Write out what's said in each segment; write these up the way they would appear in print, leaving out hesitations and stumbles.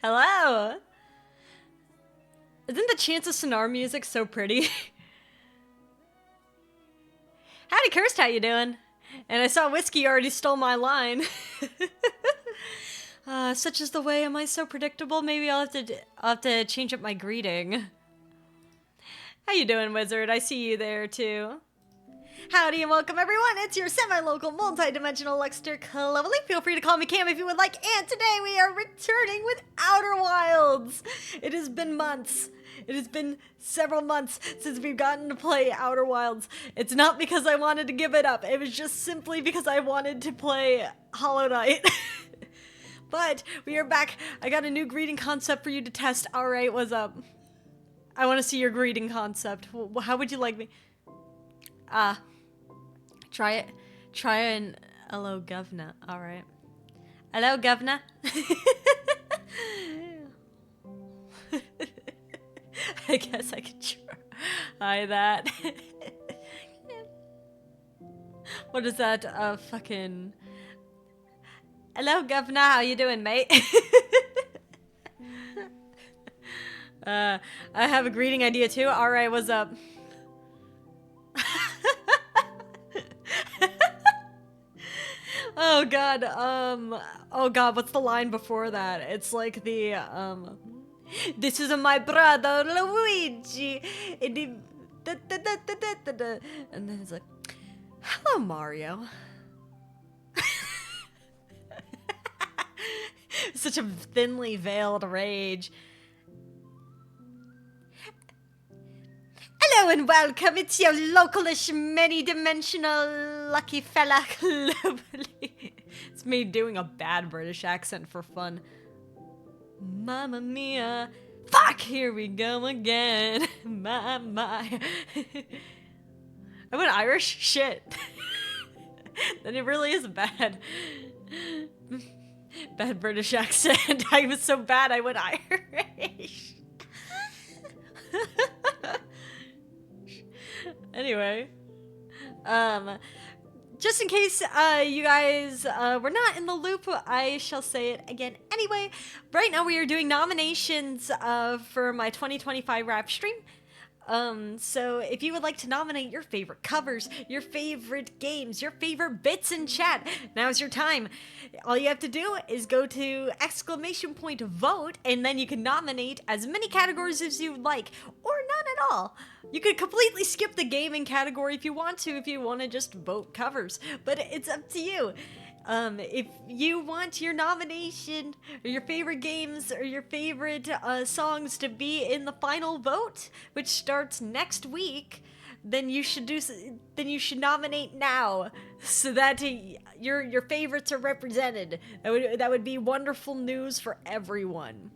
Hello! Isn't the Chance of Sonar music so pretty? Howdy, Kirst, how you doing? And I saw Whiskey already stole my line. Such is the way, am I so predictable? Maybe I'll have to change up my greeting. How you doing, Wizard? I see you there, too. Howdy and welcome, everyone. It's your semi-local, multi-dimensional Luxter Cleverly. Feel free to call me Cam if you would like. And today we are returning with Outer Wilds. It has been months. It has been several months since we've gotten to play Outer Wilds. It's not because I wanted to give it up. It was just simply because I wanted to play Hollow Knight. But we are back. I got a new greeting concept for you to test. All right, what's up? I want to see your greeting concept. How would you like me? Try it. Try an hello, governor. All right. Hello, governor. I guess I could try that. What is that? Fucking. Hello, governor. How you doing, mate? I have a greeting idea too. All right, what's up? Oh god, what's the line before that? It's like the, this is my brother Luigi, and then it's like, hello Mario. Such a thinly veiled rage. Hello and welcome, it's your localish, many-dimensional lucky fella globally. It's me doing a bad British accent for fun. Mamma mia. Fuck, here we go again. My. I went Irish? Shit. Then it really is bad. Bad British accent. I was so bad I went Irish. Anyway, just in case you guys were not in the loop, I shall say it again anyway. Right now we are doing nominations for my 2025 rap stream. So if you would like to nominate your favorite covers, your favorite games, your favorite bits in chat, now's your time. All you have to do is go to !vote, and then you can nominate as many categories as you like, or none at all. You could completely skip the gaming category if you want to just vote covers, but it's up to you. If you want your nomination, or your favorite games, or your favorite songs to be in the final vote, which starts next week, then you should nominate now, so that your favorites are represented. That would be wonderful news for everyone.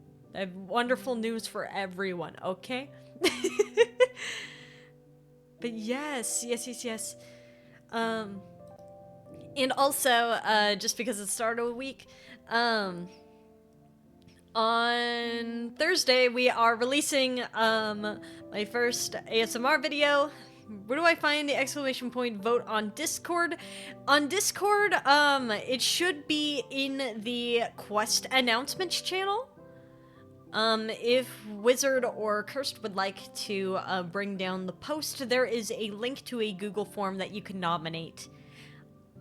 Wonderful news for everyone. Okay. But yes. And also, just because it's the start of the week, on Thursday we are releasing my first ASMR video. Where do I find the ! vote on Discord? On Discord, it should be in the Quest announcements channel. If Wizard or Cursed would like to bring down the post, there is a link to a Google form that you can nominate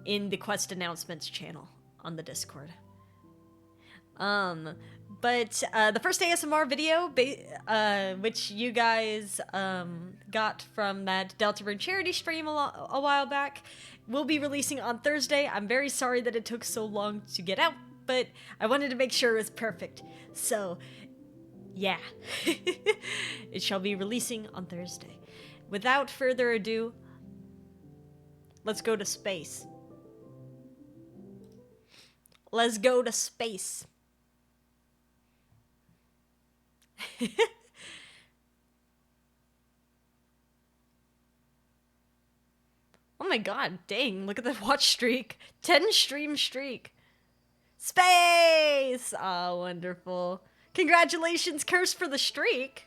in the Quest announcements channel on the Discord. But the first ASMR video, which you guys got from that Delta Rune charity stream a while back, will be releasing on Thursday. I'm very sorry that it took so long to get out, but I wanted to make sure it was perfect. So, yeah. It shall be releasing on Thursday. Without further ado, let's go to space. Let's go to space. Oh my god, dang, look at that watch streak. 10 stream streak. Space! Oh, wonderful. Congratulations, Curse, for the streak.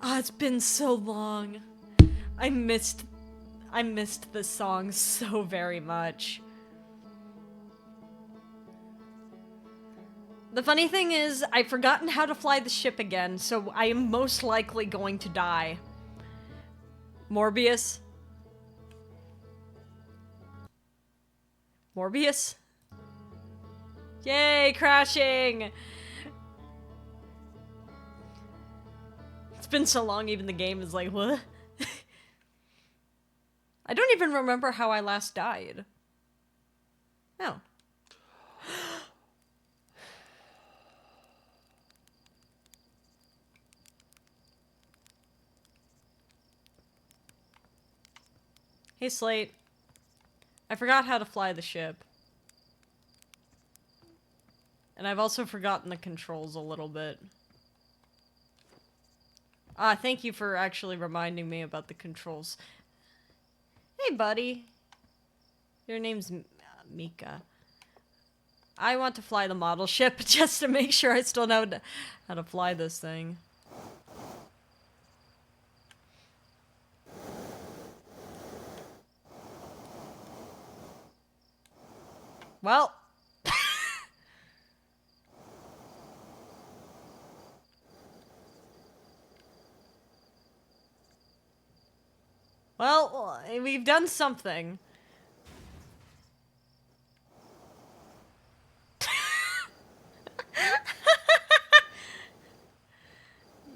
Ah, it's been so long. I missed this song so very much. The funny thing is, I've forgotten how to fly the ship again, so I am most likely going to die. Morbius? Morbius? Yay, crashing! It's been so long, even the game is like, what? I don't even remember how I last died. Oh. Hey, Slate. I forgot how to fly the ship. And I've also forgotten the controls a little bit. Ah, thank you for actually reminding me about the controls. Hey, buddy. Your name's Mika. I want to fly the model ship just to make sure I still know how to fly this thing. Well. Well, we've done something.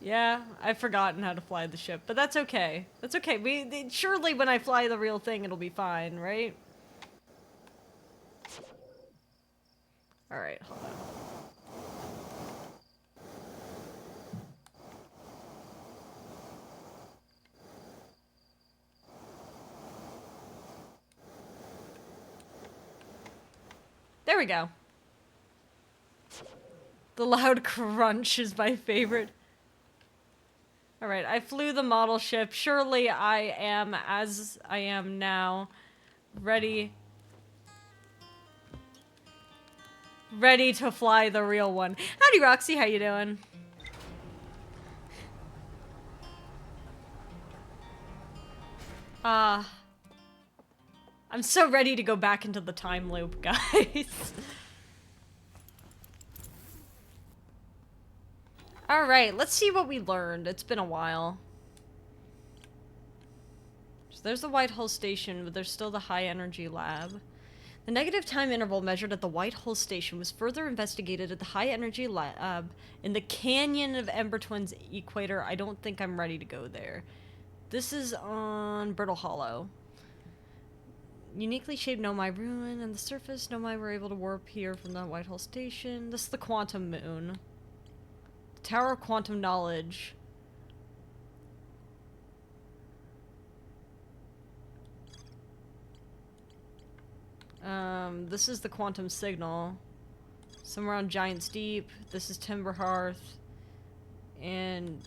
Yeah, I've forgotten how to fly the ship, but that's okay. That's okay. Surely when I fly the real thing, it'll be fine, right? Alright, hold on. There we go. The loud crunch is my favorite. Alright, I flew the model ship. Surely I am, as I am now, ready to fly the real one. Howdy, Roxy, how you doing? I'm so ready to go back into the time loop, guys. Alright, let's see what we learned. It's been a while. So there's the Whitehall Station, but there's still the High Energy Lab. The negative time interval measured at the Whitehall Station was further investigated at the High Energy Lab in the Canyon of Ember Twins Equator. I don't think I'm ready to go there. This is on Brittle Hollow. Uniquely shaped Nomai ruin and the surface. Nomai were able to warp here from the Whitehall Station. This is the Quantum Moon. The Tower of Quantum Knowledge. This is the Quantum Signal. Somewhere on Giant's Deep. This is Timber Hearth. And...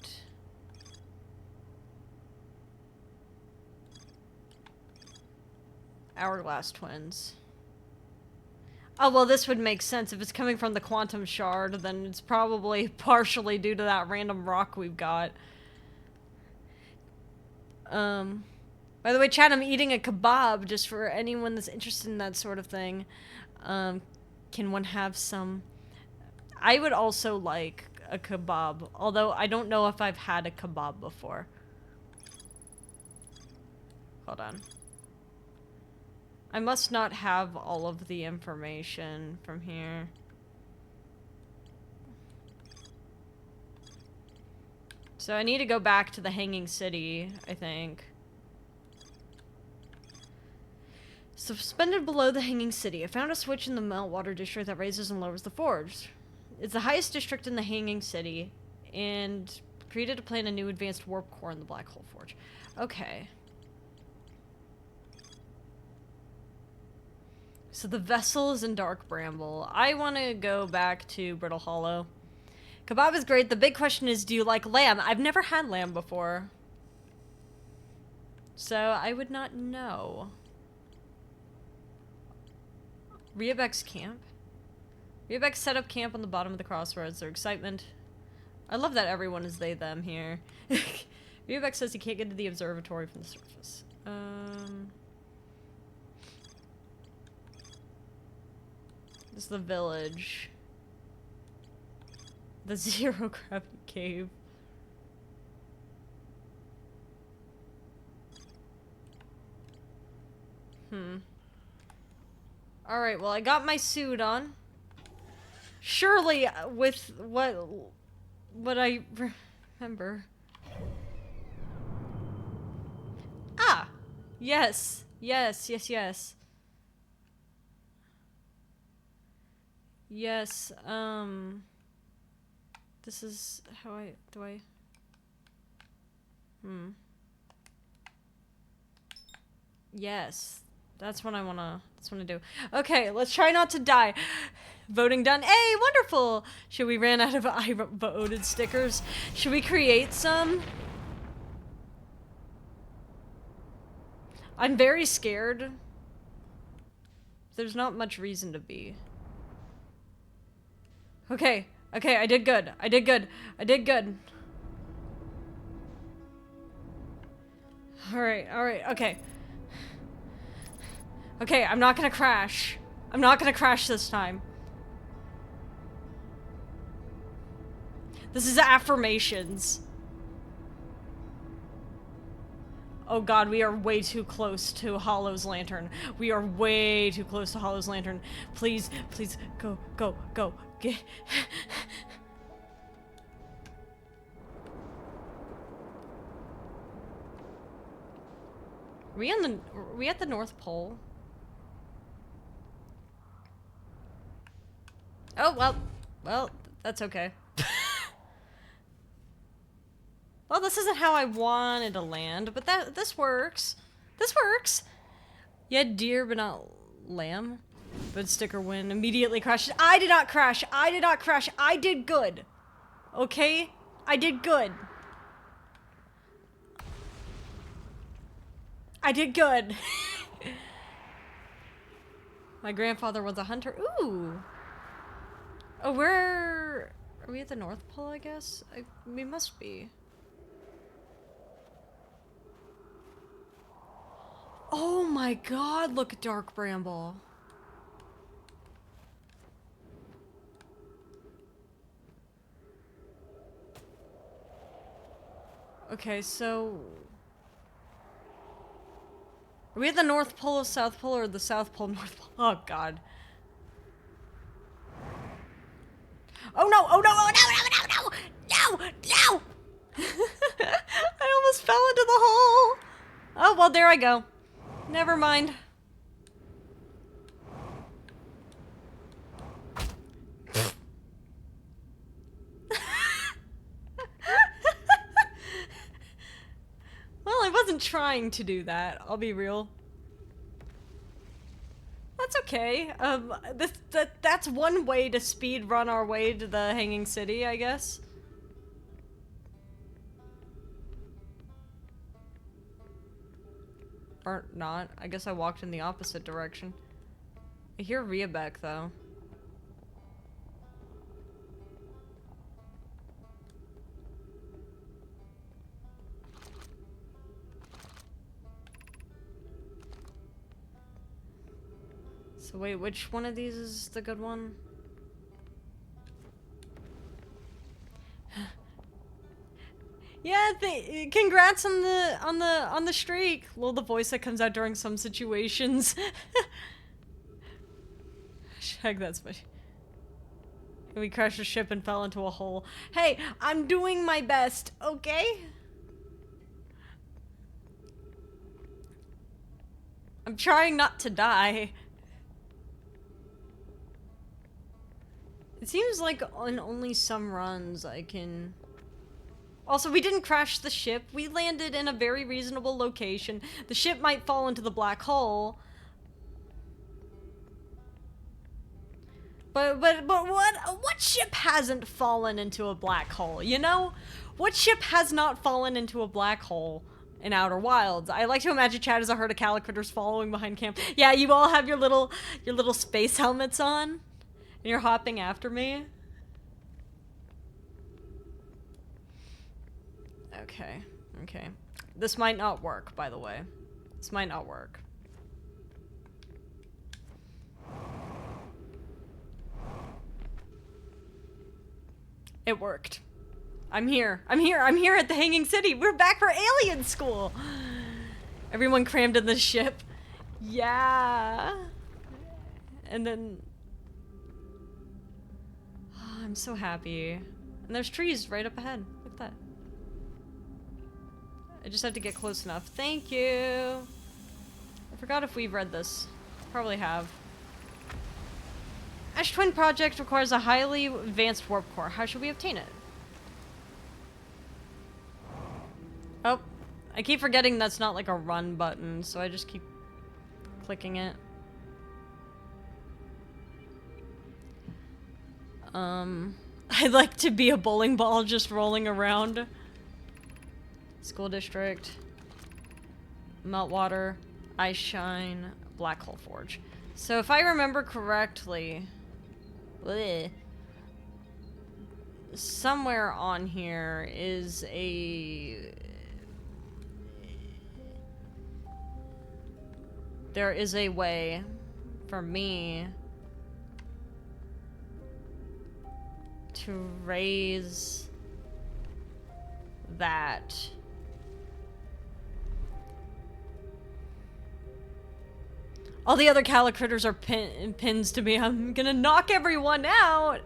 Hourglass Twins. Oh, well, this would make sense. If it's coming from the Quantum Shard, then it's probably partially due to that random rock we've got. By the way, chat, I'm eating a kebab, just for anyone that's interested in that sort of thing. Can one have some... I would also like a kebab, although I don't know if I've had a kebab before. Hold on. I must not have all of the information from here. So I need to go back to the Hanging City, I think. Suspended below the Hanging City, I found a switch in the Meltwater district that raises and lowers the forge. It's the highest district in the Hanging City, and created to plan a new advanced warp core in the Black Hole Forge. Okay. So the vessel is in Dark Bramble. I want to go back to Brittle Hollow. Kebab is great. The big question is, do you like lamb? I've never had lamb before. So I would not know. Riabeck's camp? Riabeck set up camp on the bottom of the crossroads. Their excitement. I love that everyone is they, them here. Riabeck says he can't get to the observatory from the surface. This is the village. the zero gravity cave. Alright, well, I got my suit on. Surely, with what I remember. Ah! Yes. Yes, yes, yes. Yes, this is how do I... Yes. That's what I wanna do. Okay, let's try not to die. Voting done. Hey, wonderful! Should we ran out of I voted stickers? Should we create some? I'm very scared. There's not much reason to be. Okay, okay, I did good. I did good. I did good. Alright, alright, okay. Okay, I'm not gonna crash. I'm not gonna crash this time. This is affirmations. Oh god, we are way too close to Hollow's lantern. We are way too close to Hollow's lantern. Please, please, go, go, go. Get... Are we at the North Pole? Oh, well, that's okay. Well, this isn't how I wanted to land, but this works. This works. Yeah, deer, but not lamb. But sticker win immediately crashes. I did not crash. I did not crash. I did good. Okay? I did good. I did good. My grandfather was a hunter. Ooh. Oh, are we at the North Pole, I guess? We must be. Oh my god, look at Dark Bramble. Okay, so... Are we at the North Pole, South Pole, or the South Pole, North Pole? Oh god. Oh no! Oh no! Oh no! No! No! No! No! I almost fell into the hole! Oh, well, there I go. Never mind. Well, I wasn't trying to do that, I'll be real. That's okay. That's one way to speed run our way to the Hanging City, I guess. Or not. I guess I walked in the opposite direction. I hear Riebeck, though. So wait, which one of these is the good one? Yeah, congrats on the streak. Well, the voice that comes out during some situations. Hashtag that's my... We crashed a ship and fell into a hole. Hey, I'm doing my best, okay? I'm trying not to die. It seems like on only some runs I can... Also, we didn't crash the ship. We landed in a very reasonable location. The ship might fall into the black hole. But what ship hasn't fallen into a black hole, you know? What ship has not fallen into a black hole in Outer Wilds? I like to imagine Chad as a herd of calicritters following behind camp. Yeah, you all have your little space helmets on, and you're hopping after me. Okay, okay. This might not work, by the way. This might not work. It worked. I'm here. I'm here. I'm here at the Hanging City. We're back for alien school. Everyone crammed in the ship. Yeah. And then... Oh, I'm so happy. And there's trees right up ahead. Look at that. I just have to get close enough. Thank you. I forgot if we've read this. Probably have. Ash Twin Project requires a highly advanced warp core. How should we obtain it? Oh, I keep forgetting that's not like a run button, so I just keep clicking it. I'd like to be a bowling ball just rolling around. School district. Meltwater. Ice Shine. Black Hole Forge. So if I remember correctly... bleh, somewhere on here is a... there is a way for me to raise that. All the other Calicritters are pins to me. I'm gonna knock everyone out.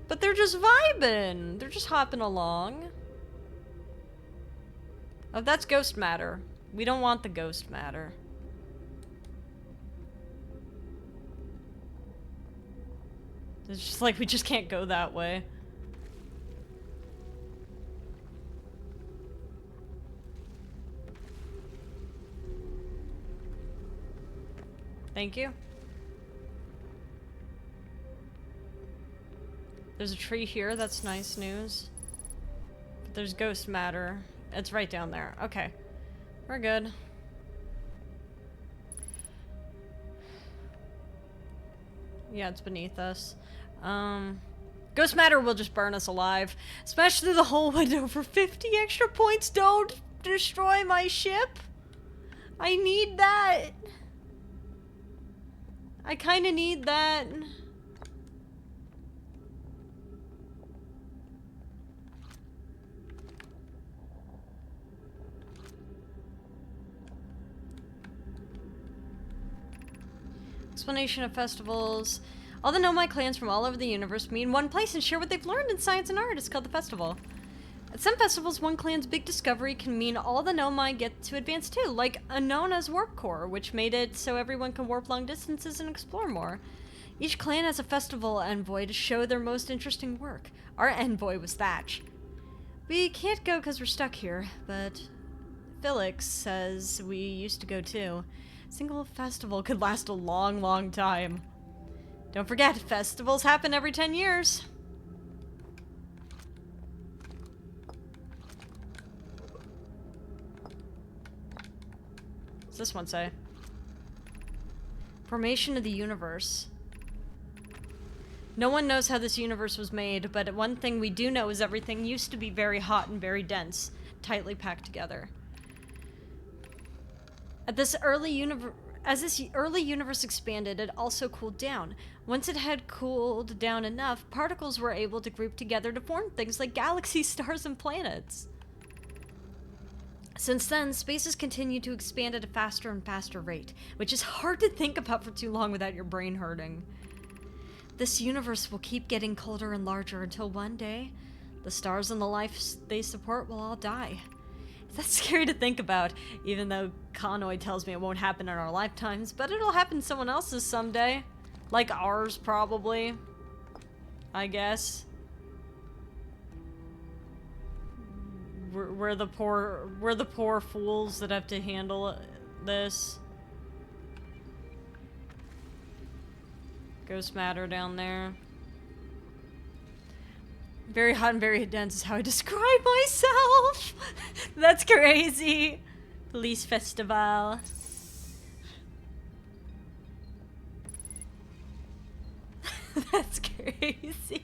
But they're just vibing. They're just hopping along. Oh, that's ghost matter. We don't want the ghost matter. It's just like we just can't go that way. Thank you. There's a tree here, that's nice news. But there's ghost matter. It's right down there. Okay. We're good. Yeah, it's beneath us. Ghost matter will just burn us alive. Smash through the whole window for 50 extra points. Don't destroy my ship. I need that. I kinda need that. Explanation of festivals. All the Nomai clans from all over the universe meet in one place and share what they've learned in science and art. It's called the festival. At some festivals, one clan's big discovery can mean all the Nomai get to advance too, like Anona's warp core, which made it so everyone can warp long distances and explore more. Each clan has a festival envoy to show their most interesting work. Our envoy was Thatch. We can't go because we're stuck here, but Felix says we used to go too. A single festival could last a long, long time. Don't forget, festivals happen every 10 years. What's this one say? Formation of the universe. No one knows how this universe was made, but one thing we do know is everything used to be very hot and very dense, tightly packed together. As this early universe expanded, it also cooled down. Once it had cooled down enough, particles were able to group together to form things like galaxies, stars, and planets. Since then, space has continued to expand at a faster and faster rate, which is hard to think about for too long without your brain hurting. This universe will keep getting colder and larger until one day, the stars and the life they support will all die. That's scary to think about, even though Connoy tells me it won't happen in our lifetimes, but it'll happen to someone else's someday. Like ours, probably. I guess. We're the poor fools that have to handle this. Ghost matter down there. Very hot and very dense is how I describe myself. That's crazy. Police festival. That's crazy.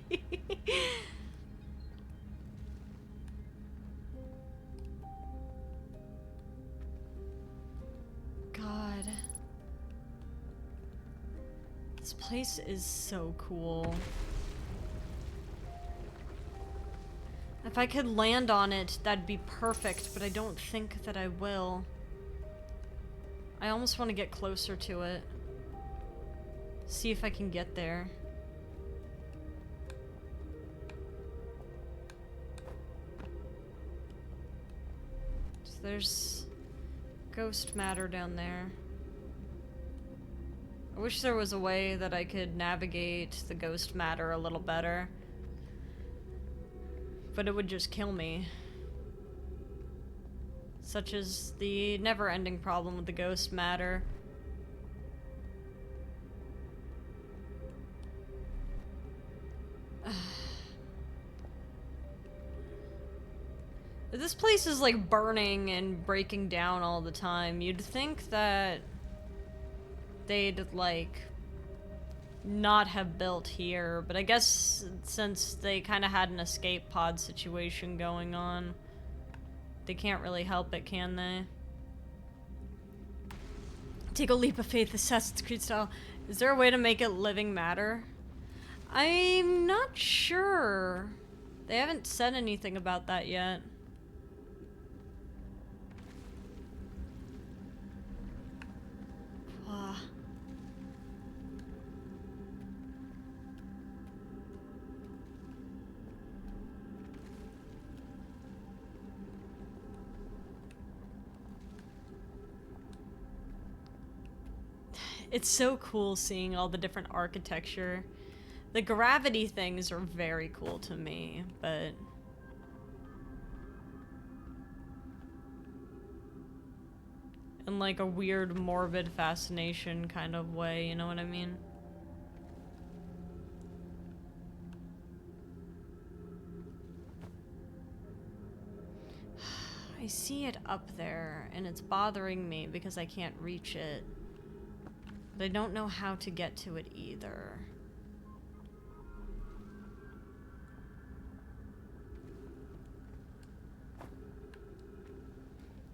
God. This place is so cool. If I could land on it, that'd be perfect, but I don't think that I will. I almost want to get closer to it. See if I can get there. So there's ghost matter down there. I wish there was a way that I could navigate the ghost matter a little better. But it would just kill me. Such as the never-ending problem with the ghost matter. This place is like burning and breaking down all the time. You'd think that they'd like not have built here, but I guess since they kind of had an escape pod situation going on, they can't really help it, can they? Take a leap of faith, Assassin's Creed style. Is there a way to make it living matter? I'm not sure. They haven't said anything about that yet. It's so cool seeing all the different architecture. The gravity things are very cool to me, but in like a weird, morbid fascination kind of way, you know what I mean? I see it up there, and it's bothering me because I can't reach it. But I don't know how to get to it either.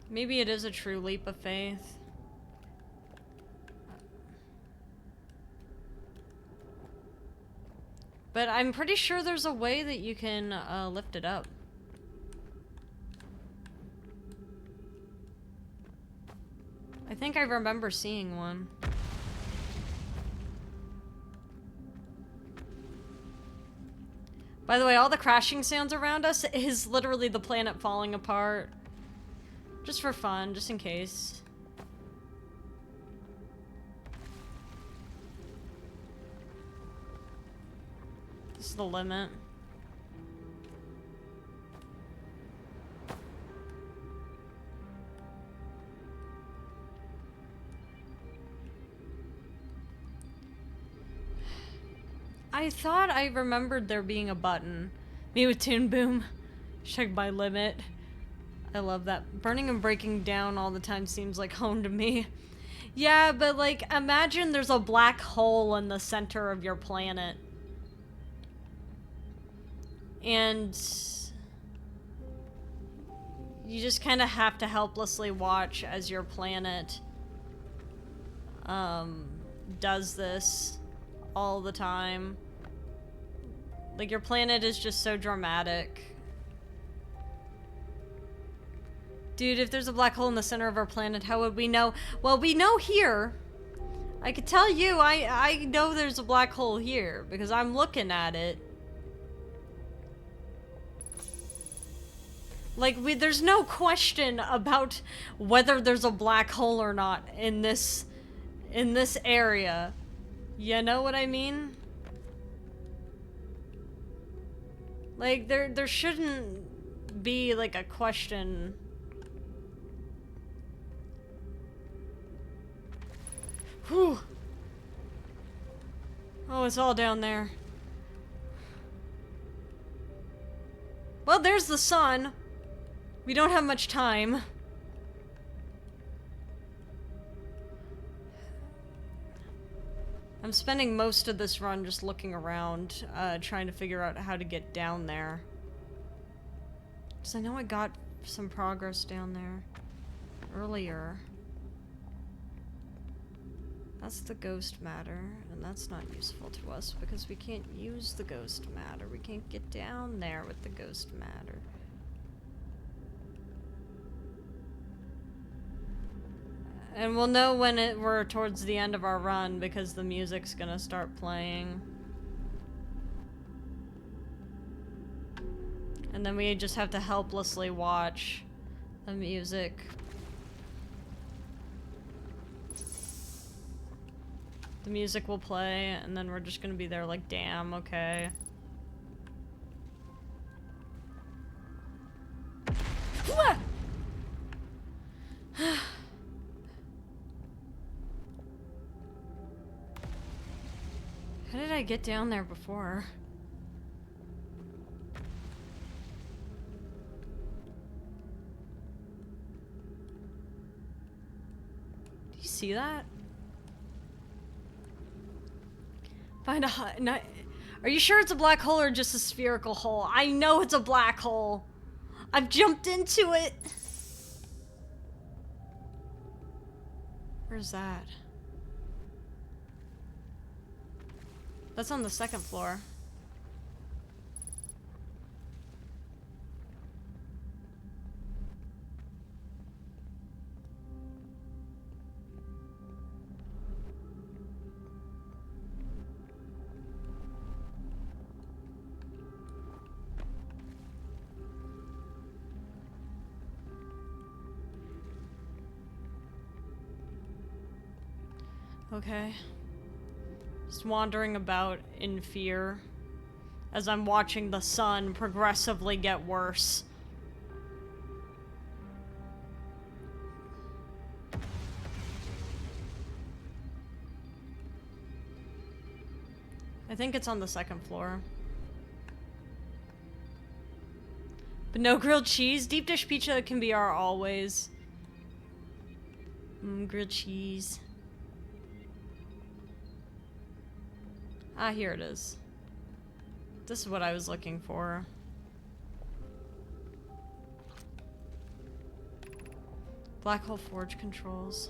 Maybe it is a true leap of faith. But I'm pretty sure there's a way that you can lift it up. I think I remember seeing one. By the way, all the crashing sounds around us is literally the planet falling apart. Just for fun, just in case. This is the limit. I thought I remembered there being a button. Me with Toon Boom. Check my limit. I love that. Burning and breaking down all the time seems like home to me. Yeah, but like, imagine there's a black hole in the center of your planet. And you just kind of have to helplessly watch as your planet does this all the time. Like, your planet is just so dramatic. Dude, if there's a black hole in the center of our planet, how would we know? Well, we know here. I could tell you, I know there's a black hole here, because I'm looking at it. Like, there's no question about whether there's a black hole or not in this area. You know what I mean? Like, there shouldn't be, like, a question. Whew. Oh, it's all down there. Well, there's the sun. We don't have much time. I'm spending most of this run just looking around, trying to figure out how to get down there. Because I know I got some progress down there earlier. That's the ghost matter, and that's not useful to us because we can't use the ghost matter. We can't get down there with the ghost matter. And we'll know when we're towards the end of our run because the music's gonna start playing. And then we just have to helplessly watch the music. The music will play, and then we're just gonna be there like, damn, okay. How did I get down there before? Do you see that? Find a hut. No, are you sure it's a black hole or just a spherical hole? I know it's a black hole. I've jumped into it. Where's that? That's on the second floor. Okay. Just wandering about in fear as I'm watching the sun progressively get worse. I think it's on the second floor. But no grilled cheese? Deep dish pizza can be our always. Grilled cheese. Ah, here it is. This is what I was looking for. Black hole forge controls.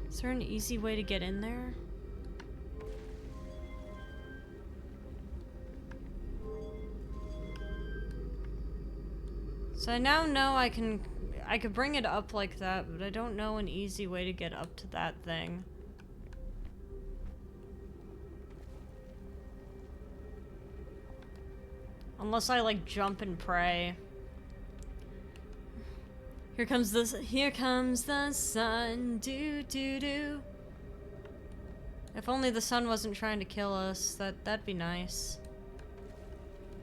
Is there an easy way to get in there? So I now know I could bring it up like that, but I don't know an easy way to get up to that thing. Unless I like jump and pray. Here comes the sun, do do do. If only the sun wasn't trying to kill us, that'd be nice.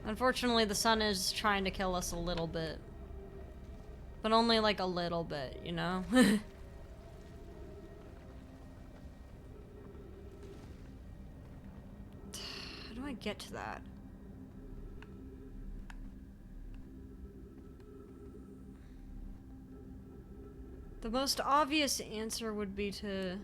Unfortunately, the sun is trying to kill us a little bit. But only like a little bit, you know? How do I get to that? The most obvious answer would be to...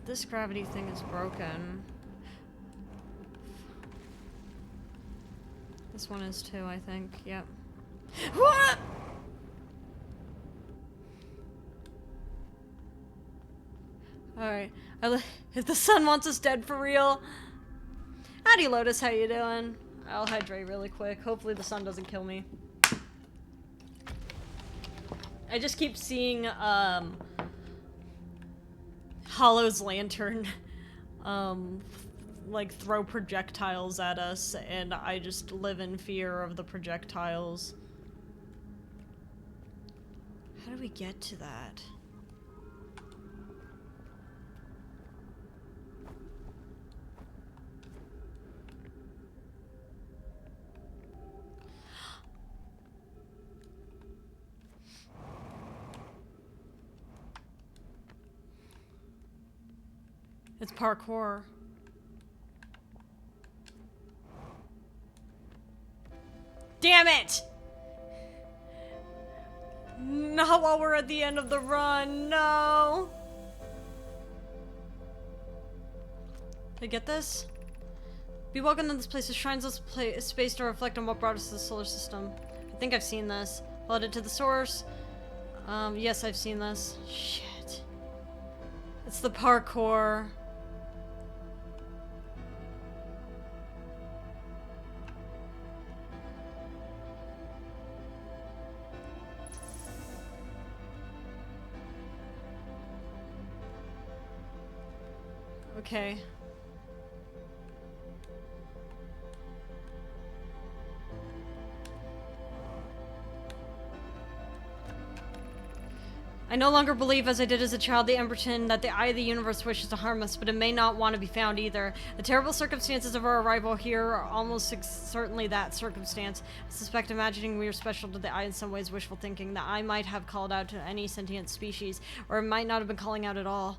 This gravity thing is broken. This one is too, I think. Yep. What? Alright. If the sun wants us dead for real. Howdy, Lotus. How you doing? I'll hydrate really quick. Hopefully the sun doesn't kill me. I just keep seeing, Hollow's lantern, like, throw projectiles at us, and I just live in fear of the projectiles. How do we get to that? It's parkour. Damn it! Not while we're at the end of the run, no! Did I get this? Be welcome to this place. It shrines us space to reflect on what brought us to the solar system. I think I've seen this. Flooded to the source. Yes, I've seen this. Shit. It's the parkour. Okay. I no longer believe, as I did as a child, the Emberton, that the eye of the universe wishes to harm us, but it may not want to be found either. The terrible circumstances of our arrival here are almost certainly that circumstance. I suspect imagining we are special to the eye in some ways wishful thinking. The eye might have called out to any sentient species, or it might not have been calling out at all.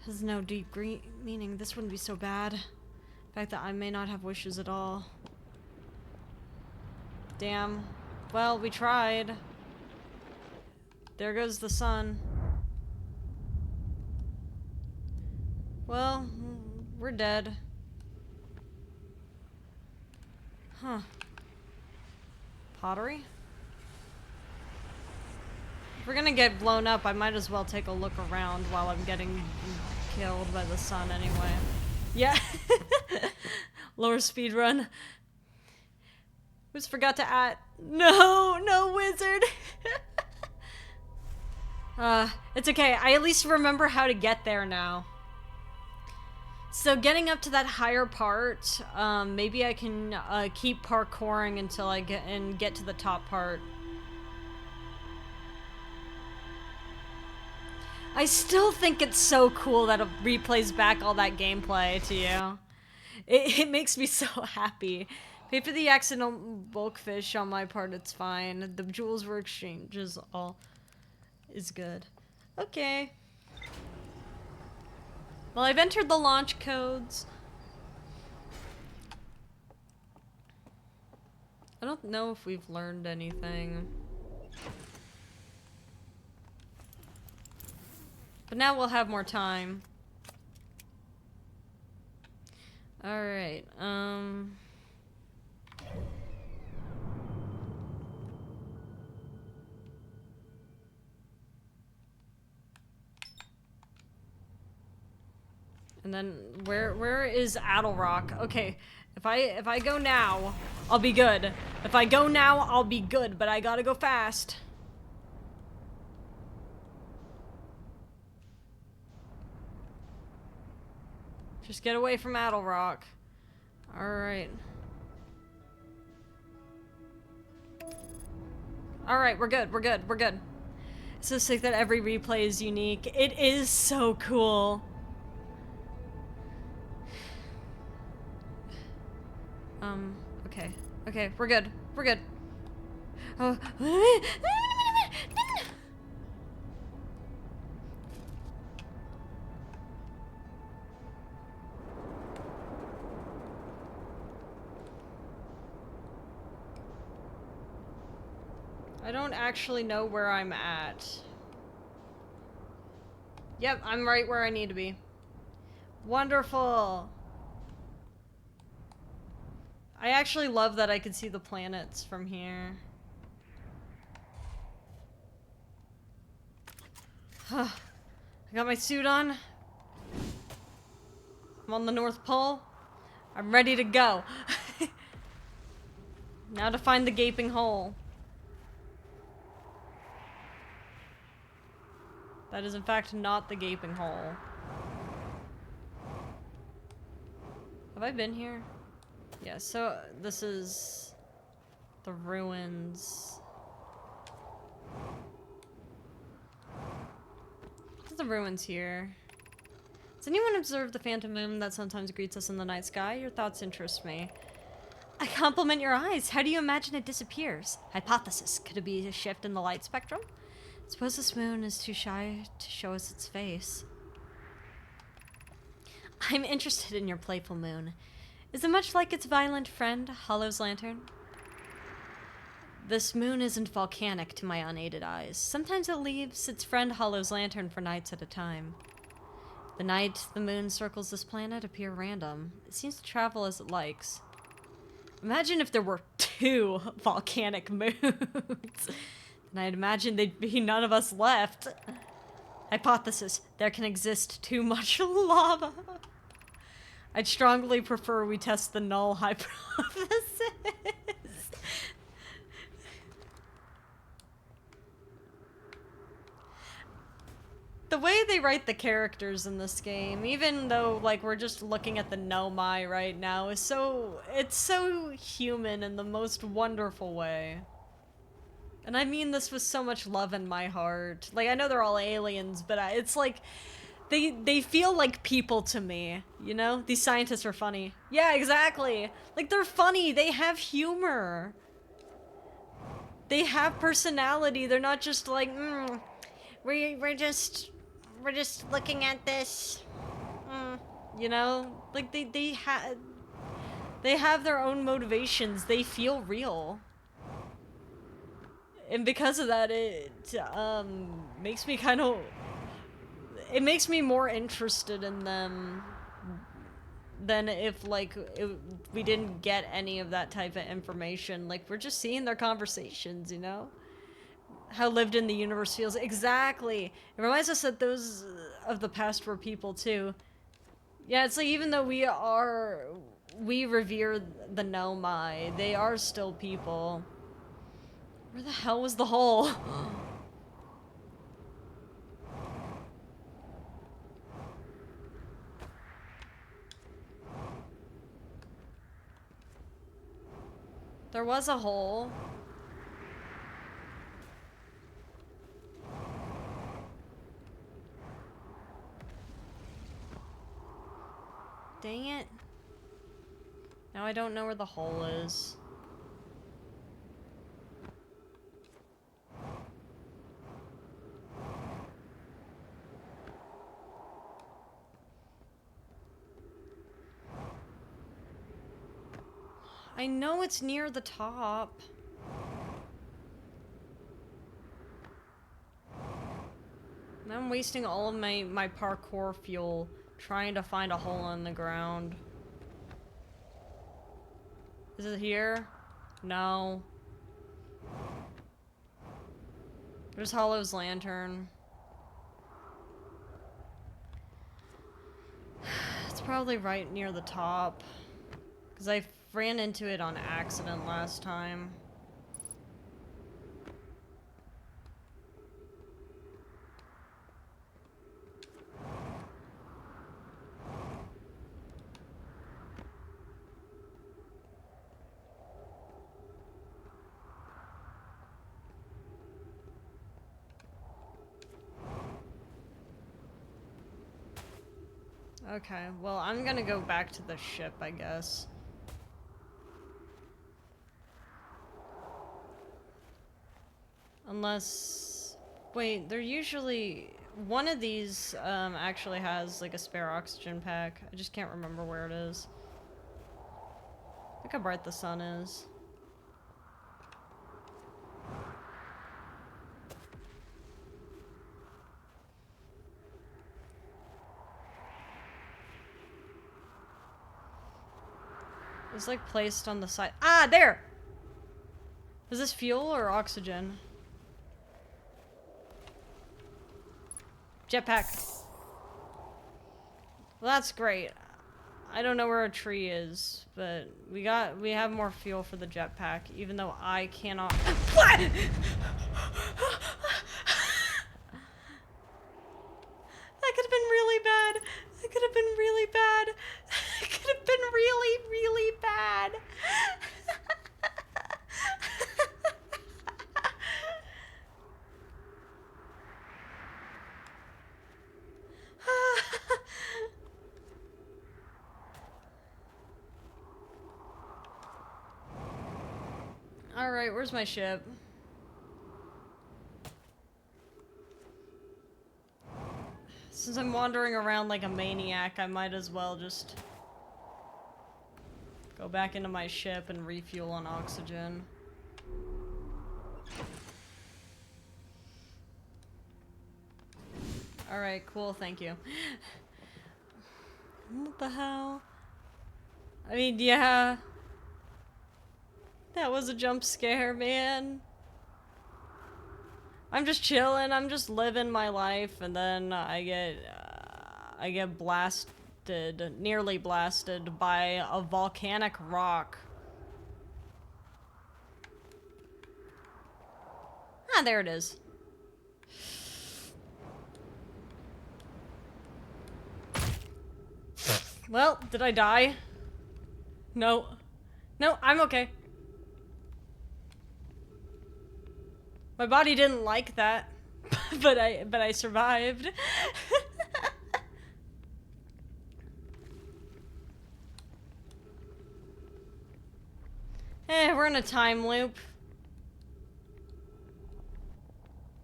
It has no deep meaning. This wouldn't be so bad. The fact that I may not have wishes at all. Damn. Well, we tried. There goes the sun. Well, we're dead. Huh. Pottery? If we're gonna get blown up, I might as well take a look around while I'm getting killed by the sun anyway. Yeah. Lower speed run. Who's forgot to add? No, wizard. It's okay. I at least remember how to get there now. So getting up to that higher part, maybe I can keep parkouring until I get to the top part. I still think it's so cool that it replays back all that gameplay to you. It makes me so happy. Pay for the accidental bulk fish on my part, it's fine. The jewels were exchanged all is good. Okay. Well, I've entered the launch codes. I don't know if we've learned anything. But now we'll have more time. Alright, and then where is Addlerock? Okay, if I go now, I'll be good. If I go now, I'll be good, but I gotta go fast. Just get away from Addlerock. Alright. Alright, we're good. It's so sick that every replay is unique. It is so cool. Okay, we're good. Oh. I don't actually know where I'm at. Yep, I'm right where I need to be. Wonderful. I actually love that I can see the planets from here. I got my suit on. I'm on the North Pole. I'm ready to go. Now to find the gaping hole. That is in fact not the gaping hole. Have I been here? Yeah, so this is the ruins. There's the ruins here. Has anyone observed the phantom moon that sometimes greets us in the night sky? Your thoughts interest me. I compliment your eyes. How do you imagine it disappears? Hypothesis. Could it be a shift in the light spectrum? Suppose this moon is too shy to show us its face. I'm interested in your playful moon. Is it much like its violent friend, Hollow's lantern? This moon isn't volcanic to my unaided eyes. Sometimes it leaves its friend Hollow's lantern for nights at a time. The night the moon circles this planet appear random. It seems to travel as it likes. Imagine if there were 2 volcanic moons. And I'd imagine there'd be none of us left. Hypothesis: there can exist too much lava. I'd strongly prefer we test the null hypothesis. The way they write the characters in this game, even though like we're just looking at the Nomai right now, is it's so human in the most wonderful way. And I mean this with so much love in my heart. Like, I know they're all aliens, but it's like they feel like people to me, you know? These scientists are funny. Yeah, exactly. Like, they're funny. They have humor. They have personality. They're not just like, we're just looking at this. You know? Like, they have their own motivations. They feel real. And because of that, it makes me kind of... It makes me more interested in them than if, like, we didn't get any of that type of information. Like, we're just seeing their conversations, you know? How lived in the universe feels. Exactly! It reminds us that those of the past were people, too. Yeah, it's like, even though we revere the Nomai, they are still people. Where the hell was the hole? There was a hole. Dang it. Now I don't know where the hole is. I know it's near the top. Now I'm wasting all of my parkour fuel trying to find a hole in the ground. Is it here? No. There's Hollow's lantern. It's probably right near the top. Because I ran into it on accident last time. Okay, well, I'm gonna go back to the ship, I guess. Unless... Wait, they're usually... One of these, actually has, like, a spare oxygen pack. I just can't remember where it is. Look how bright the sun is. It's like placed on the side. Ah, there! Is this fuel or oxygen? Jetpack. Well, that's great. I don't know where a tree is, but we have more fuel for the jetpack, even though I cannot. What? That could have been really bad. That could have been really bad. It could have been really, really bad. Alright, where's my ship? Since I'm wandering around like a maniac, I might as well just go back into my ship and refuel on oxygen. Alright, cool, thank you. What the hell? I mean, yeah. That was a jump scare, man. I'm just chilling, I'm just living my life, and then I get blasted, nearly blasted by a volcanic rock. Ah, there it is. Well, did I die? No. No, I'm okay. My body didn't like that, but I survived. We're in a time loop.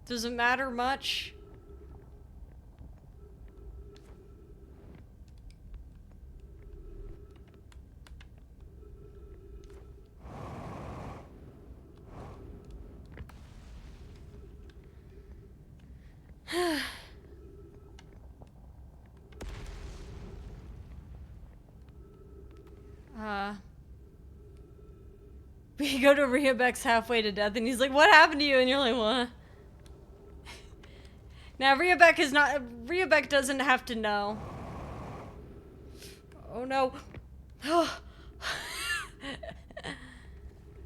Does it matter much? We go to Riabeck's halfway to death, and he's like, "What happened to you?" And you're like, "What?" Now Riabeck is not. Riabeck doesn't have to know. Oh no.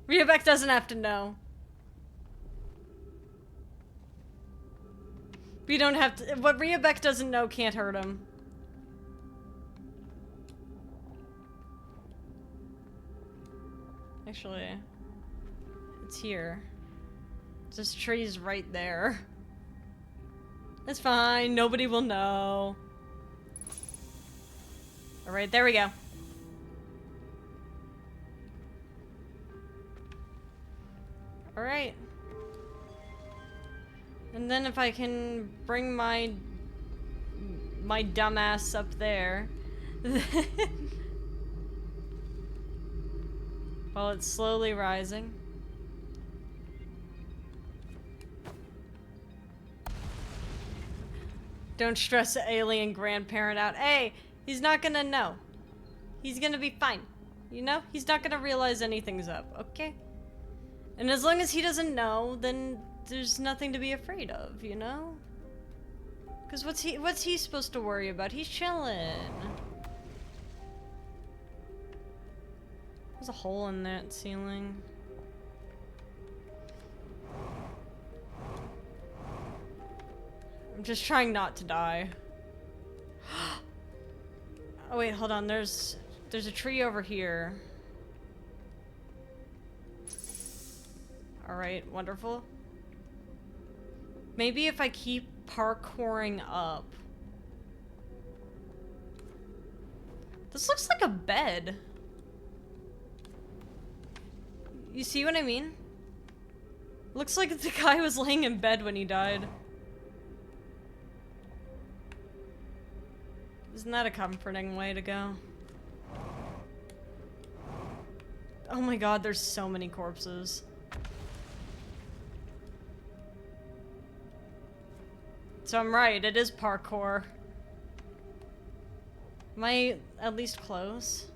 Riabeck doesn't have to know. We don't have to. What Riabeck doesn't know can't hurt him. Actually, it's here. This tree's right there. It's fine. Nobody will know. Alright, there we go. Alright. And then if I can bring my dumbass up there. While it's slowly rising. Don't stress the alien grandparent out. Hey, he's not gonna know. He's gonna be fine. You know? He's not gonna realize anything's up, okay? And as long as he doesn't know, then there's nothing to be afraid of, you know? Because what's he supposed to worry about? He's chilling. There's a hole in that ceiling. I'm just trying not to die. Oh wait, hold on. There's a tree over here. Alright, wonderful. Maybe if I keep parkouring up. This looks like a bed. You see what I mean? Looks like the guy was laying in bed when he died. Isn't that a comforting way to go? Oh my god, there's so many corpses. So I'm right, it is parkour. Am I at least close?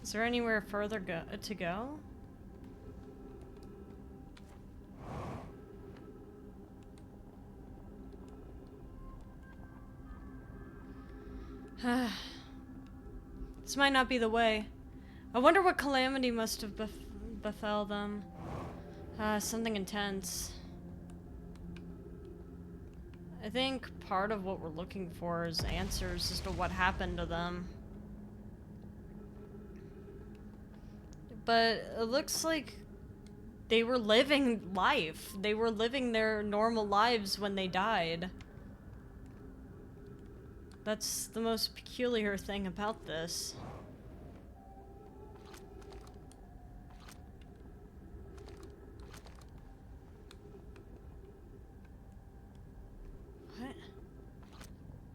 Is there anywhere further to go? This might not be the way. I wonder what calamity must have befell them. Something intense. I think part of what we're looking for is answers as to what happened to them. But it looks like they were living life. They were living their normal lives when they died. That's the most peculiar thing about this. What?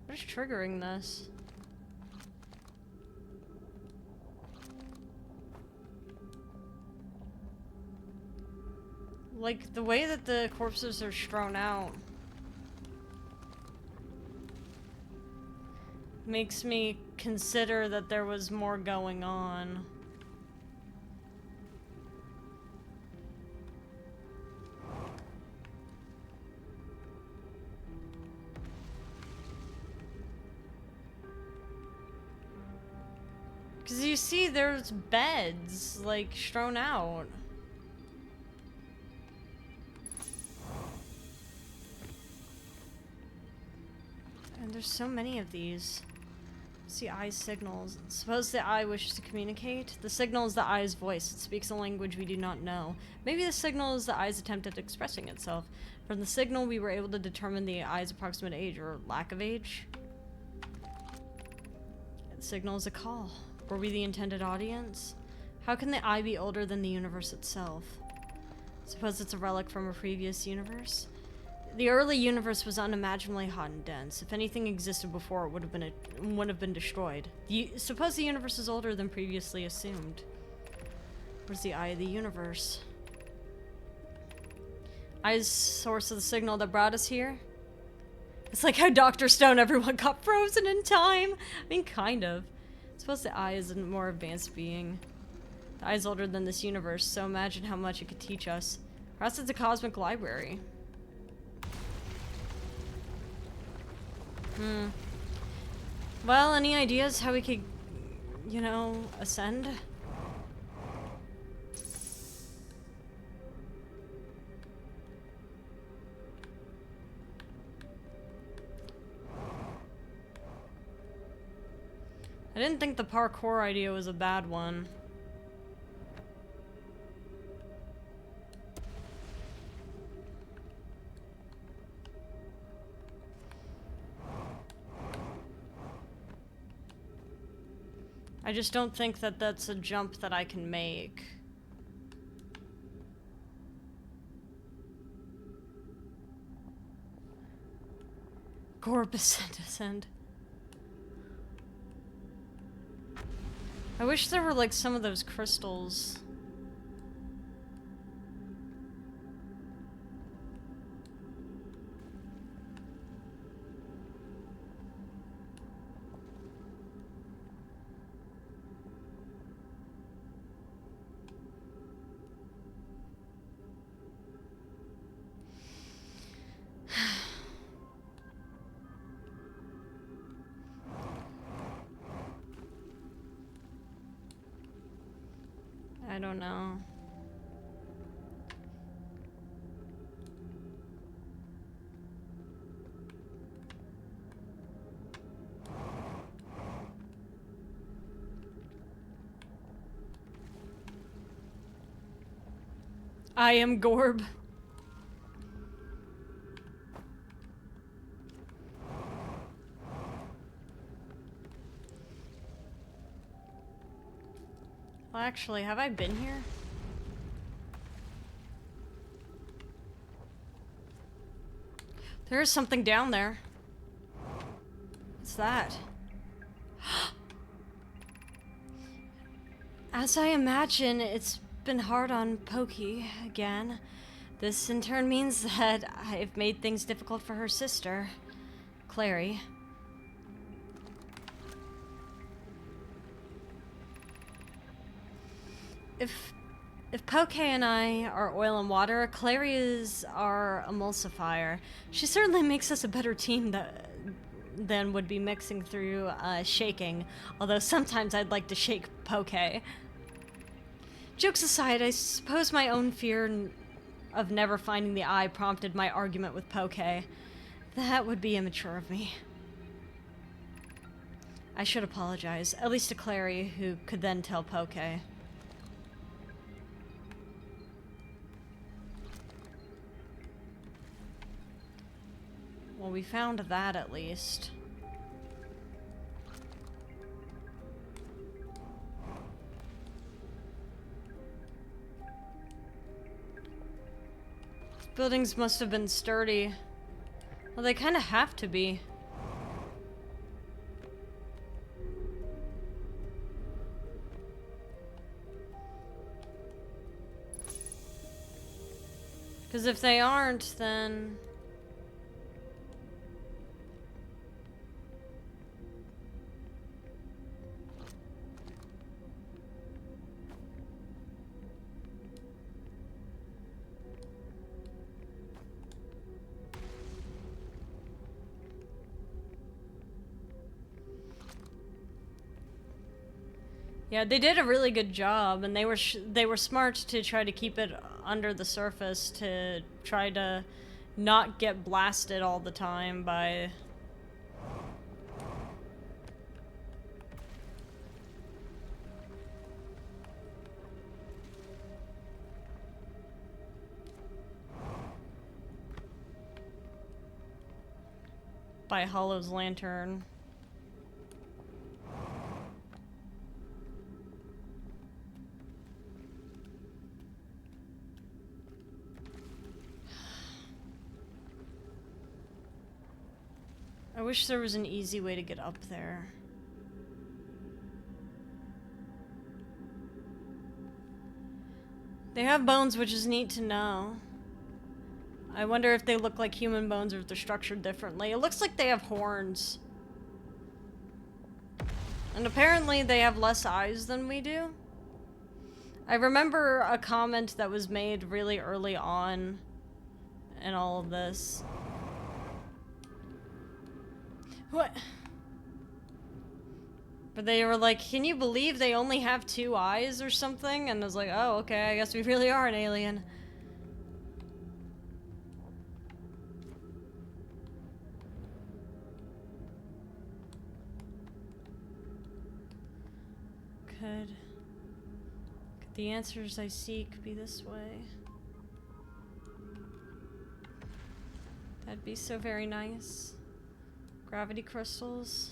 What is triggering this? Like, the way that the corpses are strewn out makes me consider that there was more going on. Because you see, there's beds, like, strewn out. And there's so many of these. See, eye's signals. Suppose the eye wishes to communicate. The signal is the eye's voice. It speaks a language we do not know. Maybe the signal is the eye's attempt at expressing itself. From the signal, we were able to determine the eye's approximate age, or lack of age. The signal is a call. Were we the intended audience? How can the eye be older than the universe itself? Suppose it's a relic from a previous universe? The early universe was unimaginably hot and dense. If anything existed before, it would have been destroyed. Suppose the universe is older than previously assumed. Where's the eye of the universe? Eye is source of the signal that brought us here? It's like how Dr. Stone, everyone got frozen in time. I mean, kind of. Suppose the eye is a more advanced being. The eye is older than this universe, so imagine how much it could teach us. Perhaps it's a cosmic library. Well, any ideas how we could, you know, ascend? I didn't think the parkour idea was a bad one. I just don't think that that's a jump that I can make. Gorb ascend. I wish there were like some of those crystals. I don't know. I am Gorb. Well, actually, have I been here? There is something down there. What's that? As I imagine, it's been hard on Pokey again. This in turn means that I've made things difficult for her sister, Clary. If Poke and I are oil and water, Clary is our emulsifier. She certainly makes us a better team than would be mixing through shaking, although sometimes I'd like to shake Poke. Jokes aside, I suppose my own fear of never finding the eye prompted my argument with Poke. That would be immature of me. I should apologize, at least to Clary, who could then tell Poke. Well, we found that at least. Buildings must have been sturdy. Well, they kind of have to be. Because if they aren't, then... Yeah, they did a really good job, and they were smart to try to keep it under the surface to try to not get blasted all the time by... by Hollow's lantern. I wish there was an easy way to get up there. They have bones, which is neat to know. I wonder if they look like human bones or if they're structured differently. It looks like they have horns. And apparently they have less eyes than we do. I remember a comment that was made really early on in all of this. What? But they were like, can you believe they only have 2 eyes or something? And I was like, oh, okay, I guess we really are an alien. Could the answers I seek be this way? That'd be so very nice. Gravity crystals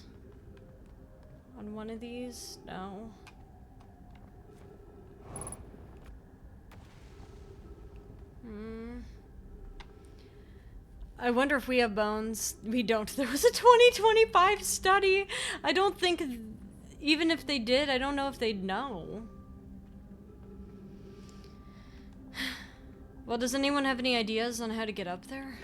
on one of these? No. I wonder if we have bones. We don't. There was a 2025 study. I don't think, even if they did, I don't know if they'd know. Well, does anyone have any ideas on how to get up there?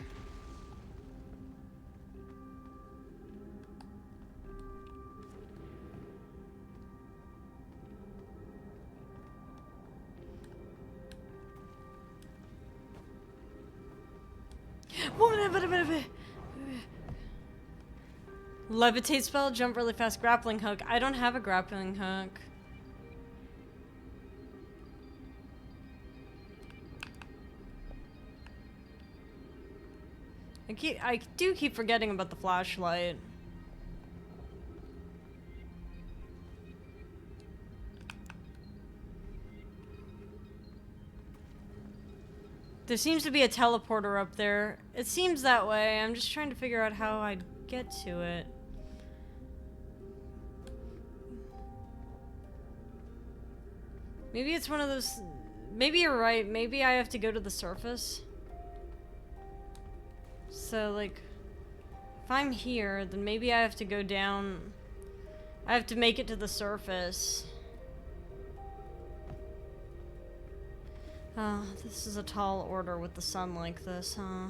Levitate spell, jump really fast, grappling hook. I don't have a grappling hook. I do keep forgetting about the flashlight. There seems to be a teleporter up there. It seems that way. I'm just trying to figure out how I'd get to it. Maybe it's one of those... Maybe you're right. Maybe I have to go to the surface. So, like... If I'm here, then maybe I have to go down... I have to make it to the surface. Oh, this is a tall order with the sun like this, huh?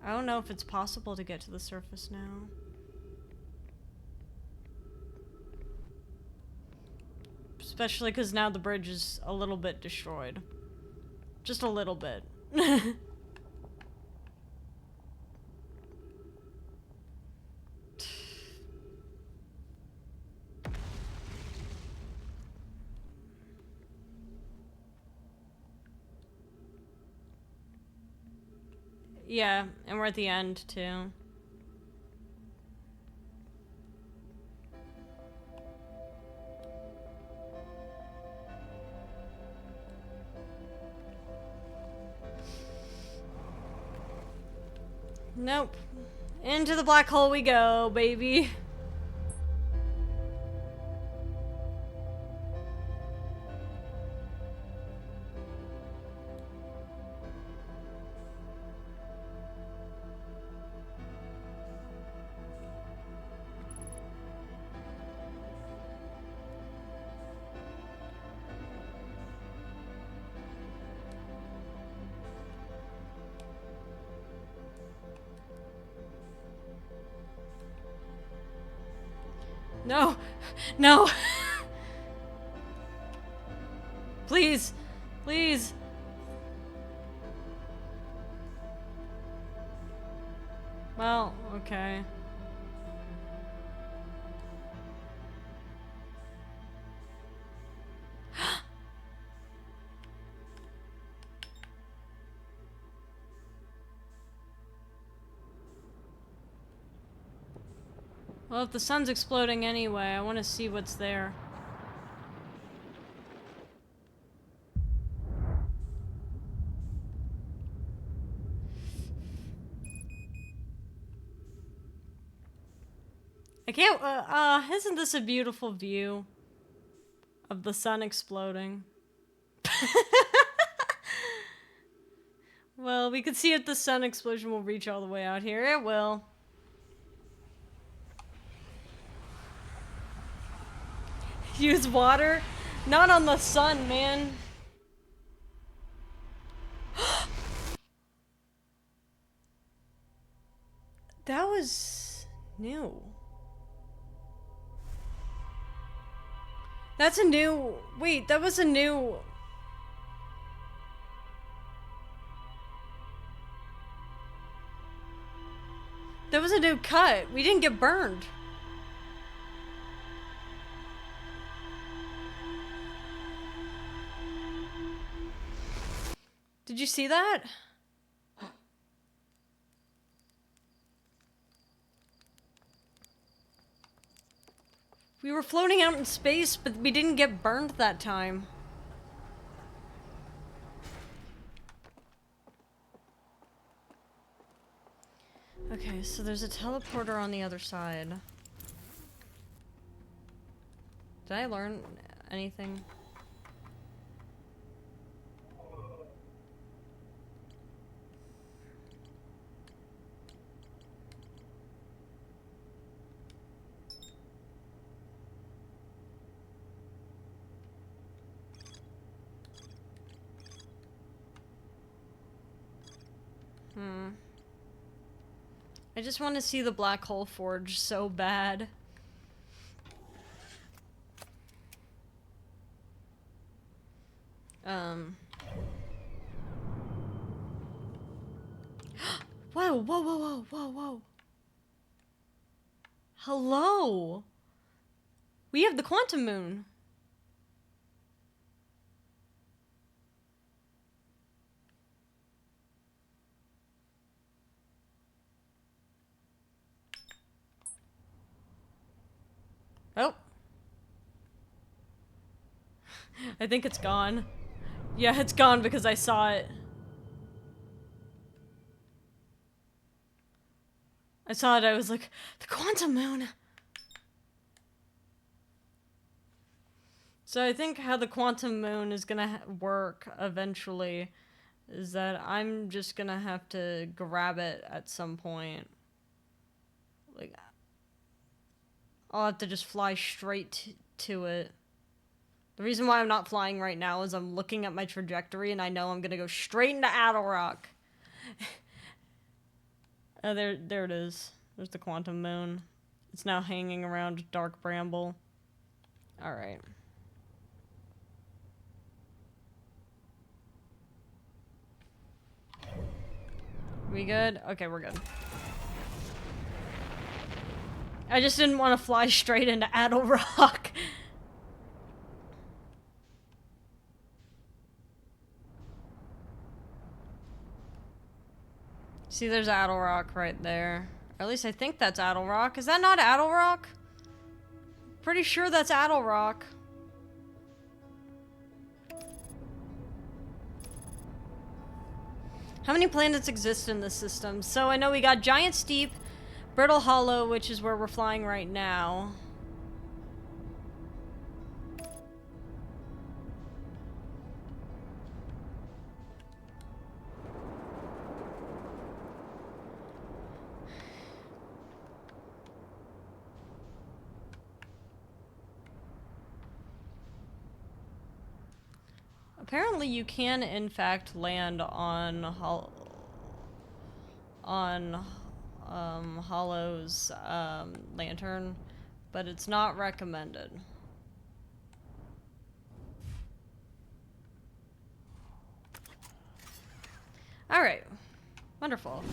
I don't know if it's possible to get to the surface now. Especially because now the bridge is a little bit destroyed. Just a little bit. Yeah, and we're at the end, too. Nope. Into the black hole we go, baby. No. No. Please. Please. Well, okay. Well, if the sun's exploding anyway, I want to see what's there. I can't, isn't this a beautiful view of the sun exploding? Well, we could see if the sun explosion will reach all the way out here. It will. Use water? Not on the sun, man. That was new. That's a new... Wait, that was a new... That was a new cut. We didn't get burned. Did you see that? We were floating out in space, but we didn't get burned that time. Okay, so there's a teleporter on the other side. Did I learn anything? I just want to see the black hole forge so bad. Whoa, whoa, whoa, whoa, whoa, whoa. Hello. We have the quantum moon. Oh. I think it's gone. Yeah, it's gone because I saw it. I saw it, I was like, the quantum moon! So I think how the quantum moon is gonna work eventually is that I'm just gonna have to grab it at some point. Like, I'll have to just fly straight to it. The reason why I'm not flying right now is I'm looking at my trajectory and I know I'm gonna go straight into Adelrock. There it is. There's the quantum moon. It's now hanging around Dark Bramble. Alright. We good? Okay, we're good. I just didn't want to fly straight into Adelrock. See, there's Addle Rock right there. Or at least I think that's Addle Rock. Is that not Addle Rock? Pretty sure that's Addle Rock. How many planets exist in this system? So I know we got Giant Steep, Brittle Hollow, which is where we're flying right now. Apparently you can, in fact, land on Hollow's lantern, but it's not recommended. Alright. Wonderful.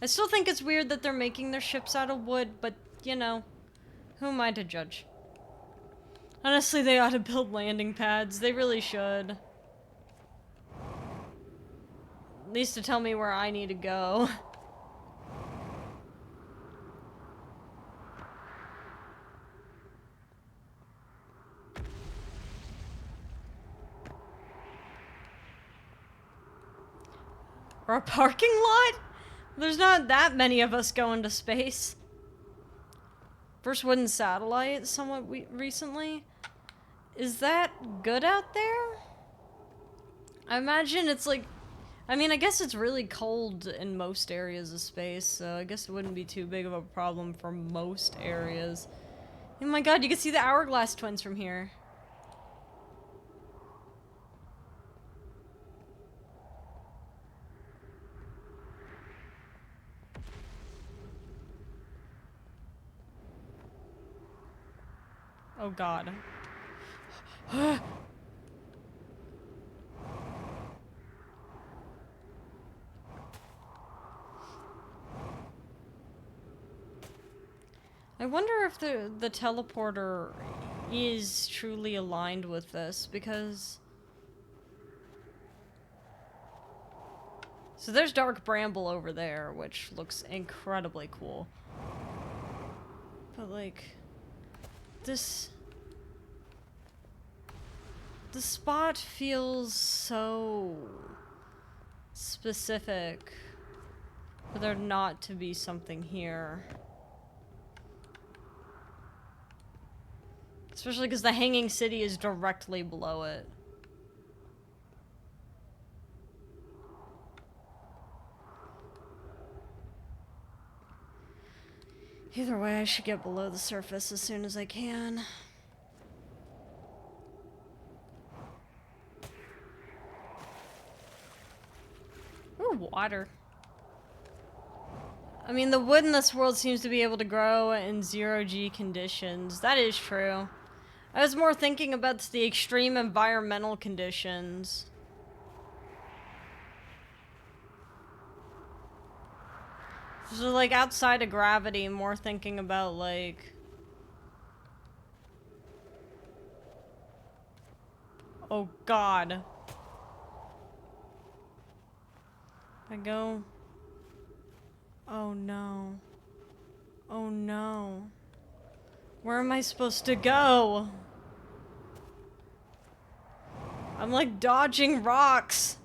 I still think it's weird that they're making their ships out of wood, but, you know, who am I to judge? Honestly, they ought to build landing pads. They really should. At least to tell me where I need to go. Or a parking lot? There's not that many of us going to space. First wooden satellite somewhat recently. Is that good out there? I imagine it's like... I mean, I guess it's really cold in most areas of space, so I guess it wouldn't be too big of a problem for most areas. Oh my god, you can see the Hourglass Twins from here. Oh god. I wonder if the teleporter is truly aligned with this, because... So there's Dark Bramble over there, which looks incredibly cool. But like... The spot feels so specific for there not to be something here. Especially because the Hanging City is directly below it. Either way, I should get below the surface as soon as I can. Ooh, water. I mean, the wood in this world seems to be able to grow in zero-G conditions. That is true. I was more thinking about the extreme environmental conditions. So, like, outside of gravity, more thinking about, like... Oh, God. I go... Oh, no. Oh, no. Where am I supposed to go? I'm, like, dodging rocks.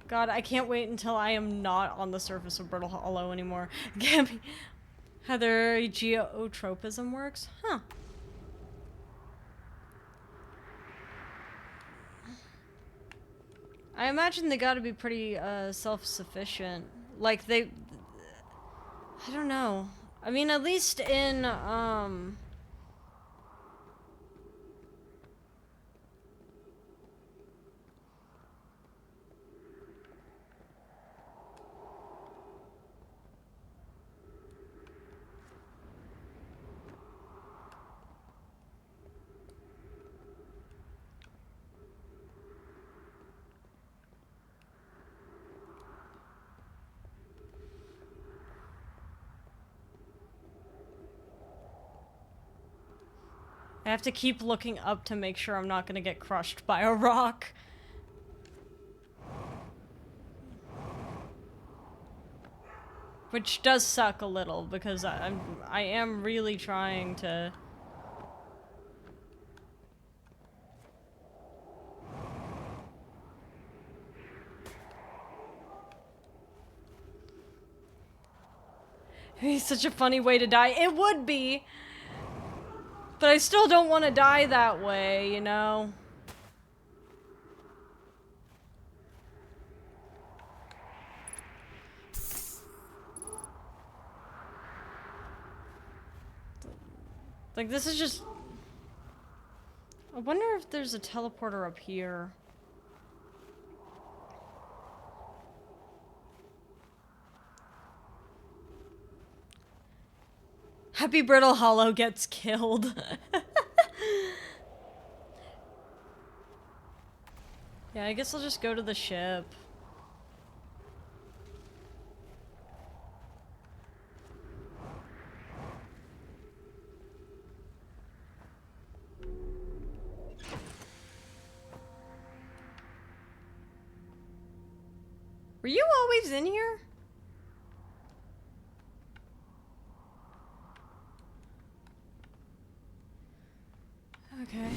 God, I can't wait until I am not on the surface of Brittle Hollow anymore. Get me. How their geotropism works? Huh. I imagine they gotta be pretty, self-sufficient. Like, they... I don't know. I mean, at least in, I have to keep looking up to make sure I'm not gonna get crushed by a rock. Which does suck a little, because I am really trying to... It's such a funny way to die. It would be! But I still don't want to die that way, you know? Like, this is just... I wonder if there's a teleporter up here. Happy Brittle Hollow gets killed. Yeah, I guess I'll just go to the ship. Were you always in here? Okay.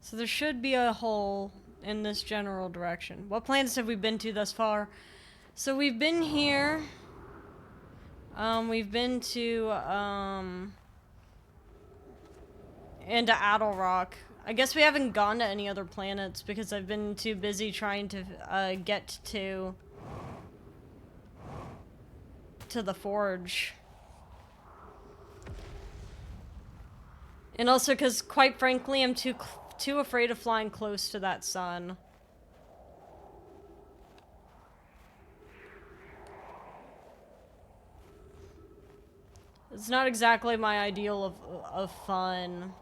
So there should be a hole in this general direction. What planets have we been to thus far? So we've been here. We've been to, into Addle Rock. I guess we haven't gone to any other planets because I've been too busy trying to, get to the Forge. And also because, quite frankly, I'm too afraid of flying close to that sun. It's not exactly my ideal of fun.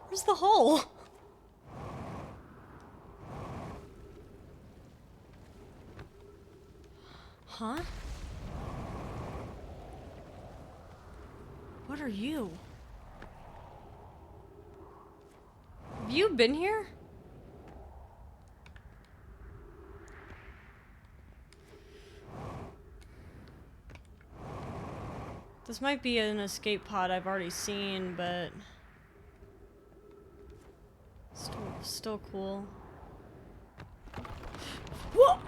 Where's the hole? Huh? What are you? Have you been here? This might be an escape pod I've already seen, but still cool. Whoa!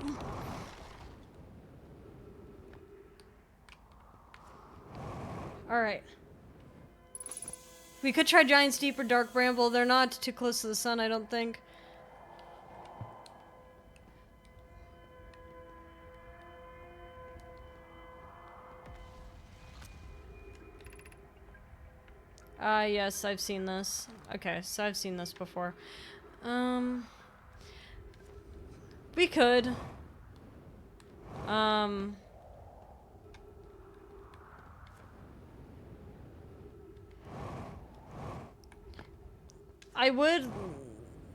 Alright. We could try Giant Steep or Dark Bramble. They're not too close to the sun, I don't think. Yes, I've seen this. Okay, so I've seen this before. We could.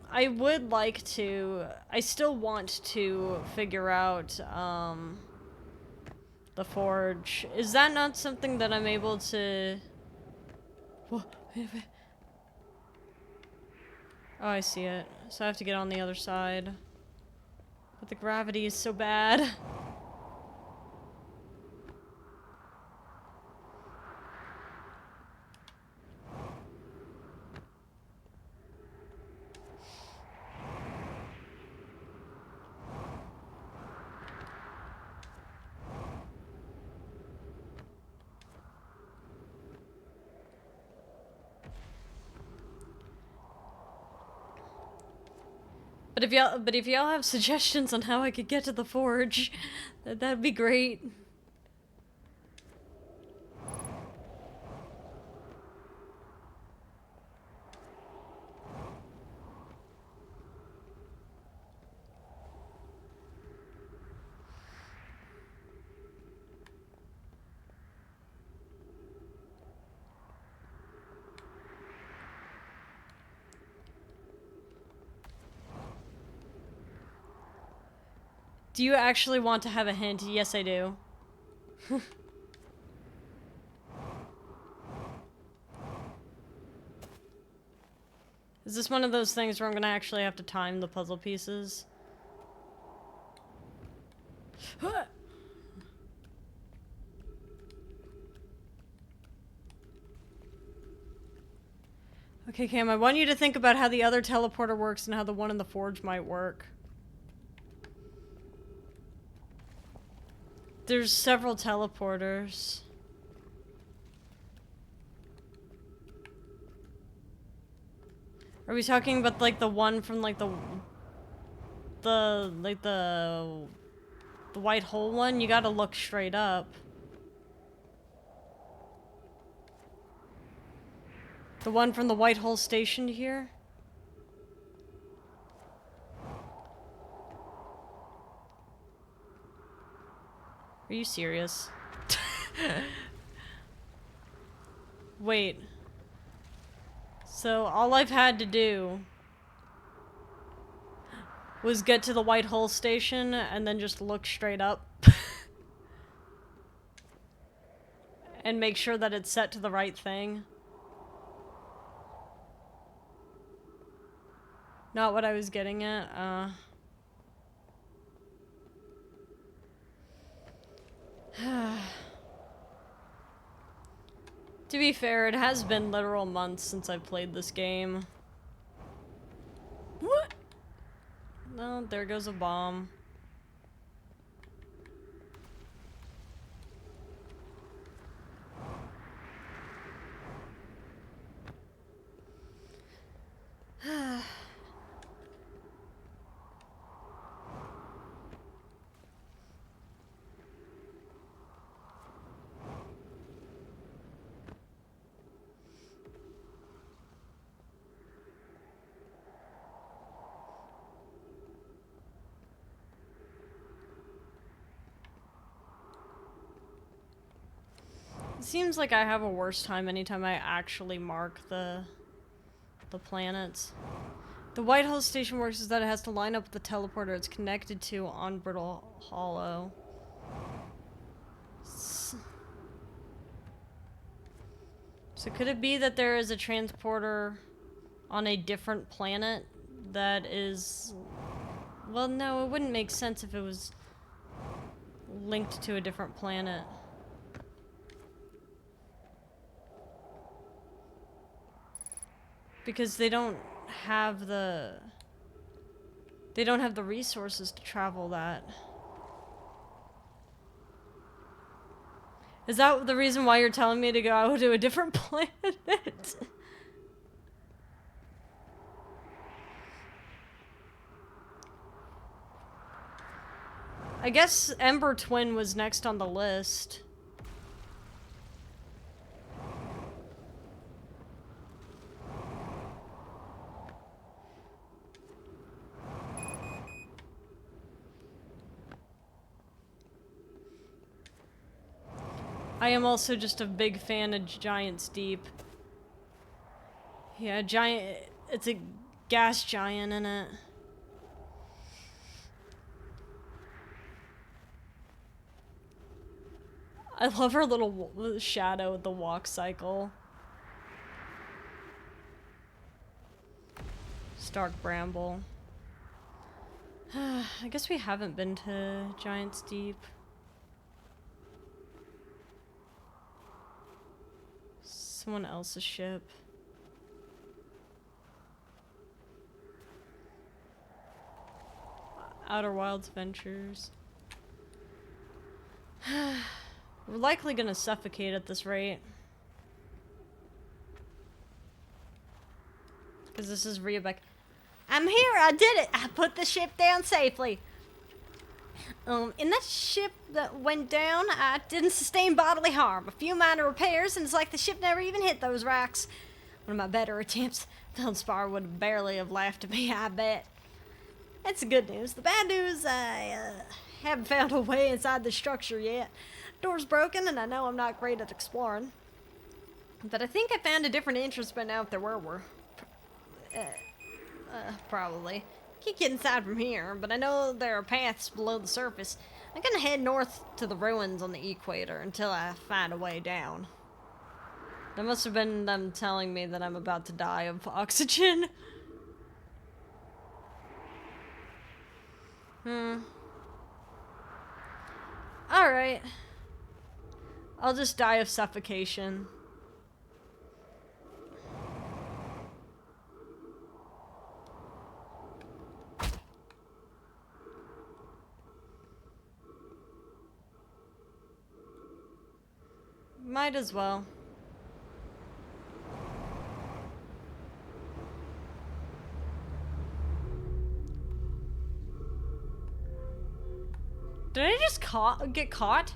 I would like to, I still want to figure out, the Forge. Is that not something that I'm able to... Whoa. Oh, I see it. So I have to get on the other side. But the gravity is so bad. But if y'all have suggestions on how I could get to the Forge, that'd be great. Do you actually want to have a hint? Yes, I do. Is this one of those things where I'm gonna actually have to time the puzzle pieces? Okay, Cam, I want you to think about how the other teleporter works and how the one in the forge might work. There's several teleporters. Are we talking about like the one from like the white hole one? You gotta look straight up. The one from the white hole station here? Are you serious? Wait. So all I've had to do was get to the white hole station and then just look straight up. And make sure that it's set to the right thing. Not what I was getting at. To be fair, it has been literal months since I've played this game. What? No, there goes a bomb. It seems like I have a worse time anytime I actually mark the planets. The White Hole station works is that it has to line up with the teleporter it's connected to on Brittle Hollow. So could it be that there is a transporter on a different planet that is... Well, no, it wouldn't make sense if it was linked to a different planet. Because they don't have the resources to travel that. Is that the reason why you're telling me to go out to a different planet? I guess Ember Twin was next on the list. I am also just a big fan of Giant's Deep. Yeah, it's a gas giant in it. I love her little shadow with the walk cycle. Stark Bramble. I guess we haven't been to Giant's Deep. Someone else's ship. Outer Wilds Ventures. We're likely gonna suffocate at this rate. Because this is Rhea back. I'm here! I did it! I put the ship down safely. In that ship that went down, I didn't sustain bodily harm. A few minor repairs, and it's like the ship never even hit those rocks. One of my better attempts. Feldspar would barely have laughed at me, I bet. That's the good news. The bad news, I haven't found a way inside the structure yet. Door's broken, and I know I'm not great at exploring. But I think I found a different entrance by now if there were. Probably. Can't get inside from here, but I know there are paths below the surface. I'm gonna head north to the ruins on the equator until I find a way down. That must have been them telling me that I'm about to die of oxygen. Alright. I'll just die of suffocation. Might as well. Did I just get caught?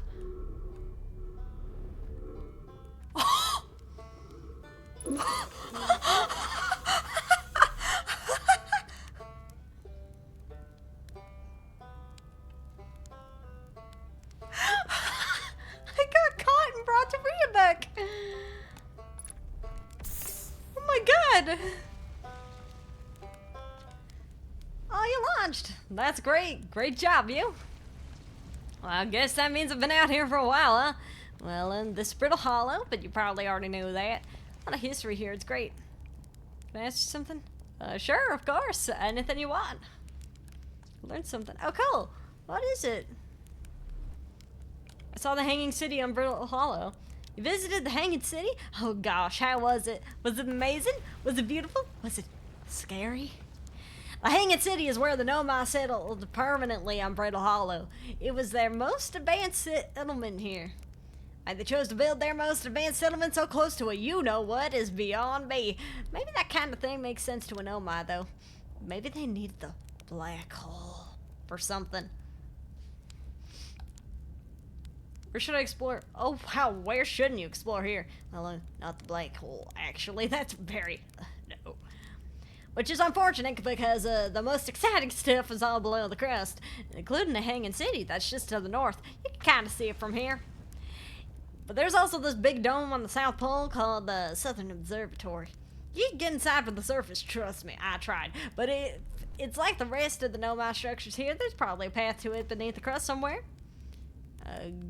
Oh my god! Oh, you launched! That's great. Great job, you. Well, I guess that means I've been out here for a while, huh? Well, this Brittle Hollow, but you probably already knew that. A lot of history here, it's great. Can I ask you something? Sure, of course. Anything you want. Learn something. Oh, cool. What is it? I saw the Hanging City on Brittle Hollow. You visited the Hanging City? Oh gosh, how was it? Was it amazing? Was it beautiful? Was it scary? The Hanging City is where the Nomai settled permanently on Brittle Hollow. It was their most advanced settlement here. Why they chose to build their most advanced settlement so close to a you-know-what is beyond me. Maybe that kind of thing makes sense to a Nomai, though. Maybe they needed the black hole for something. Where should I explore? Oh, wow, where shouldn't you explore here? Well, not the black hole, actually. That's very... no. Which is unfortunate, because the most exciting stuff is all below the crust, including the Hanging City that's just to the north. You can kind of see it from here. But there's also this big dome on the South Pole called the Southern Observatory. You can get inside from the surface, trust me, I tried. But it's like the rest of the Nomai structures here. There's probably a path to it beneath the crust somewhere.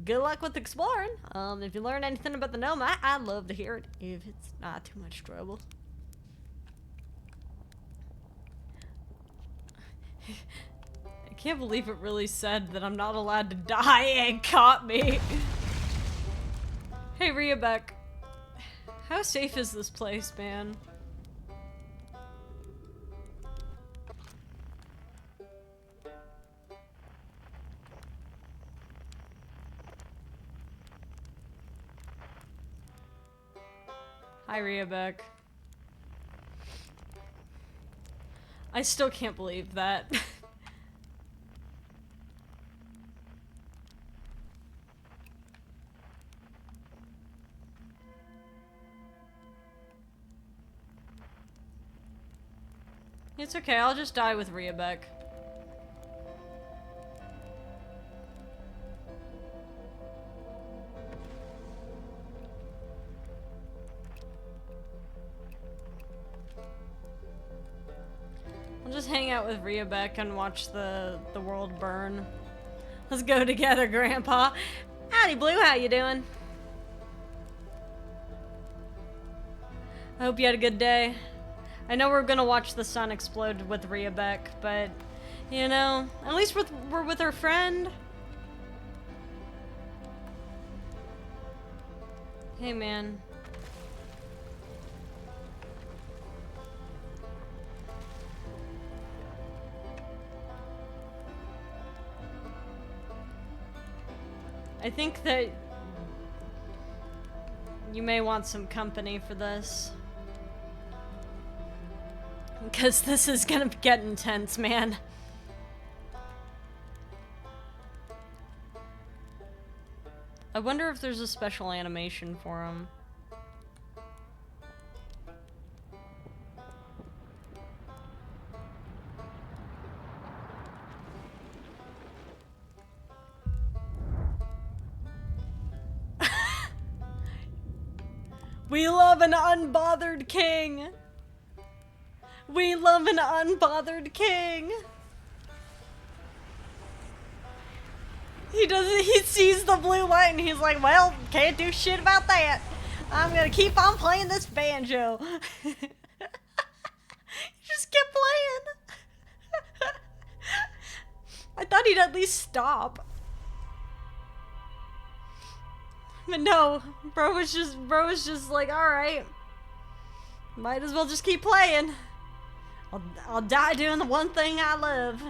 Good luck with exploring. If you learn anything about the Nomai, I'd love to hear it, if it's not too much trouble. I can't believe it really said that I'm not allowed to die and caught me. Hey, Riabeck. How safe is this place, man? Hi, Riabeck. I still can't believe that. It's okay, I'll just die with Riabeck. I'll just hang out with Riabeck and watch the world burn. Let's go together, Grandpa. Howdy, Blue, how you doing? I hope you had a good day. I know we're gonna watch the sun explode with Riabeck, but, you know, at least we're with our friend. Hey, man. I think that you may want some company for this. Because this is gonna get intense, man. I wonder if there's a special animation for him. We love an unbothered king! We love an unbothered king. He sees the blue light and he's like, well, can't do shit about that. I'm gonna keep on playing this banjo. Just kept playing. I thought he'd at least stop. But no, bro was just like, alright. Might as well just keep playing. I'll die doing the one thing I love.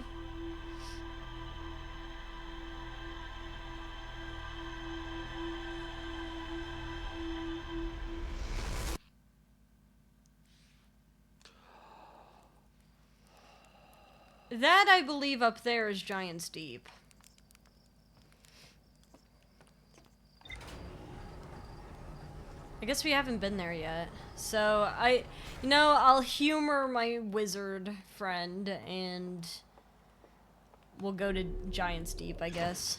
That, I believe, up there is Giant's Deep. I guess we haven't been there yet. So, I'll humor my wizard friend and we'll go to Giant's Deep, I guess.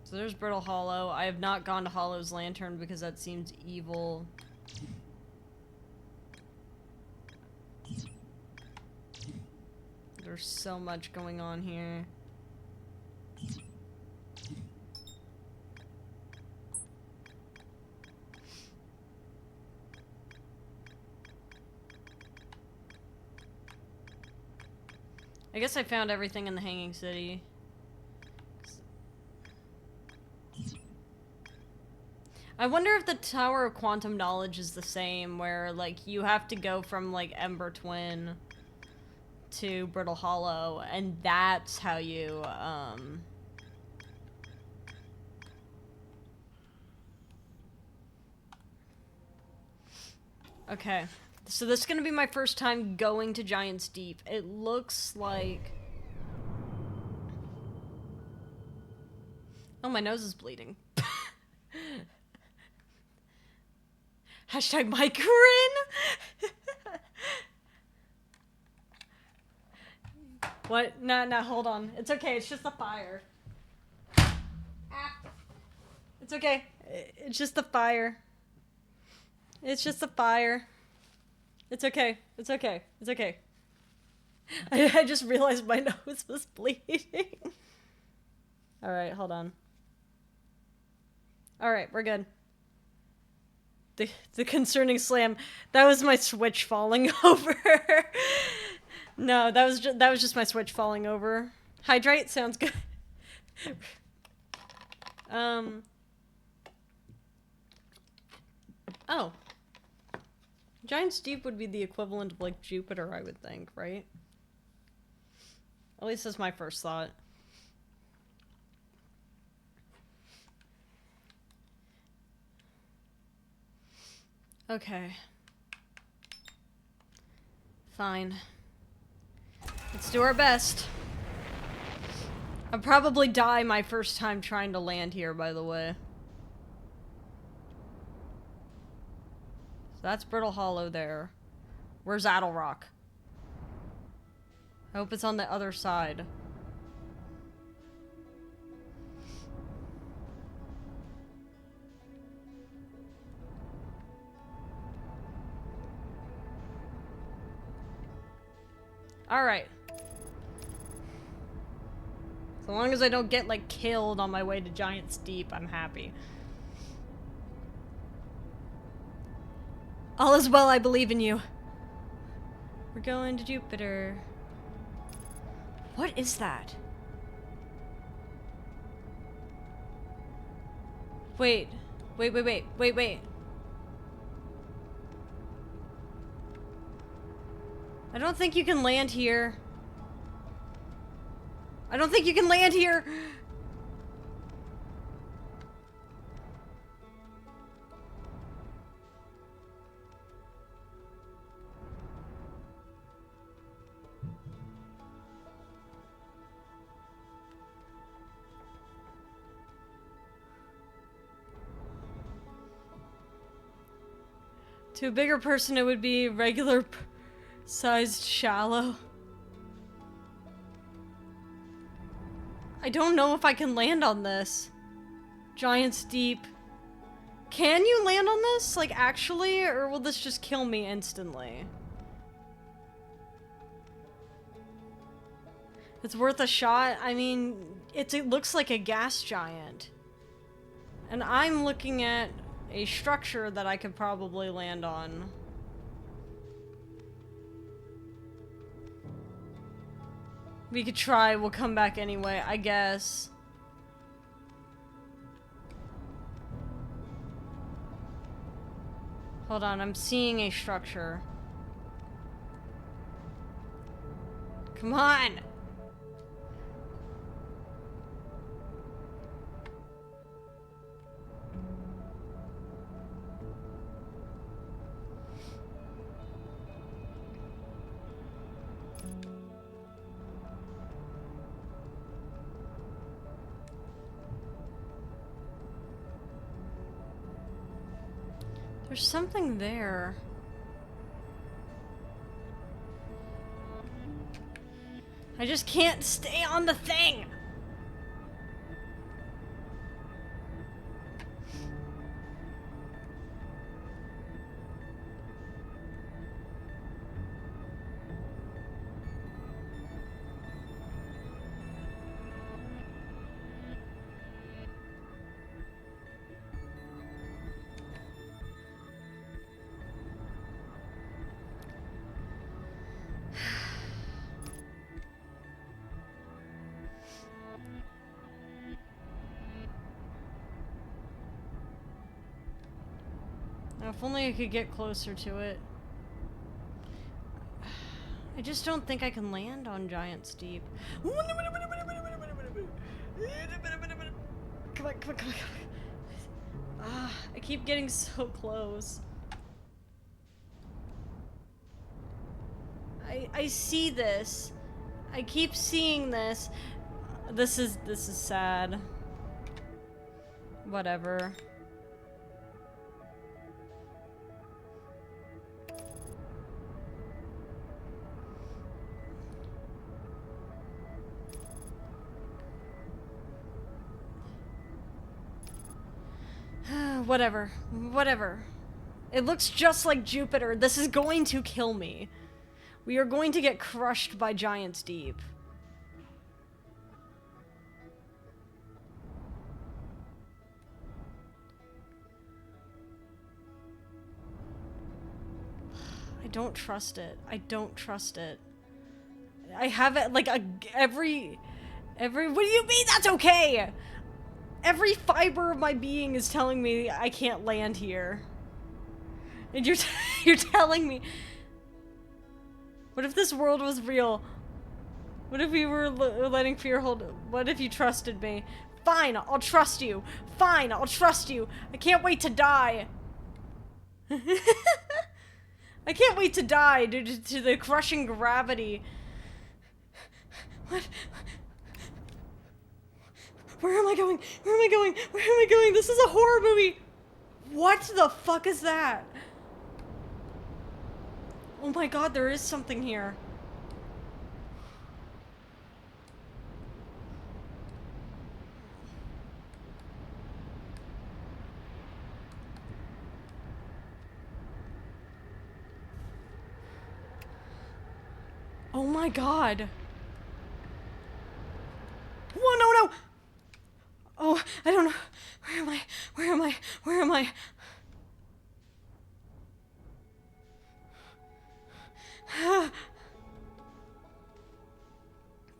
So there's Brittle Hollow. I have not gone to Hollow's Lantern because that seems evil. There's so much going on here. I guess I found everything in the Hanging City. I wonder if the Tower of Quantum Knowledge is the same, where, like, you have to go from, like, Ember Twin to Brittle Hollow, and that's how you, Okay. So this is gonna be my first time going to Giant's Deep. It looks like... Oh, my nose is bleeding. Hashtag migraine. What? No, hold on. It's okay. It's just the fire. Ah. It's okay. It's just the fire. It's just the fire. It's okay. It's okay. It's okay. I just realized my nose was bleeding. Alright, hold on. Alright, we're good. The concerning slam. That was my Switch falling over. No, that was just my Switch falling over. Hydrate sounds good. Oh. Giant's Deep would be the equivalent of, like, Jupiter, I would think, right? At least that's my first thought. Okay. Fine. Let's do our best. I'll probably die my first time trying to land here, by the way. So that's Brittle Hollow there. Where's Addle Rock? I hope it's on the other side. Alright. So long as I don't get, like, killed on my way to Giant's Deep, I'm happy. All is well, I believe in you. We're going to Jupiter. What is that? Wait. Wait. I don't think you can land here. I don't think you can land here! To a bigger person, it would be regular sized shallow. I don't know if I can land on this. Giant's Deep. Can you land on this, like, actually, or will this just kill me instantly? It's worth a shot. I mean, it looks like a gas giant. And I'm looking at a structure that I could probably land on. We could try, we'll come back anyway, I guess. Hold on, I'm seeing a structure. Come on! There's something there. I just can't stay on the thing! If only I could get closer to it. I just don't think I can land on Giant Steep. Come on, come on, come on, come on. Ah, I keep getting so close. I see this. I keep seeing this. This is sad. Whatever. Whatever. Whatever. It looks just like Jupiter. This is going to kill me. We are going to get crushed by Giant's Deep. I don't trust it. I don't trust it. I have it like every what do you mean that's okay? Every fiber of my being is telling me I can't land here. And you're telling me. What if this world was real? What if we were letting fear hold? What if you trusted me? Fine, I'll trust you. Fine, I'll trust you. I can't wait to die. I can't wait to die due to the crushing gravity. What? Where am I going? Where am I going? Where am I going? This is a horror movie! What the fuck is that? Oh my god, there is something here. Oh my god. Whoa, no, no! Oh, I don't know. Where am I? Where am I? Where am I?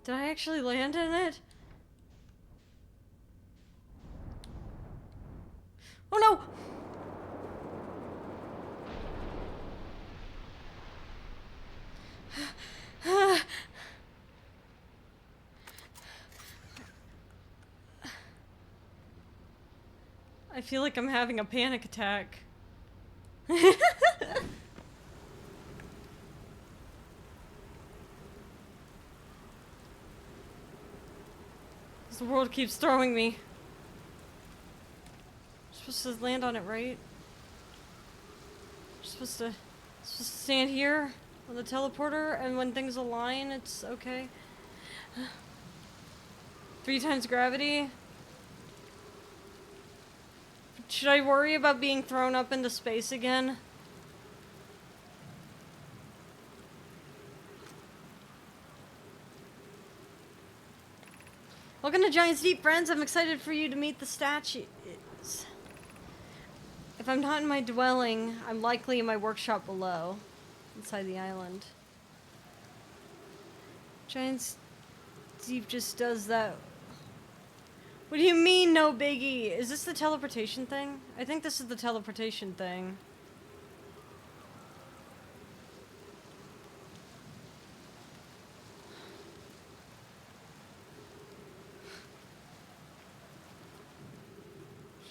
Did I actually land in it? Oh no! I feel like I'm having a panic attack. The world keeps throwing me. I'm supposed to land on it, right? I'm supposed to stand here on the teleporter, and when things align, it's okay. 3 times gravity. Should I worry about being thrown up into space again? Welcome to Giant's Deep, friends. I'm excited for you to meet the statues. If I'm not in my dwelling, I'm likely in my workshop below, inside the island. Giant's Deep just does that. What do you mean, no biggie? Is this the teleportation thing? I think this is the teleportation thing.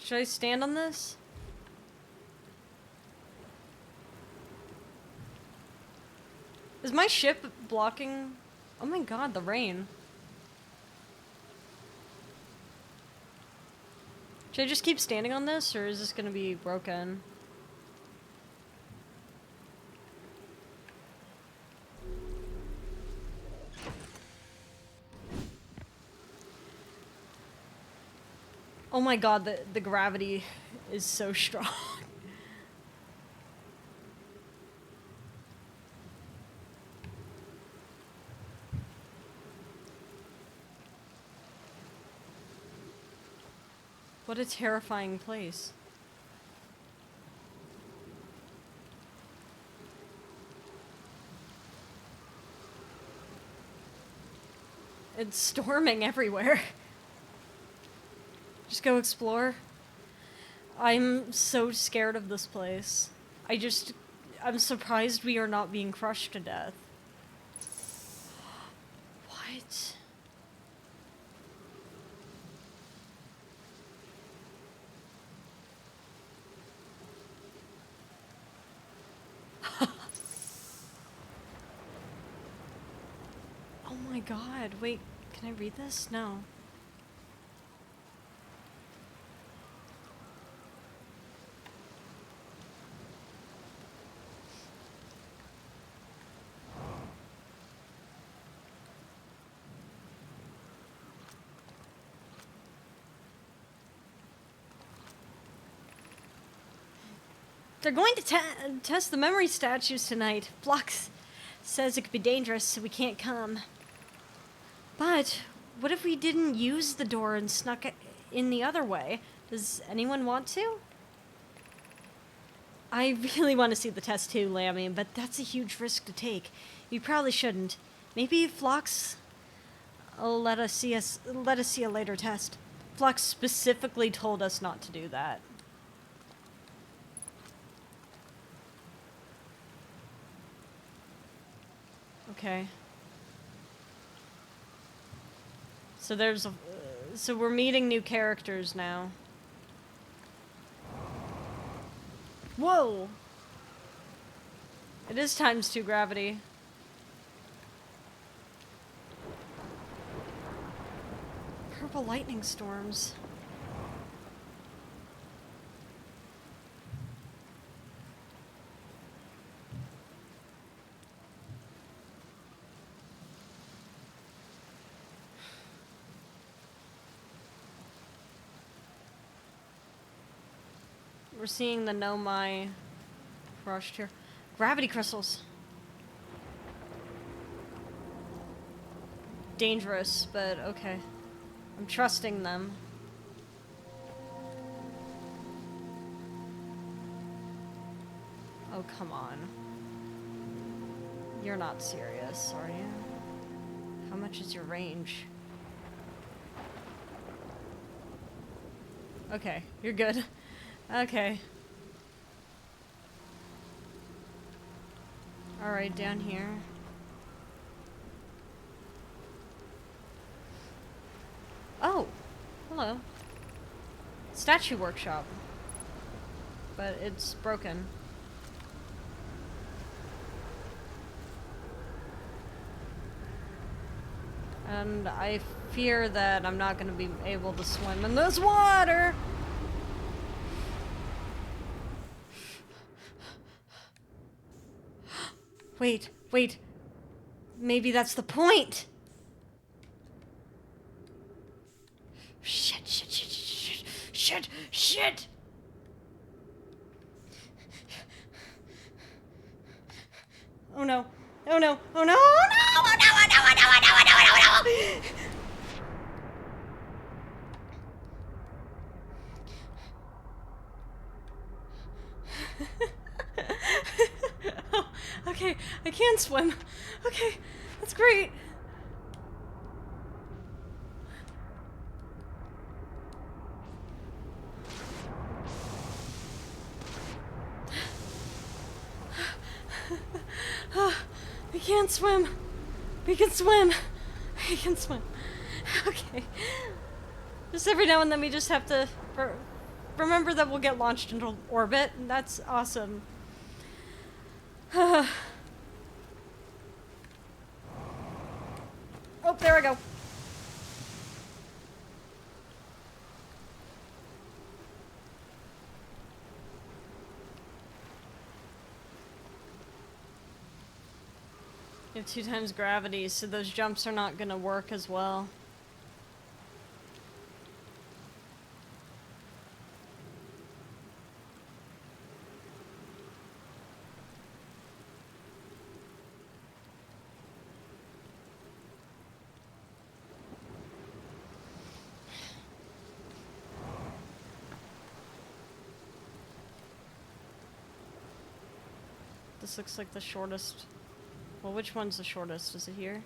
Should I stand on this? Is my ship blocking? Oh my god, the rain. Should I just keep standing on this, or is this gonna be broken? Oh my god, the gravity is so strong. What a terrifying place. It's storming everywhere. Just go explore. I'm so scared of this place. I'm surprised we are not being crushed to death. What? Oh my god, wait, can I read this? No. They're going to test the memory statues tonight. Flux says it could be dangerous, so we can't come. But what if we didn't use the door and snuck in the other way? Does anyone want to? I really want to see the test too, Lammy, but that's a huge risk to take. You probably shouldn't. Maybe Flux will let us see a later test. Flux specifically told us not to do that. Okay. So so we're meeting new characters now. Whoa! It is ×2 gravity. Purple lightning storms. We're seeing the Nomai crushed here. Gravity crystals. Dangerous, but okay. I'm trusting them. Oh, come on. You're not serious, are you? How much is your range? Okay, you're good. Okay. Alright, down here. Oh! Hello. Statue workshop. But it's broken. And I fear that I'm not gonna be able to swim in this water! Wait, wait. Maybe that's the point. Shit, shit, shit, shit, shit, shit. Oh no. Oh no. Oh no. Oh no. Oh no. Oh no. Oh no. Oh no. Oh no. Oh no. Oh, okay, I can swim. Okay, that's great. We can't swim. We can swim. We can swim. Okay. Just every now and then we just have to remember that we'll get launched into orbit, and that's awesome. Oh, there I go. You have 2 times gravity, so those jumps are not gonna work as well. This looks like the shortest. Well, which one's the shortest? Is it here?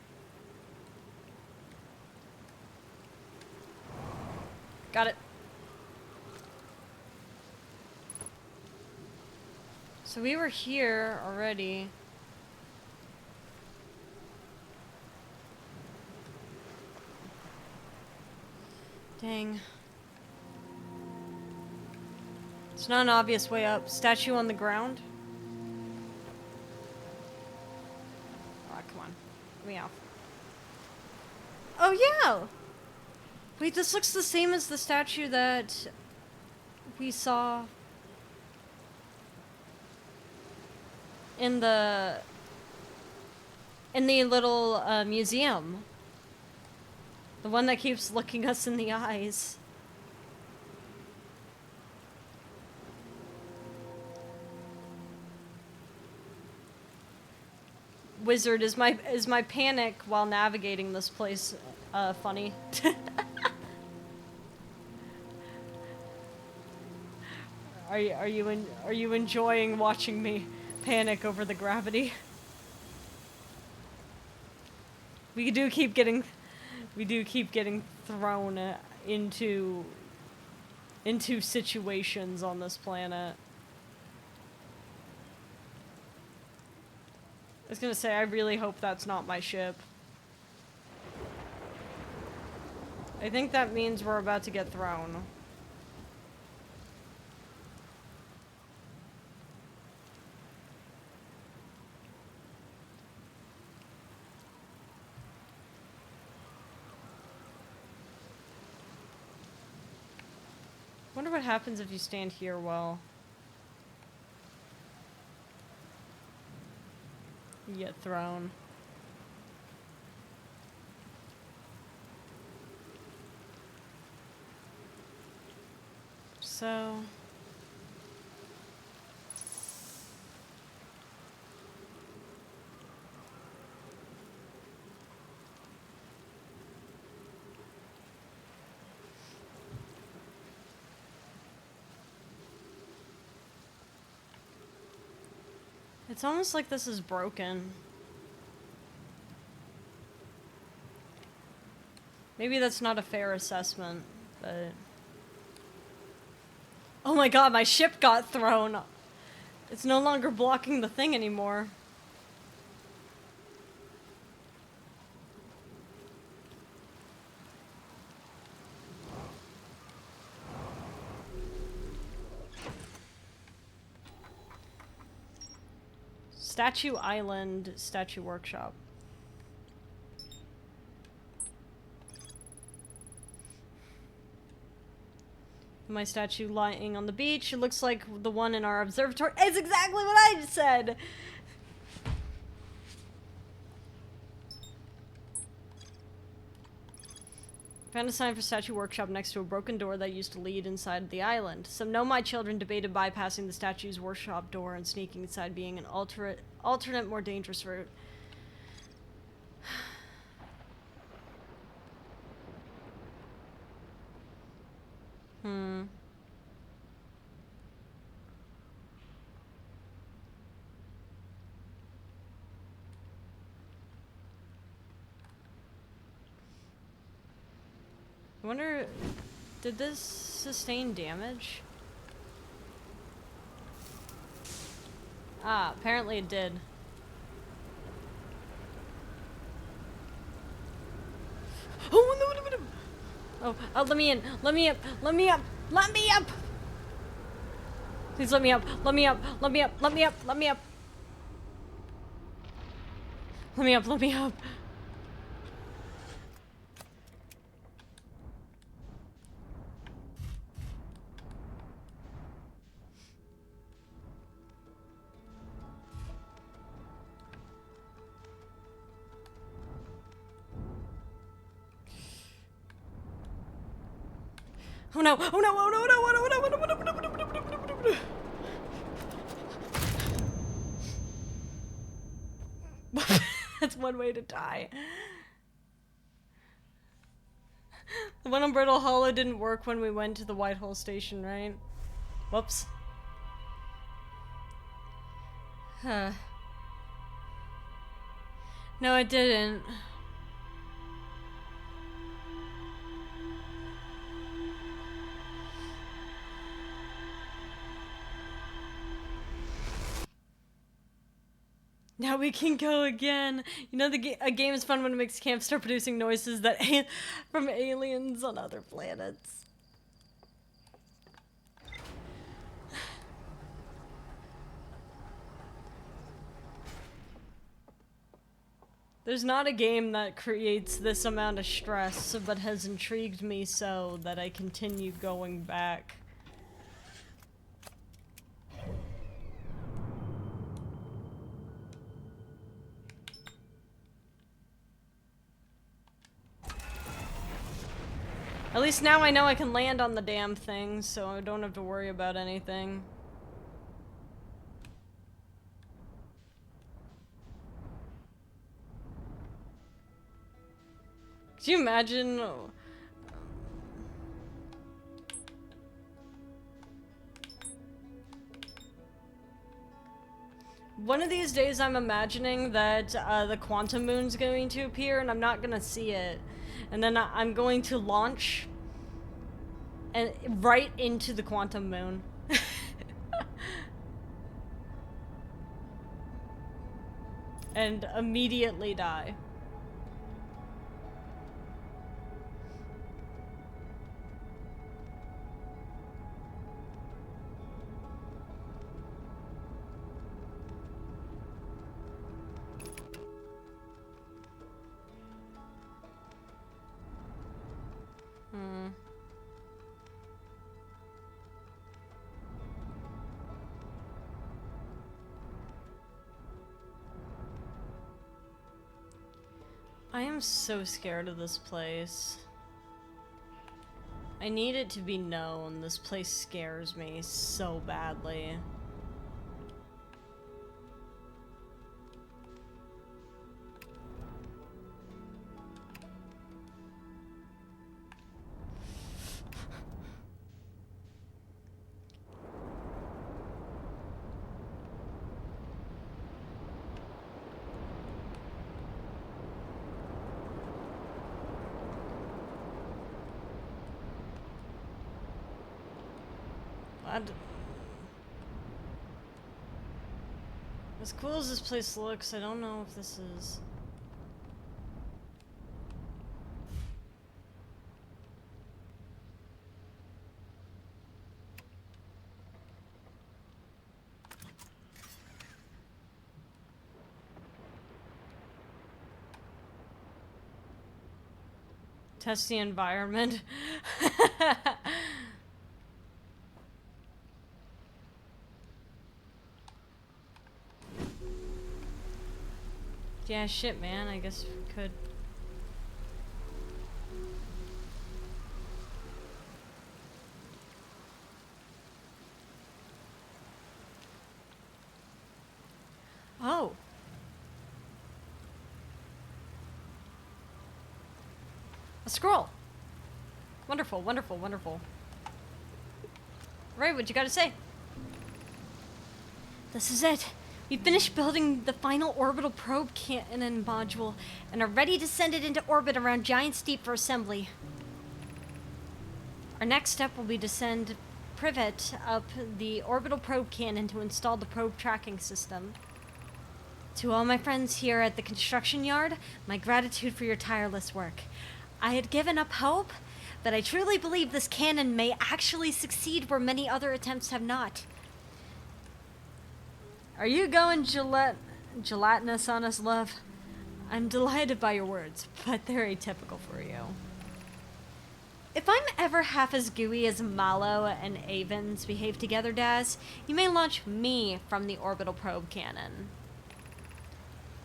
Got it. So we were here already. Dang. It's not an obvious way up. Statue on the ground? Me off. Oh yeah! Wait, this looks the same as the statue that we saw in the little museum. The one that keeps looking us in the eyes. Wizard, is my panic while navigating this place funny? Are you enjoying watching me panic over the gravity? We do keep getting thrown into situations on this planet. I was gonna say, I really hope that's not my ship. I think that means we're about to get thrown. Wonder what happens if you stand here while you get thrown. So it's almost like this is broken. Maybe that's not a fair assessment, but... Oh my god, my ship got thrown! It's no longer blocking the thing anymore. Statue Island, Statue Workshop. My statue lying on the beach. It looks like the one in our observatory. It's exactly what I just said! Found a sign for statue workshop next to a broken door that used to lead inside the island. Some Nomai children debated bypassing the statue's workshop door and sneaking inside being an alternate, more dangerous route. I wonder, did this sustain damage? Ah, apparently it did. Oh, no. Oh, let me in. Let me up. Let me up. Let me up. Please let me up. Let me up. Let me up. Let me up. Let me up. Let me up. Let me up. Oh no! Oh no! Oh no! Oh no! Oh no! Oh no! Oh no! Oh no! Oh no! Oh no! Oh no! Oh no! That's one way to die. The one on Brittle Hollow didn't work when we went to the Whitehall station, right? Whoops. No, it didn't. Now we can go again. You know, a game is fun when it makes camps start producing noises that from aliens on other planets. There's not a game that creates this amount of stress, but has intrigued me so that I continue going back. At least now I know I can land on the damn thing, so I don't have to worry about anything. Could you imagine? One of these days I'm imagining that the quantum moon's going to appear and I'm not gonna see it. And then I'm going to launch and right into the quantum moon. And immediately die. I am so scared of this place. I need it to be known this place scares me so badly. As cool as this place looks, I don't know if this is... Test the environment. Yeah, shit, man. I guess we could. A scroll. Wonderful, wonderful, wonderful. Right, what you gotta say? This is it. We finished building the final orbital probe cannon module and are ready to send it into orbit around Giant Steep for assembly. Our next step will be to send Privet up the orbital probe cannon to install the probe tracking system. To all my friends here at the construction yard, my gratitude for your tireless work. I had given up hope, but I truly believe this cannon may actually succeed where many other attempts have not. Are you going gelatinous on us, love? I'm delighted by your words, but they're atypical for you. If I'm ever half as gooey as Mallow and Avens behave together, Daz, you may launch me from the orbital probe cannon.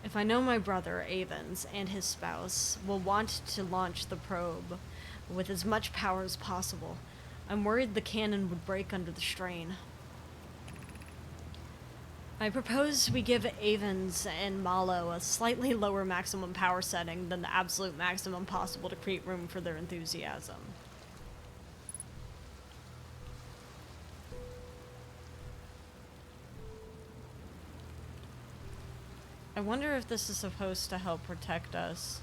If I know my brother, Avens, and his spouse will want to launch the probe with as much power as possible, I'm worried the cannon would break under the strain. I propose we give Avens and Mallow a slightly lower maximum power setting than the absolute maximum possible to create room for their enthusiasm. I wonder if this is supposed to help protect us.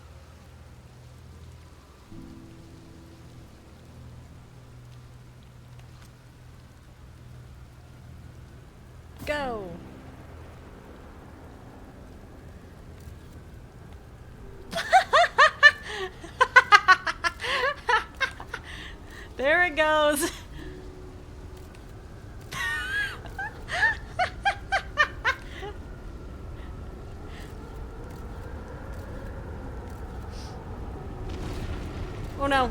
Go! There it goes. Oh no.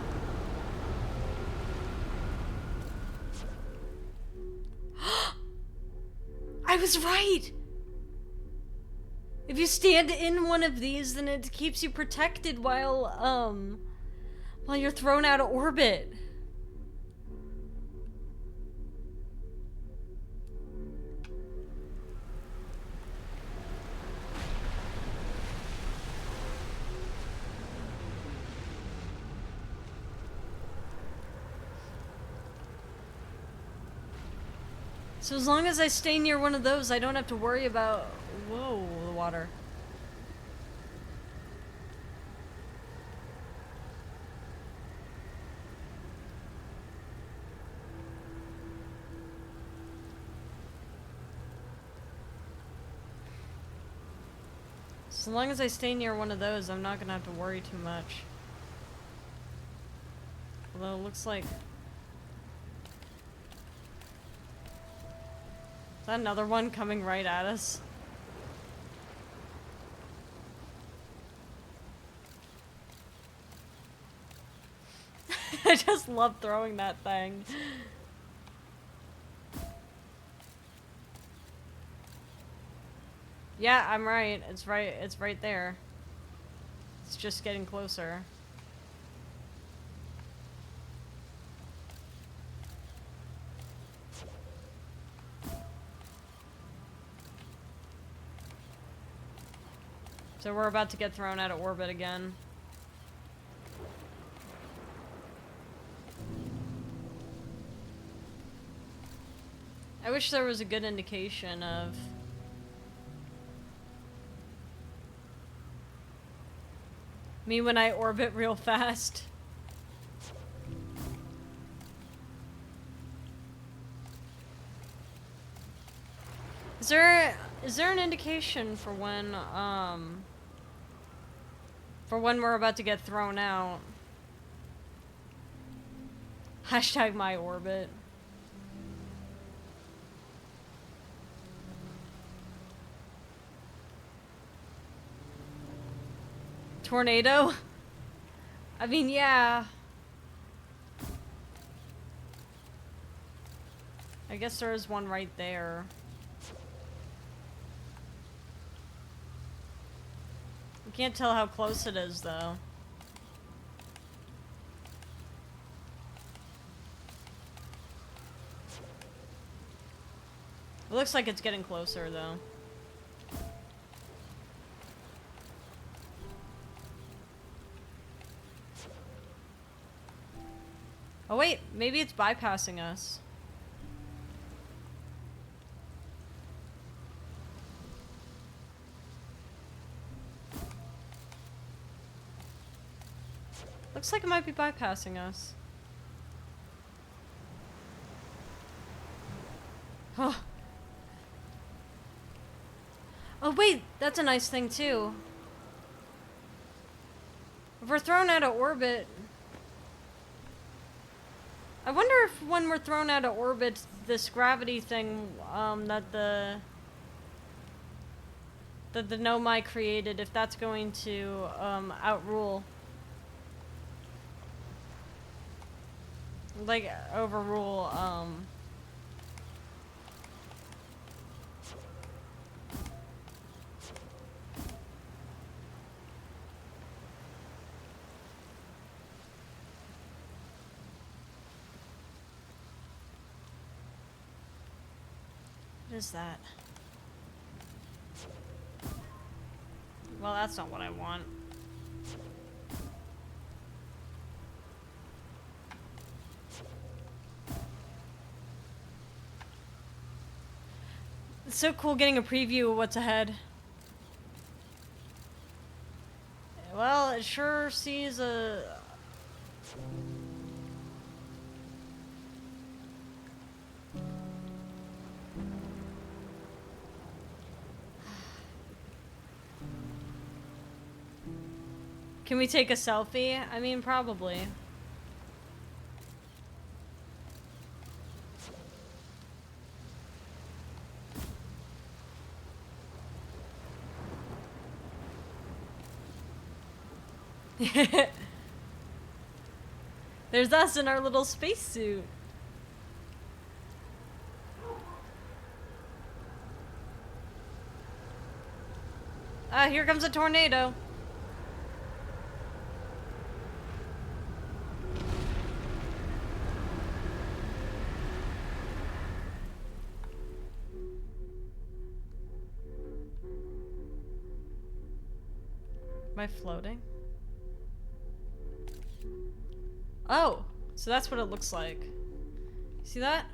I was right. If you stand in one of these, then it keeps you protected while you're thrown out of orbit. So as long as I stay near one of those, I don't have to worry about... Whoa, the water. So long as I stay near one of those, I'm not gonna have to worry too much. Although it looks like... Is that another one coming right at us? I just love throwing that thing. Yeah, I'm right. It's right there. It's just getting closer. So we're about to get thrown out of orbit again. I wish there was a good indication of... me when I orbit real fast. Is there an indication for when we're about to get thrown out? Hashtag my orbit. Tornado? I mean, yeah. I guess there is one right there. You can't tell how close it is, though. It looks like it's getting closer, though. Oh wait, maybe it's bypassing us. Looks like it might be bypassing us. Oh. Oh wait, that's a nice thing too. If we're thrown out of orbit... I wonder if when we're thrown out of orbit, this gravity thing that the Nomai created, if that's going to outrule. Like, overrule, What is that? Well, that's not what I want. It's so cool getting a preview of what's ahead. Well, it sure sees a... Can we take a selfie? I mean, probably. There's us in our little spacesuit. Ah, here comes a tornado. Am I floating? Oh, so that's what it looks like. See that?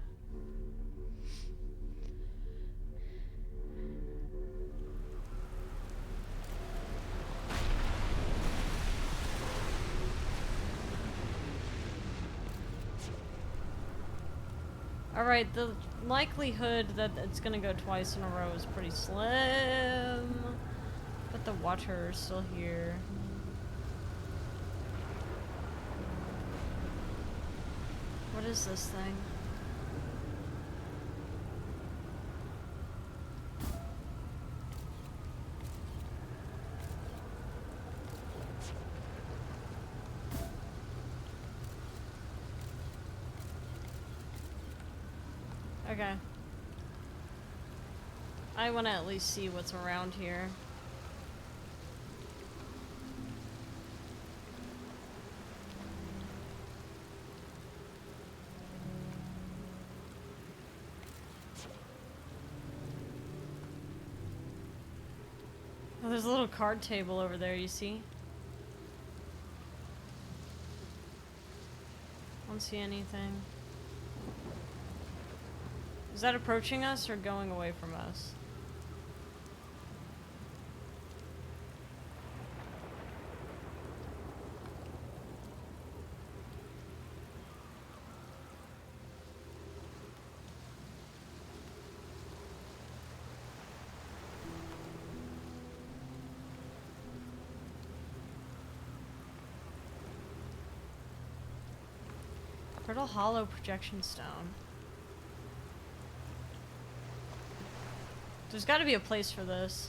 Alright, the likelihood that it's gonna go twice in a row is pretty slim. But the water is still here. What is this thing? Okay. I want to at least see what's around here. Oh, there's a little card table over there, you see? I don't see anything. Is that approaching us or going away from us? Brittle Hollow projection stone. There's got to be a place for this.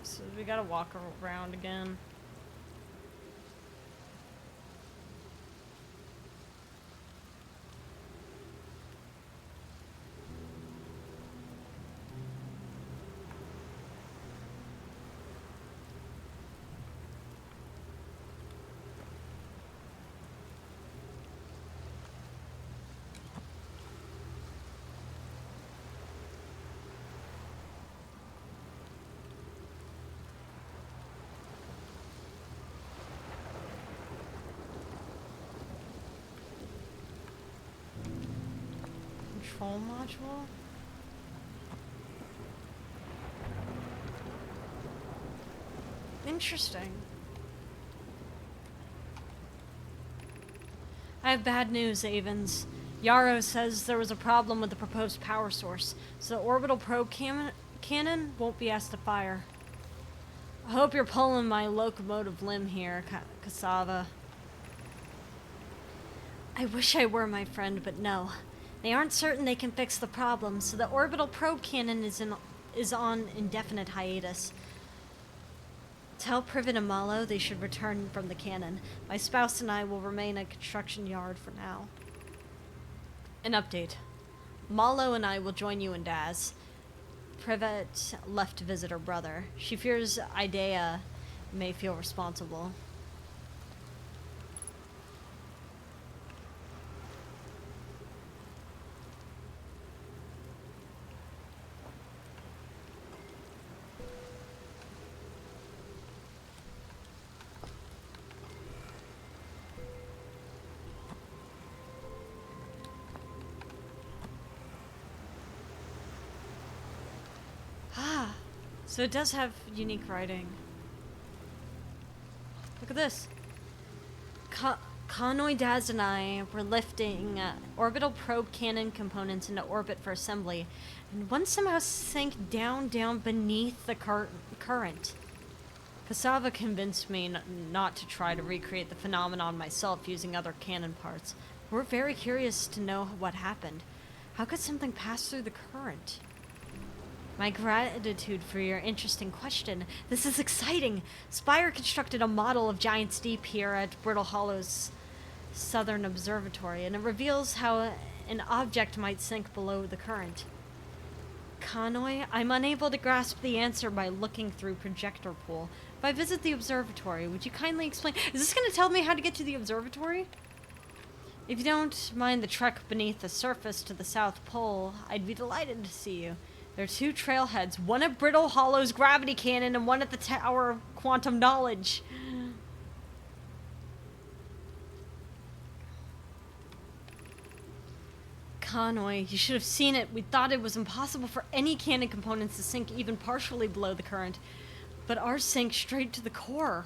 So we gotta walk around again. control module? Interesting. I have bad news, Avens. Yarrow says there was a problem with the proposed power source, so the orbital probe cannon won't be asked to fire. I hope you're pulling my locomotive limb here, Cassava. I wish I were, my friend, but no. They aren't certain they can fix the problem, so the orbital probe cannon is on indefinite hiatus. Tell Privet and Malo they should return from the cannon. My spouse and I will remain at construction yard for now. An update. Malo and I will join you and Daz. Privet left to visit her brother. She fears Idea may feel responsible. So it does have unique writing. Look at this. Connoy, Daz, and I were lifting orbital probe cannon components into orbit for assembly, and one somehow sank down beneath the current. Cassava convinced me not to try to recreate the phenomenon myself using other cannon parts. We're very curious to know what happened. How could something pass through the current? My gratitude for your interesting question. This is exciting. Spire constructed a model of Giant's Deep here at Brittle Hollow's Southern Observatory, and it reveals how an object might sink below the current. Connoy, I'm unable to grasp the answer by looking through projector pool. If I visit the observatory, would you kindly explain? Is this going to tell me how to get to the observatory? If you don't mind the trek beneath the surface to the South Pole, I'd be delighted to see you. There are two trailheads, one at Brittle Hollow's gravity cannon and one at the Tower of Quantum Knowledge. Connoy, you should have seen it. We thought it was impossible for any cannon components to sink even partially below the current, but ours sank straight to the core.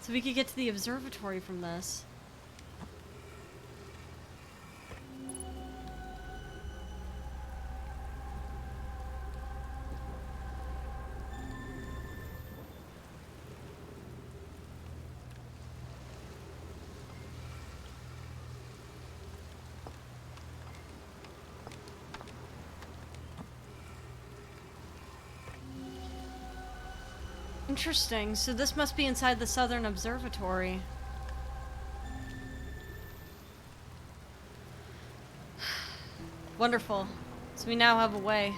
So we could get to the observatory from this. Interesting. So this must be inside the Southern Observatory. Wonderful. So we now have a way.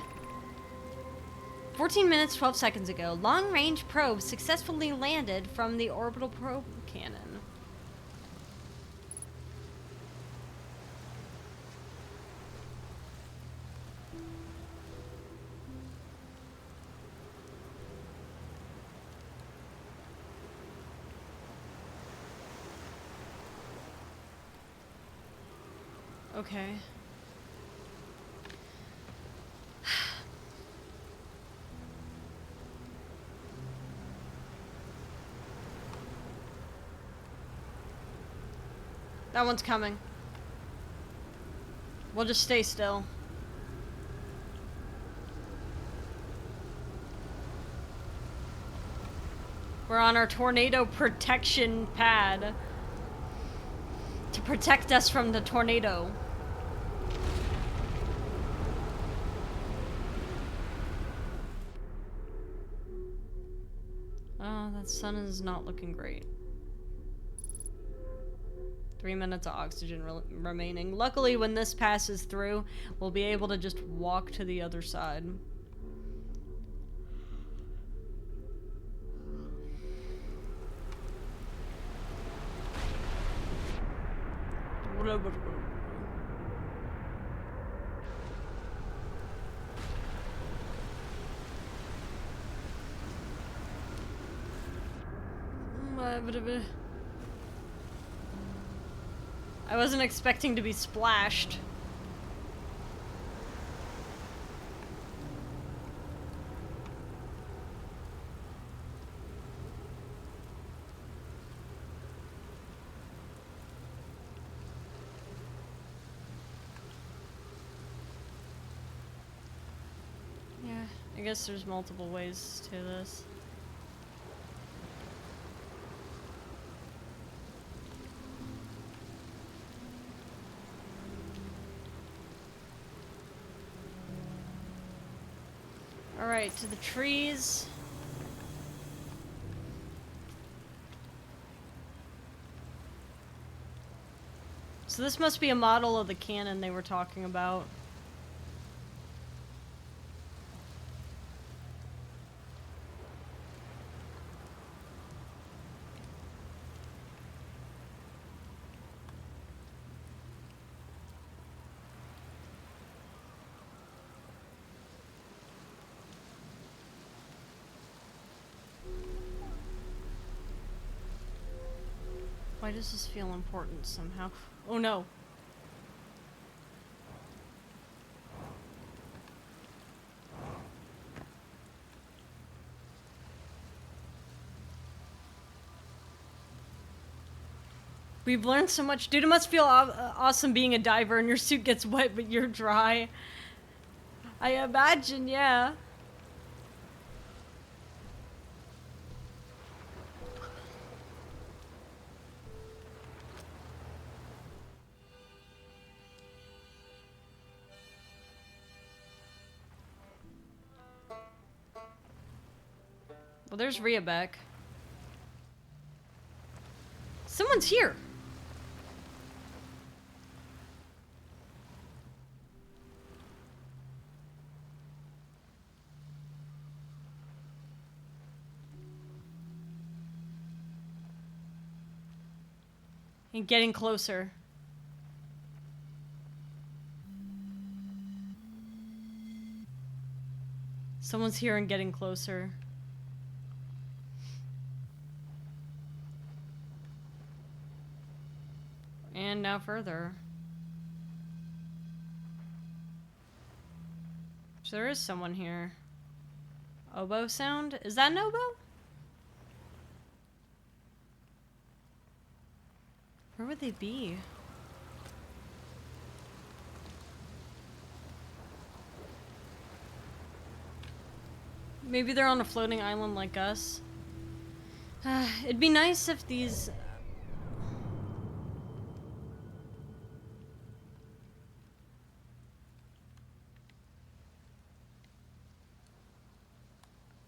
14 minutes, 12 seconds ago, long-range probe successfully landed from the orbital probe cannon. Okay. That one's coming. We'll just stay still. We're on our tornado protection pad to protect us from the tornado. Oh, that sun is not looking great. 3 minutes of oxygen remaining. Luckily, when this passes through, we'll be able to just walk to the other side. I wasn't expecting to be splashed. Yeah, I guess there's multiple ways to this. Alright, to the trees. So this must be a model of the cannon they were talking about. Why does this feel important somehow? Oh no. We've learned so much. Dude, it must feel awesome being a diver and your suit gets wet but you're dry. I imagine, yeah. Well, there's Riabeck. Someone's here. And getting closer. Someone's here and getting closer. And now further. So there is someone here. Oboe sound? Is that an oboe? Where would they be? Maybe they're on a floating island like us. It'd be nice if these...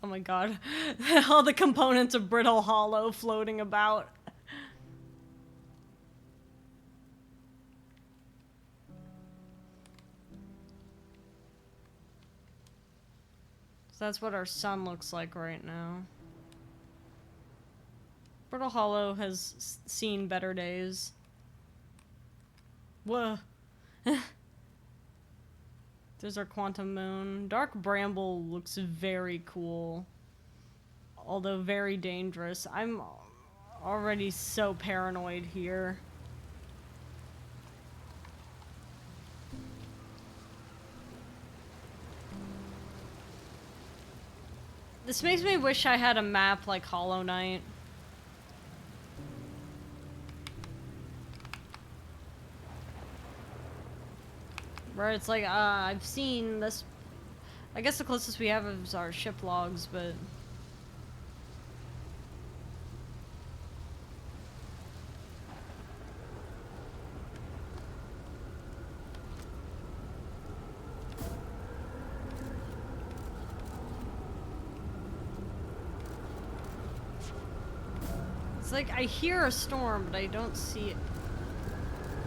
Oh my god. All the components of Brittle Hollow floating about. So that's what our sun looks like right now. Brittle Hollow has seen better days. Whoa. There's our quantum moon. Dark Bramble looks very cool. Although very dangerous. I'm already so paranoid here. This makes me wish I had a map like Hollow Knight. Where it's like, I've seen this. I guess the closest we have is our ship logs, but... It's like, I hear a storm, but I don't see it.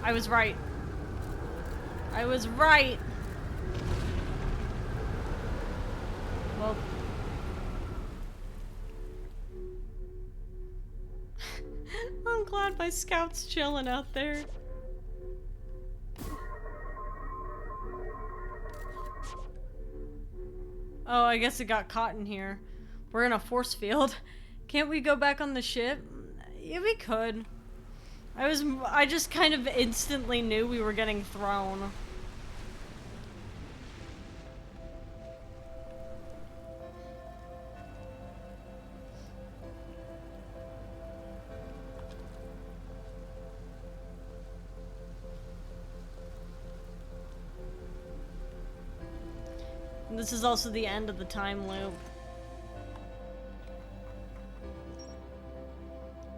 I was right. I was right! Well... I'm glad my scout's chilling out there. Oh, I guess it got caught in here. We're in a force field. Can't we go back on the ship? Yeah, we could. I just kind of instantly knew we were getting thrown. And this is also the end of the time loop.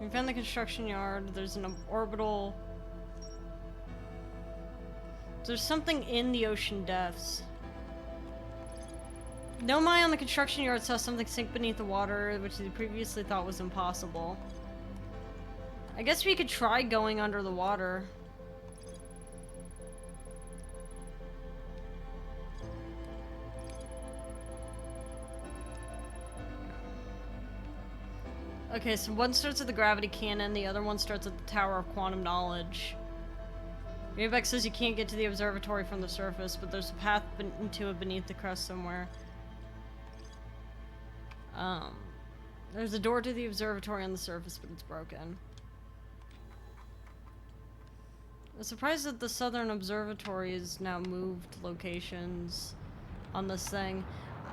We found the construction yard. There's an orbital. There's something in the ocean depths. Nomai on the construction yard saw something sink beneath the water, which they previously thought was impossible. I guess we could try going under the water. Okay, so one starts at the gravity cannon, the other one starts at the Tower of Quantum Knowledge. Ravek says you can't get to the observatory from the surface, but there's a path into it beneath the crust somewhere. There's a door to the observatory on the surface, but it's broken. I'm surprised that the Southern Observatory has now moved locations on this thing.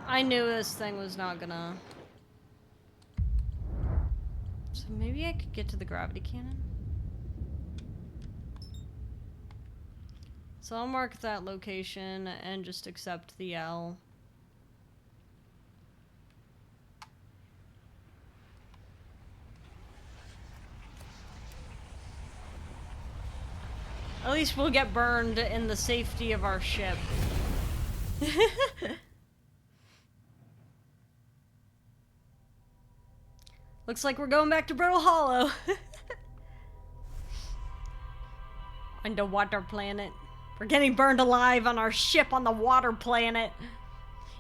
I knew this thing was not gonna... So maybe I could get to the gravity cannon? So I'll mark that location and just accept the L. At least we'll get burned in the safety of our ship. Looks like we're going back to Brittle Hollow. Underwater planet. We're getting burned alive on our ship on the water planet.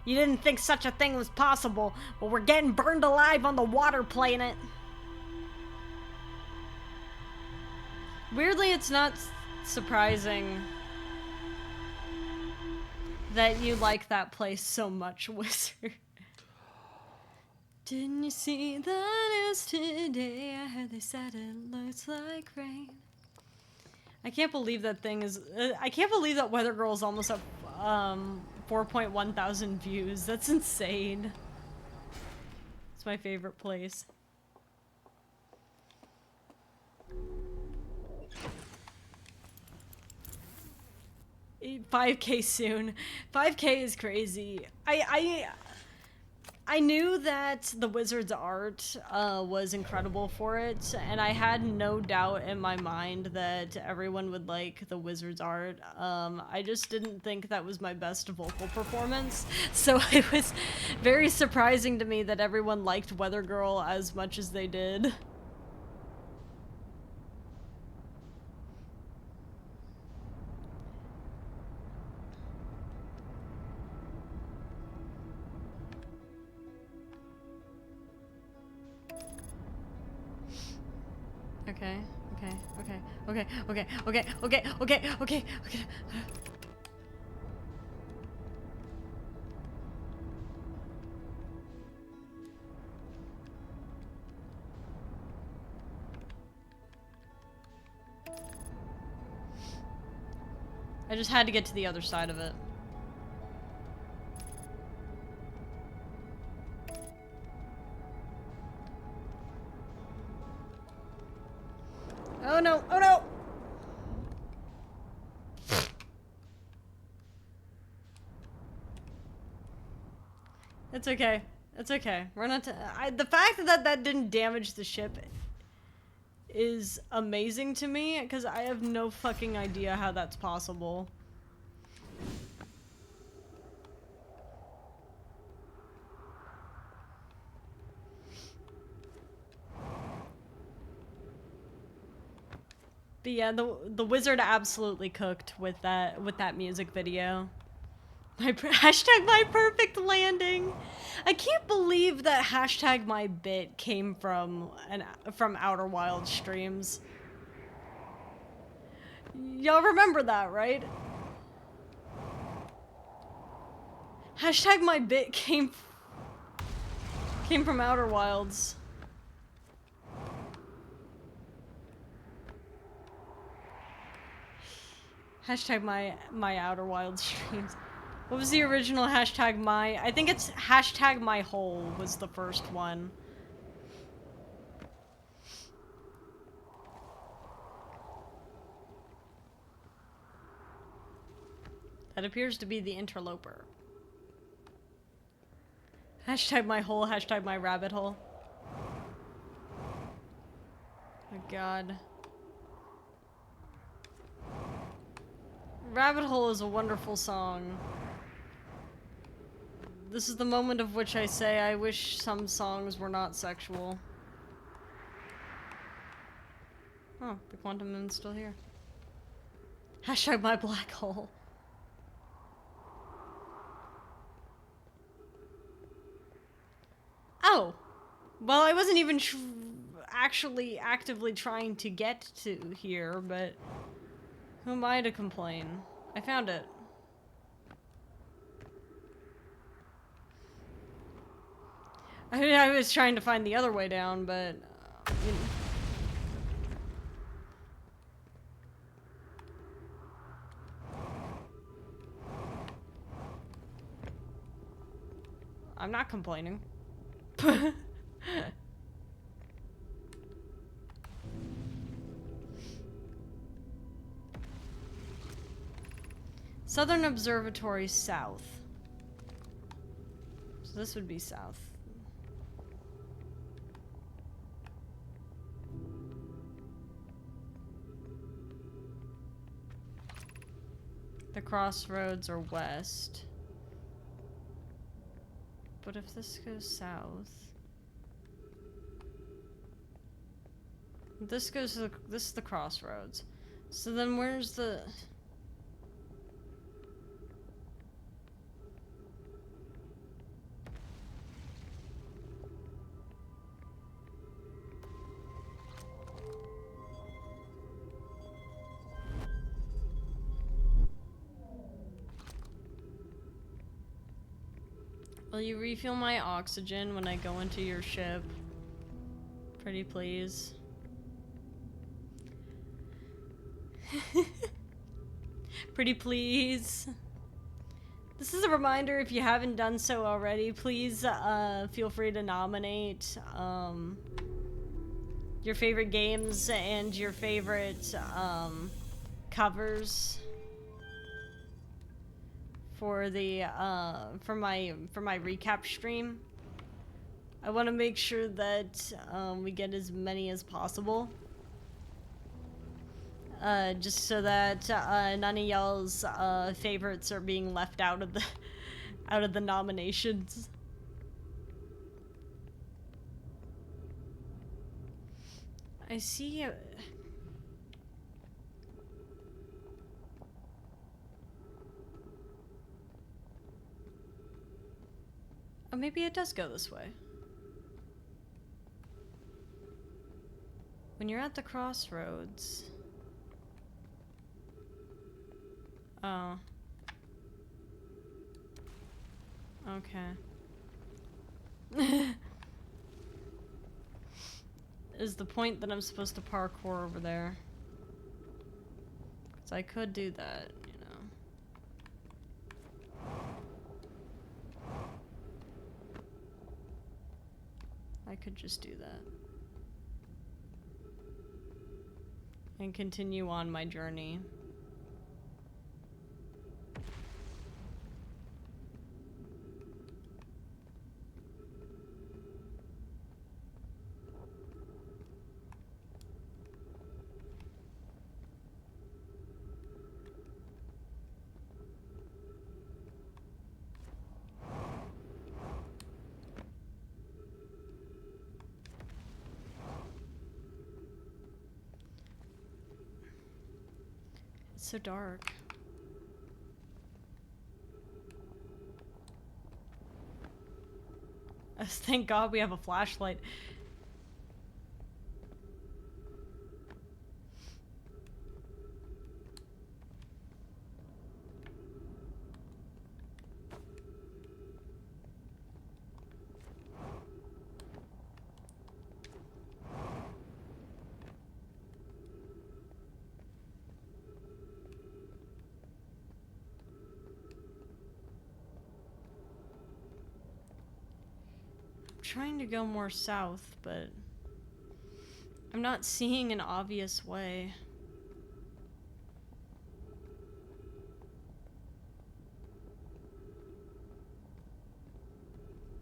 You didn't think such a thing was possible, but we're getting burned alive on the water planet. Weirdly, it's not surprising that you like that place so much, Wizard. Didn't you see the news today? I heard they said it looks like rain. I can't believe that thing is... I can't believe that Weather Girl's almost up 4.1 thousand views. That's insane. It's my favorite place. 5K soon. 5K is crazy. I knew that the Wizard's art was incredible for it, and I had no doubt in my mind that everyone would like the Wizard's art. I just didn't think that was my best vocal performance, so it was very surprising to me that everyone liked Weather Girl as much as they did. Okay. I just had to get to the other side of it. Oh no! Oh no! It's okay. It's okay. We're not. The fact that that didn't damage the ship is amazing to me, because I have no fucking idea how that's possible. But yeah, the Wizard absolutely cooked with that music video. Hashtag my perfect landing. I can't believe that hashtag my bit came from Outer Wilds streams. Y'all remember that, right? Hashtag my bit came from Outer Wilds. Hashtag my Outer Wild streams. What was the original hashtag my? I think it's hashtag my hole was the first one. That appears to be the interloper. Hashtag my hole, hashtag my rabbit hole. Oh god. Rabbit Hole is a wonderful song. This is the moment of which I say I wish some songs were not sexual. Oh, the Quantum Moon's still here. Hashtag my black hole. Oh! Well, I wasn't even actually actively trying to get to here, but who am I to complain? I found it. I was trying to find the other way down, but you know. I'm not complaining. Southern Observatory south. So this would be south. The crossroads are west. But if this goes south... This goes to the... This is the crossroads. So then where's the... Will you refuel my oxygen when I go into your ship? Pretty please. Pretty please. This is a reminder, if you haven't done so already, please feel free to nominate your favorite games and your favorite covers for the for my recap stream. I want to make sure that we get as many as possible, just so that none of y'all's favorites are being left out of the nominations. I see. Oh, maybe it does go this way. When you're at the crossroads. Oh. Okay. Is the point that I'm supposed to parkour over there? Because I could do that, you know. I could just do that. And continue on my journey. It's so dark. Thank God we have a flashlight. trying to go more south, but I'm not seeing an obvious way.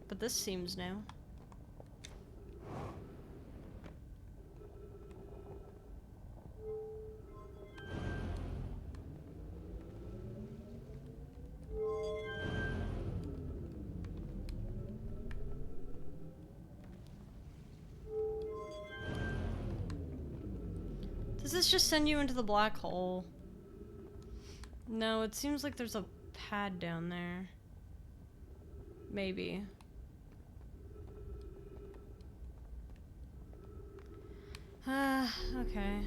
But this seems new. Does this just send you into the black hole? No, it seems like there's a pad down there. Maybe. Okay.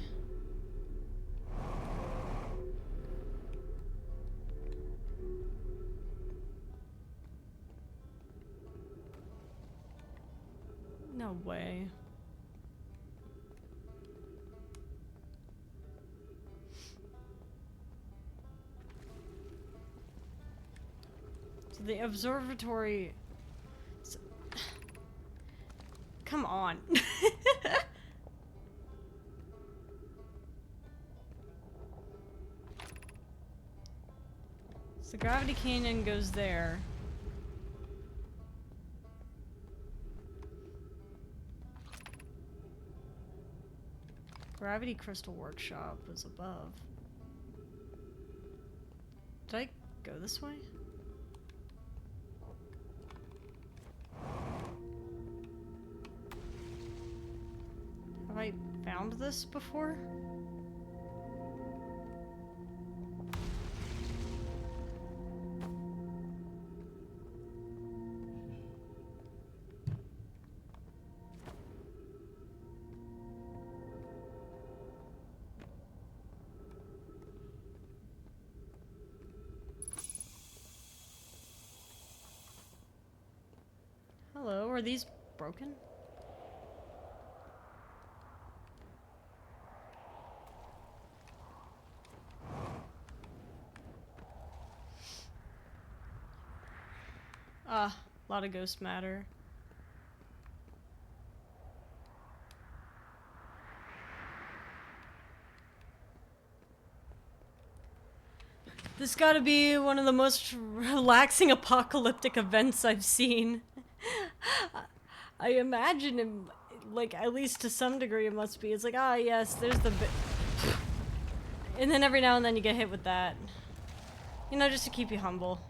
No way. So the observatory... Come on. So Gravity Canyon goes there. Gravity Crystal Workshop is above. Did I go this way? Have I found this before? Hello, are these broken? A lot of ghost matter. This gotta be one of the most relaxing apocalyptic events I've seen. I imagine it, like, at least to some degree it must be. It's like, ah, yes, there's the bit. And then every now and then you get hit with that. You know, just to keep you humble.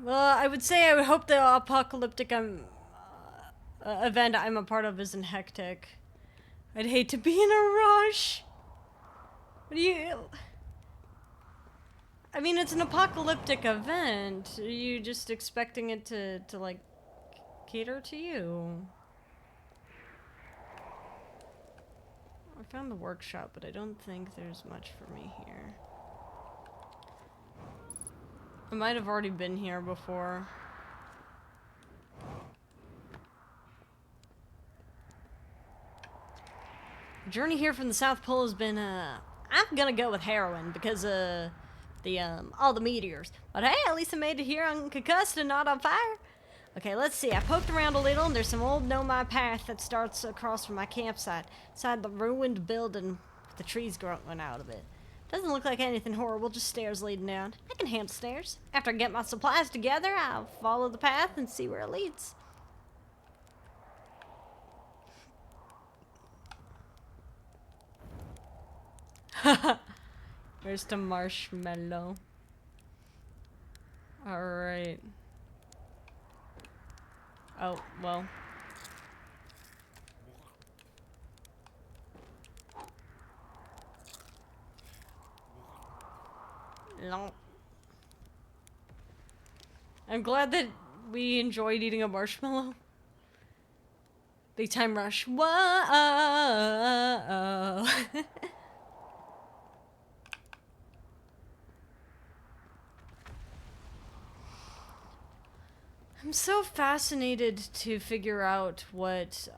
Well, I would say I would hope the apocalyptic event I'm a part of isn't hectic. I'd hate to be in a rush. What do you... I mean, it's an apocalyptic event. Are you just expecting it to like, cater to you? I found the workshop, but I don't think there's much for me here. I might have already been here before. The journey here from the South Pole has been, I'm gonna go with heroin because, all the meteors. But hey, at least I made it here unconcussed and not on fire. Okay, let's see. I poked around a little and there's some old nomad path that starts across from my campsite. Inside the ruined building with the trees growing out of it. Doesn't look like anything horrible, just stairs leading down. I can handle stairs. After I get my supplies together, I'll follow the path and see where it leads. Where's the marshmallow? Alright. Oh, well. No. I'm glad that we enjoyed eating a marshmallow. Big time rush. Whoa! I'm so fascinated to figure out what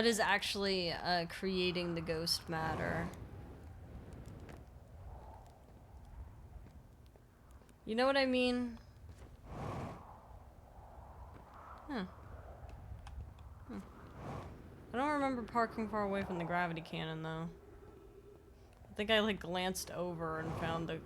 is actually creating the ghost matter. You know what I mean? Huh. I don't remember parking far away from the gravity cannon, though. I think I, like, glanced over and found the...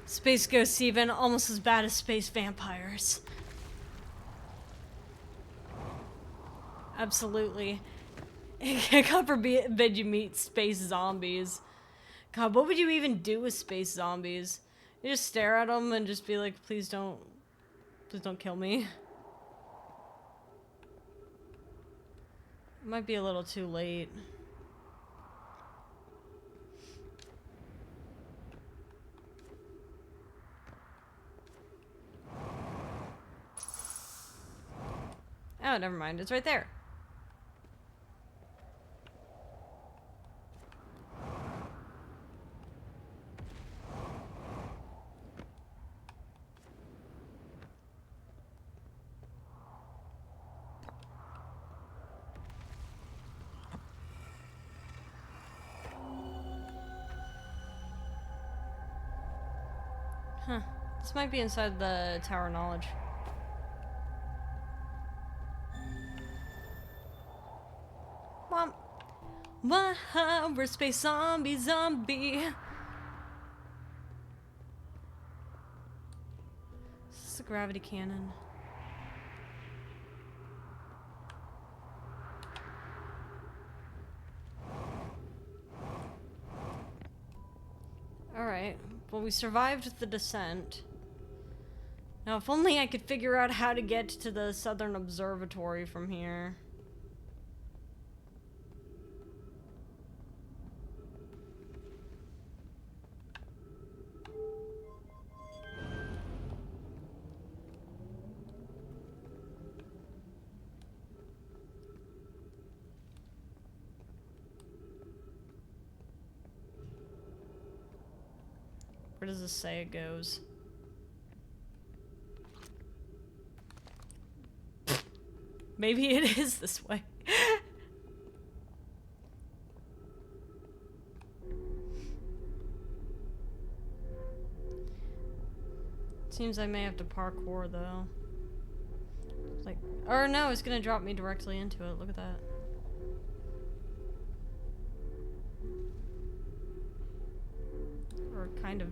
Space ghosts even, almost as bad as space vampires. Absolutely. God forbid you meet space zombies. God, what would you even do with space zombies? You just stare at them and just be like, please don't kill me. It might be a little too late. Oh, never mind. It's right there. Huh. This might be inside the Tower of Knowledge. Mom. Wow, we're space zombie. This is a gravity cannon. Alright. Well, we survived the descent. Now, if only I could figure out how to get to the Southern Observatory from here. Where does this say it goes? Maybe it is this way. Seems I may have to parkour though. Like, or no, it's gonna drop me directly into it. Look at that. Or kind of.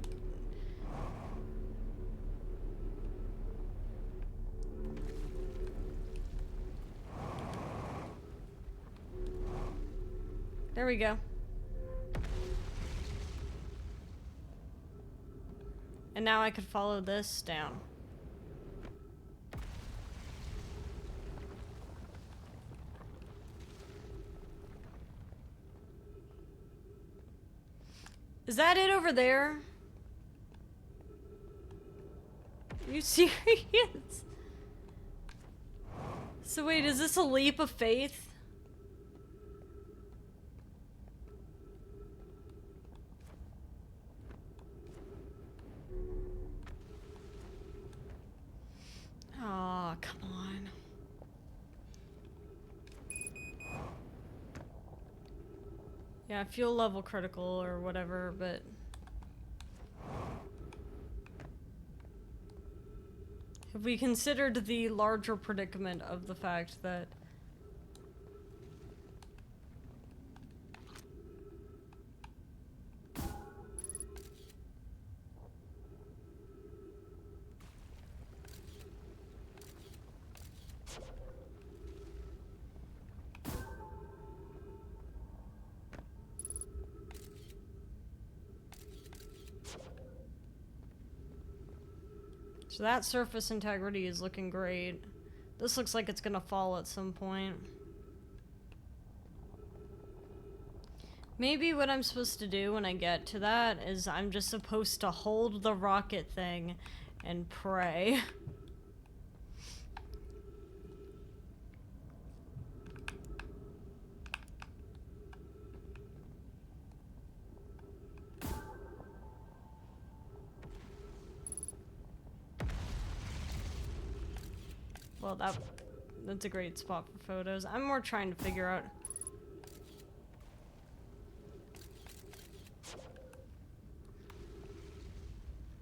There we go. And now I could follow this down. Is that it over there? Are you serious? So wait, is this a leap of faith? Aw, oh, come on. Yeah, fuel level critical or whatever, but... have we considered the larger predicament of the fact that... So that surface integrity is looking great. This looks like it's gonna fall at some point. Maybe what I'm supposed to do when I get to that is I'm just supposed to hold the rocket thing and pray. Well, that's a great spot for photos. I'm more trying to figure out...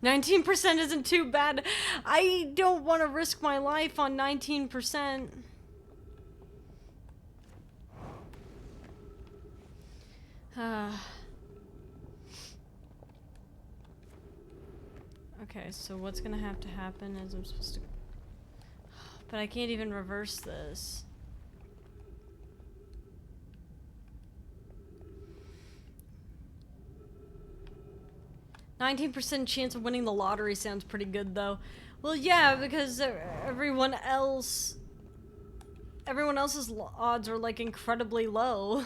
19% isn't too bad. I don't want to risk my life on 19%. Okay, so what's gonna have to happen is I'm supposed to... But I can't even reverse this. %19 chance of winning the lottery sounds pretty good, though. Well, yeah, because everyone else's odds are, like, incredibly low.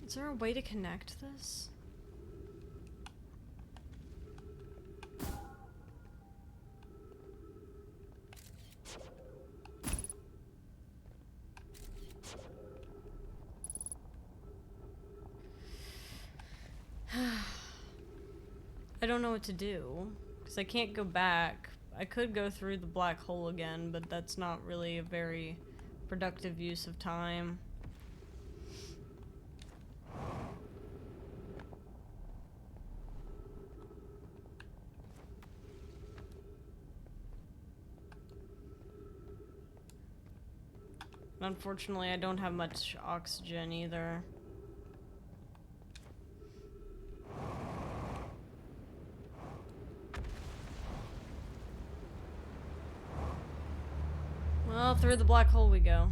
Is there a way to connect this? I don't know what to do, because I can't go back. I could go through the black hole again, but that's not really a very productive use of time. Unfortunately, I don't have much oxygen either. Well, through the black hole we go.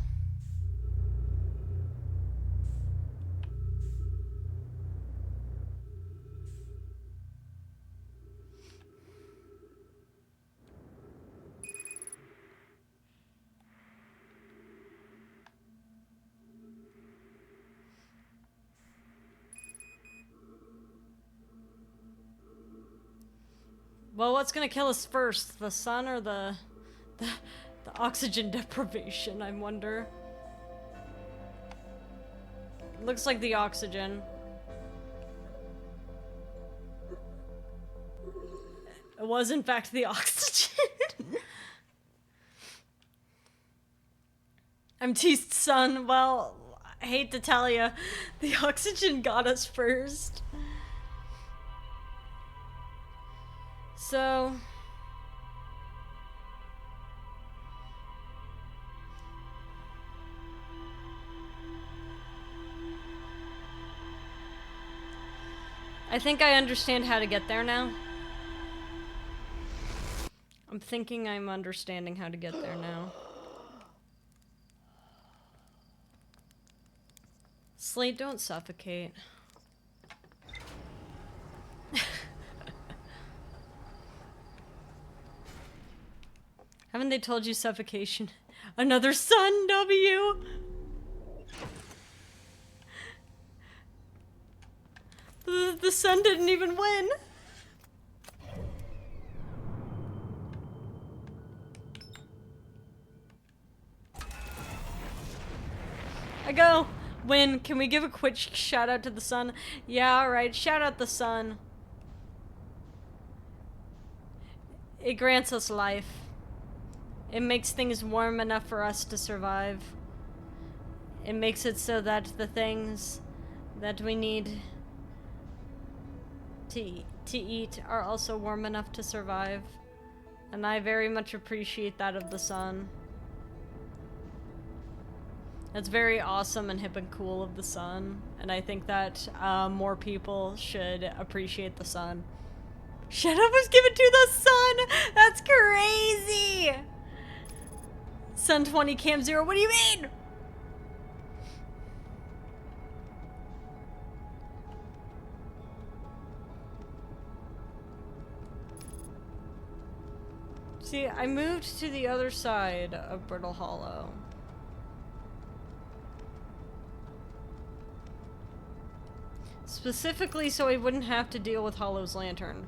Well, what's gonna kill us first? The sun or the oxygen deprivation, I wonder. Looks like the oxygen. It was, in fact, the oxygen. I'm teased, son. Well, I hate to tell you, the oxygen got us first. So... I think I understand how to get there now. I'm thinking I'm understanding how to get there now. Slate, don't suffocate. Haven't they told you suffocation? Another sun, W! The sun didn't even win. I go. Win. Can we give a quick shout out to the sun? Yeah, alright. Shout out the sun. It grants us life. It makes things warm enough for us to survive. It makes it so that the things that we need to eat are also warm enough to survive. And I very much appreciate that of the sun. That's very awesome and hip and cool of the sun. And I think that more people should appreciate the sun. Shout out was given to the sun! That's crazy! Sun 20 Cam 0, what do you mean? See, I moved to the other side of Brittle Hollow. Specifically so I wouldn't have to deal with Hollow's lantern.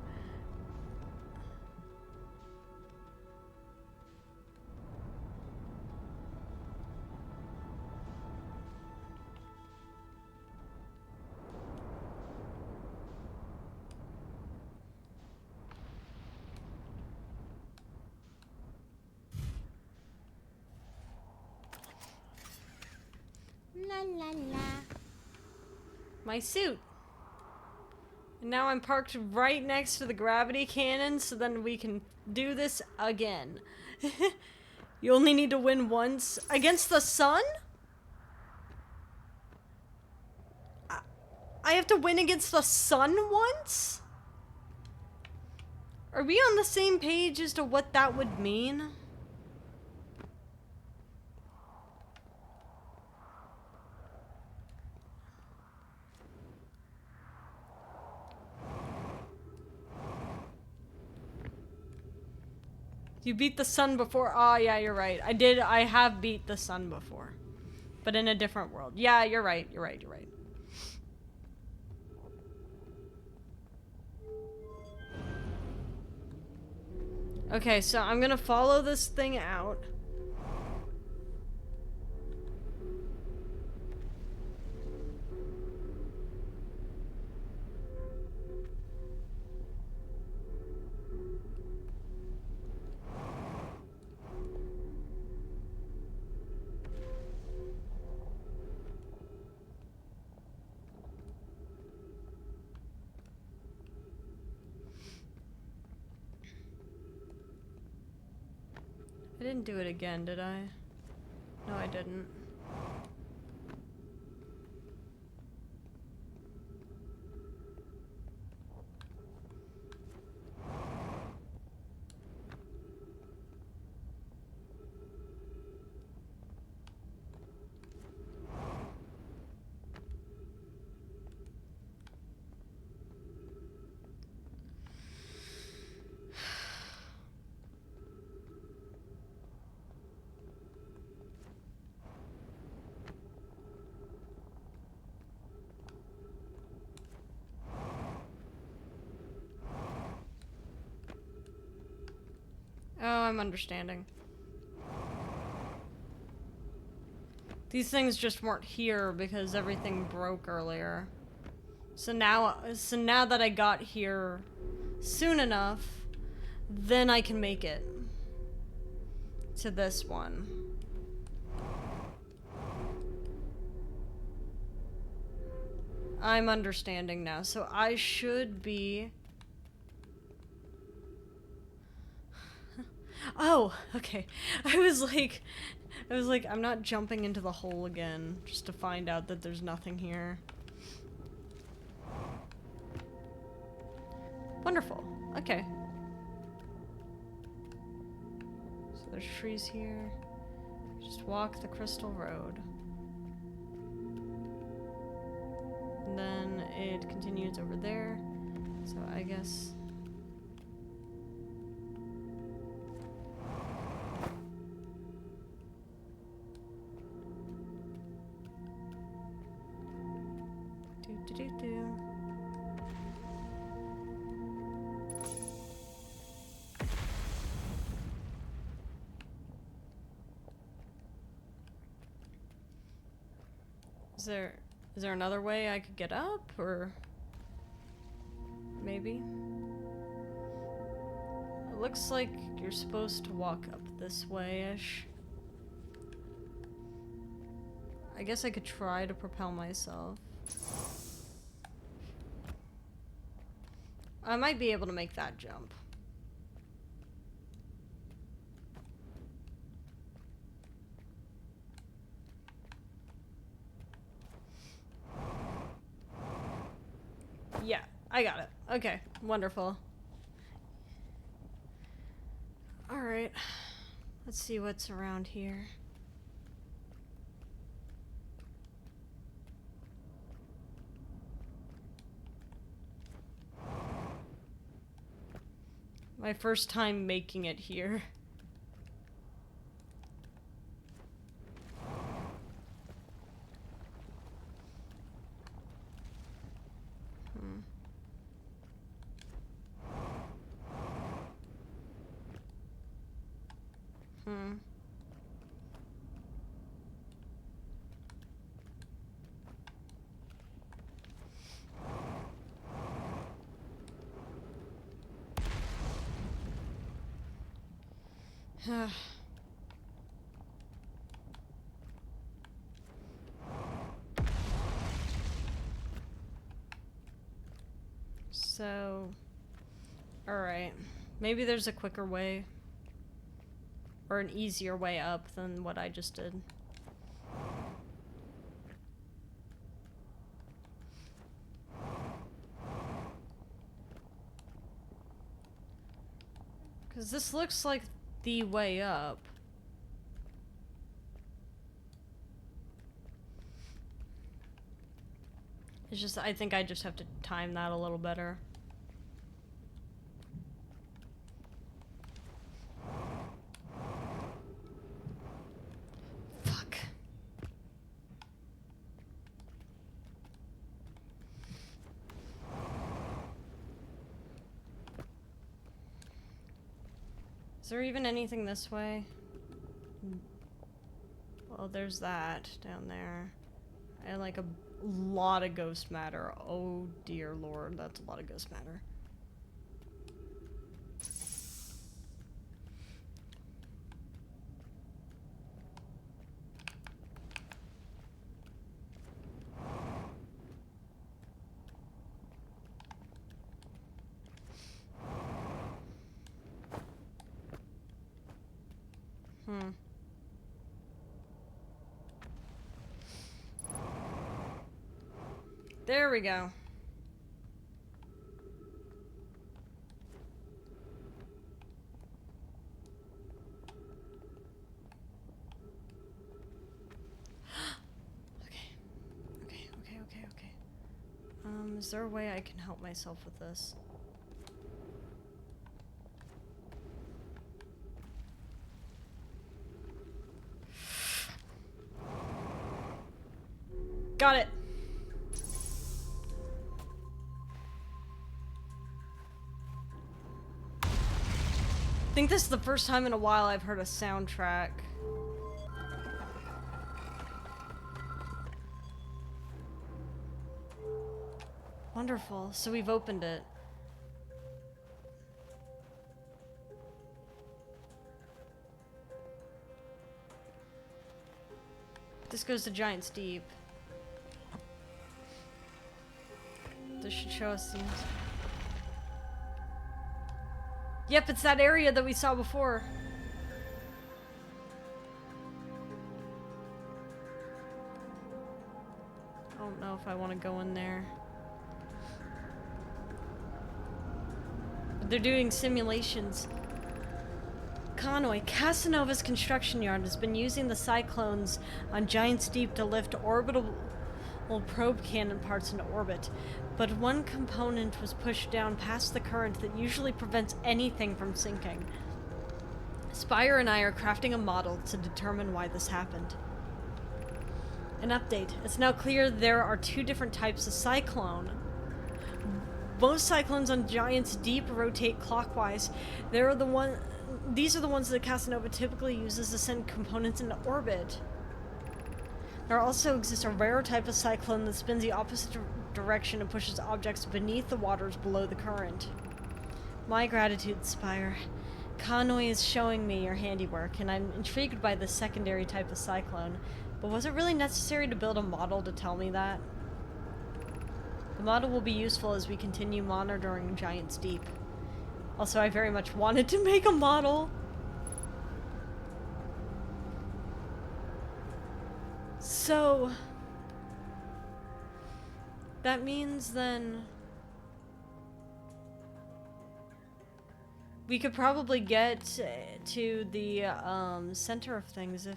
La la la. My suit. And now I'm parked right next to the gravity cannon, so then we can do this again. You only need to win once. Against the sun? I have to win against the sun once? Are we on the same page as to what that would mean? You beat the sun before. Oh, yeah, you're right. I have beat the sun before. But in a different world. Yeah, you're right. You're right. You're right. Okay, so I'm gonna follow this thing out. I didn't do it again, did I? No, I didn't. Oh, I'm understanding. These things just weren't here because everything broke earlier. So now that I got here soon enough, then I can make it to this one. I'm understanding now. So I should be... Oh, okay. I was like, I'm not jumping into the hole again just to find out that there's nothing here. Wonderful. Okay. So there's trees here. Just walk the crystal road. And then it continues over there. So I guess... Is there another way I could get up, or maybe? It looks like you're supposed to walk up this way-ish. I guess I could try to propel myself. I might be able to make that jump. Yeah, I got it. Okay, wonderful. Alright, let's see what's around here. My first time making it here. Hmm. So, alright. Maybe there's a quicker way. Or an easier way up than what I just did. Because this looks like the way up. It's just, I think I just have to time that a little better. Fuck. Is there even anything this way? Well, there's that down there. And like a lot of ghost matter. Oh dear lord, that's a lot of ghost matter. Hmm. There we go. Okay. Is there a way I can help myself with this? Got it! I think this is the first time in a while I've heard a soundtrack. Wonderful. So we've opened it. This goes to Giant's Deep. This should show us the... Yep, it's that area that we saw before. I don't know if I want to go in there. But they're doing simulations. Conway, Casanova's construction yard has been using the cyclones on Giant's Deep to lift orbital probe cannon parts into orbit, but one component was pushed down past the current that usually prevents anything from sinking. Spire and I are crafting a model to determine why this happened. An update. It's now clear there are two different types of cyclone. Most cyclones on Giant's Deep rotate clockwise. These are the ones that Casanova typically uses to send components into orbit. There also exists a rare type of cyclone that spins the opposite direction and pushes objects beneath the waters below the current. My gratitude, Spire. Conway is showing me your handiwork, and I'm intrigued by the secondary type of cyclone. But was it really necessary to build a model to tell me that? The model will be useful as we continue monitoring Giant's Deep. Also, I very much wanted to make a model. So... that means then... we could probably get to the center of things if...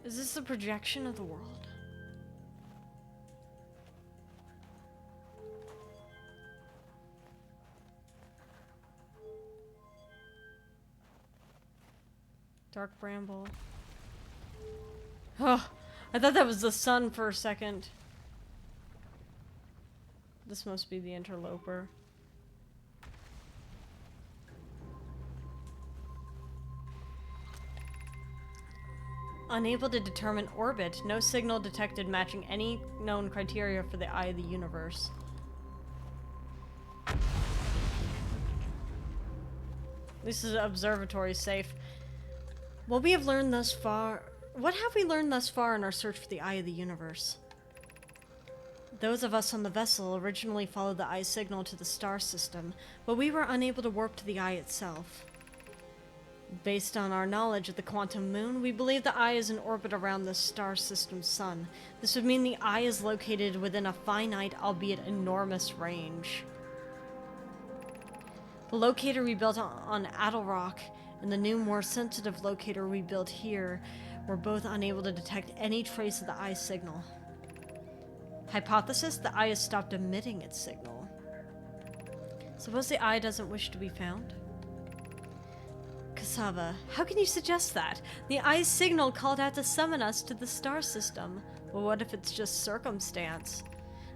Is this a projection of the world? Dark bramble. Oh, I thought that was the sun for a second. This must be the interloper. Unable to determine orbit. No signal detected matching any known criteria for the eye of the universe. This is Observatory safe. What we have learned thus far... What have we learned thus far in our search for the eye of the universe? Those of us on the vessel originally followed the eye's signal to the star system, but we were unable to warp to the eye itself. Based on our knowledge of the quantum moon, we believe the eye is in orbit around the star system's sun. This would mean the eye is located within a finite, albeit enormous, range. The locator we built on Adelrock and the new, more sensitive locator we built here were both unable to detect any trace of the eye's signal. Hypothesis: the eye has stopped emitting its signal. Suppose the eye doesn't wish to be found? Cassava, how can you suggest that? The eye's signal called out to summon us to the star system. Well, what if it's just circumstance?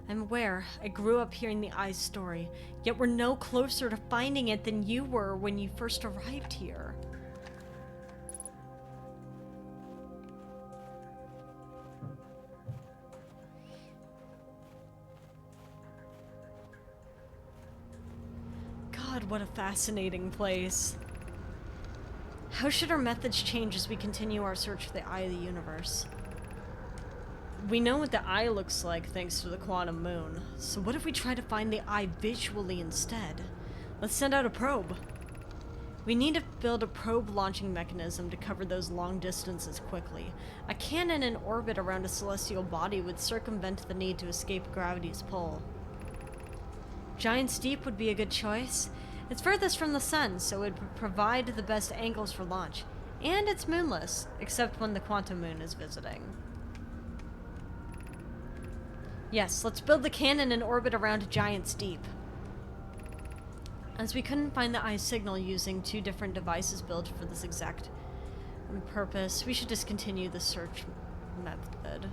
I'm aware. I grew up hearing the eye's story, yet we're no closer to finding it than you were when you first arrived here. God, what a fascinating place. How should our methods change as we continue our search for the eye of the universe? We know what the eye looks like thanks to the quantum moon, so what if we try to find the eye visually instead? Let's send out a probe. We need to build a probe launching mechanism to cover those long distances quickly. A cannon in orbit around a celestial body would circumvent the need to escape gravity's pull. Giant's Deep would be a good choice. It's furthest from the sun, so it would provide the best angles for launch. And it's moonless, except when the quantum moon is visiting. Yes, let's build the cannon in orbit around Giant's Deep. As we couldn't find the eye's signal using two different devices built for this exact purpose, we should discontinue the search method.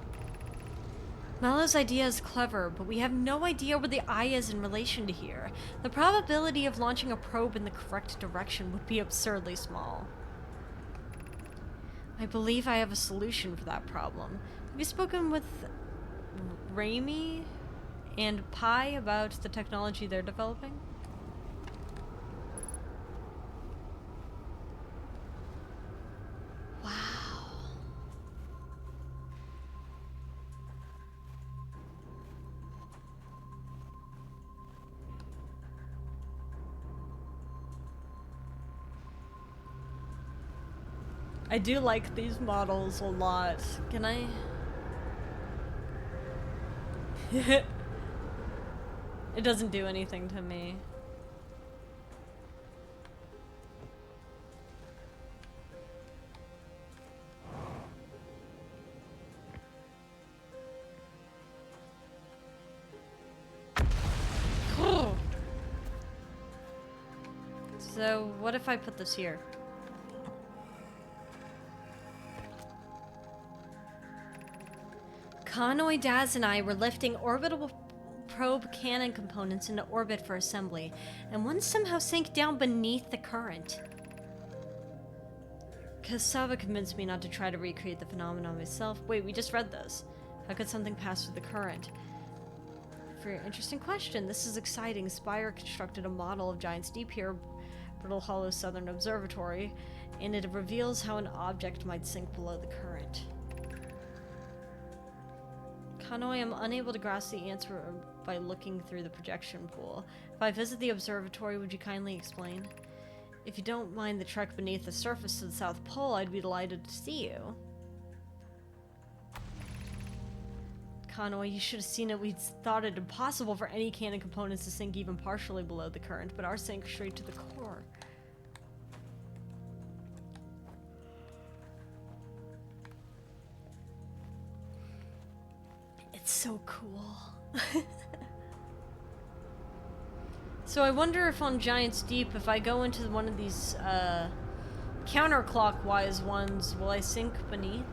Mallow's idea is clever, but we have no idea where the eye is in relation to here. The probability of launching a probe in the correct direction would be absurdly small. I believe I have a solution for that problem. Have you spoken with Raimi and Pi about the technology they're developing? Wow. I do like these models a lot. Can I? It doesn't do anything to me. So, what if I put this here? Connoy, Daz, and I were lifting orbital probe cannon components into orbit for assembly, and one somehow sank down beneath the current. Cassava convinced me not to try to recreate the phenomenon myself. Wait, we just read this. How could something pass through the current? Very interesting question. This is exciting. Spire constructed a model of Giant's Deep here, Brittle Hollow Southern Observatory, and it reveals how an object might sink below the current. Connoy, I'm unable to grasp the answer by looking through the projection pool. If I visit the observatory, would you kindly explain? If you don't mind the trek beneath the surface to the South Pole, I'd be delighted to see you. Connoy, you should have seen it. We thought it impossible for any cannon components to sink even partially below the current, but ours sank straight to the core. It's so cool. So I wonder if on Giant's Deep, if I go into one of these counterclockwise ones, will I sink beneath?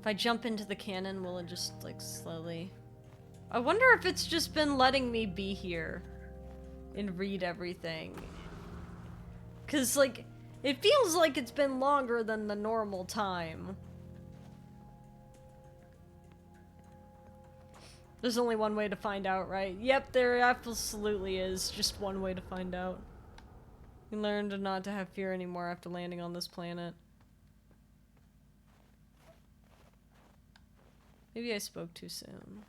I jump into the cannon, will it just, like, slowly... I wonder if it's just been letting me be here and read everything. 'Cause, like, it feels like it's been longer than the normal time. There's only one way to find out, right? Yep, there absolutely is just one way to find out. You learned not to have fear anymore after landing on this planet. Maybe I spoke too soon.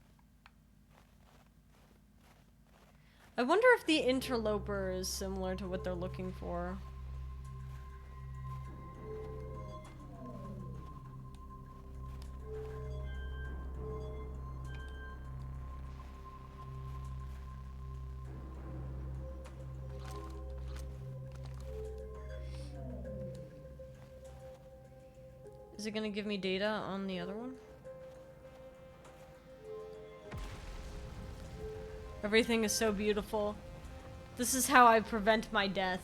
I wonder if the interloper is similar to what they're looking for. Is it gonna give me data on the other one? Everything is so beautiful. This is how I prevent my death.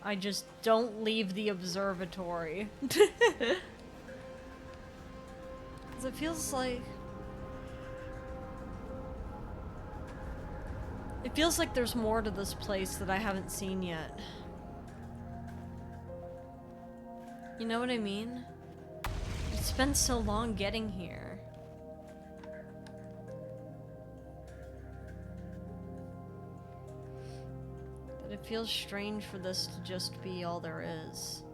I just don't leave the observatory. 'Cause it feels like... It feels like there's more to this place that I haven't seen yet. You know what I mean? It's been so long getting here. But it feels strange for this to just be all there is.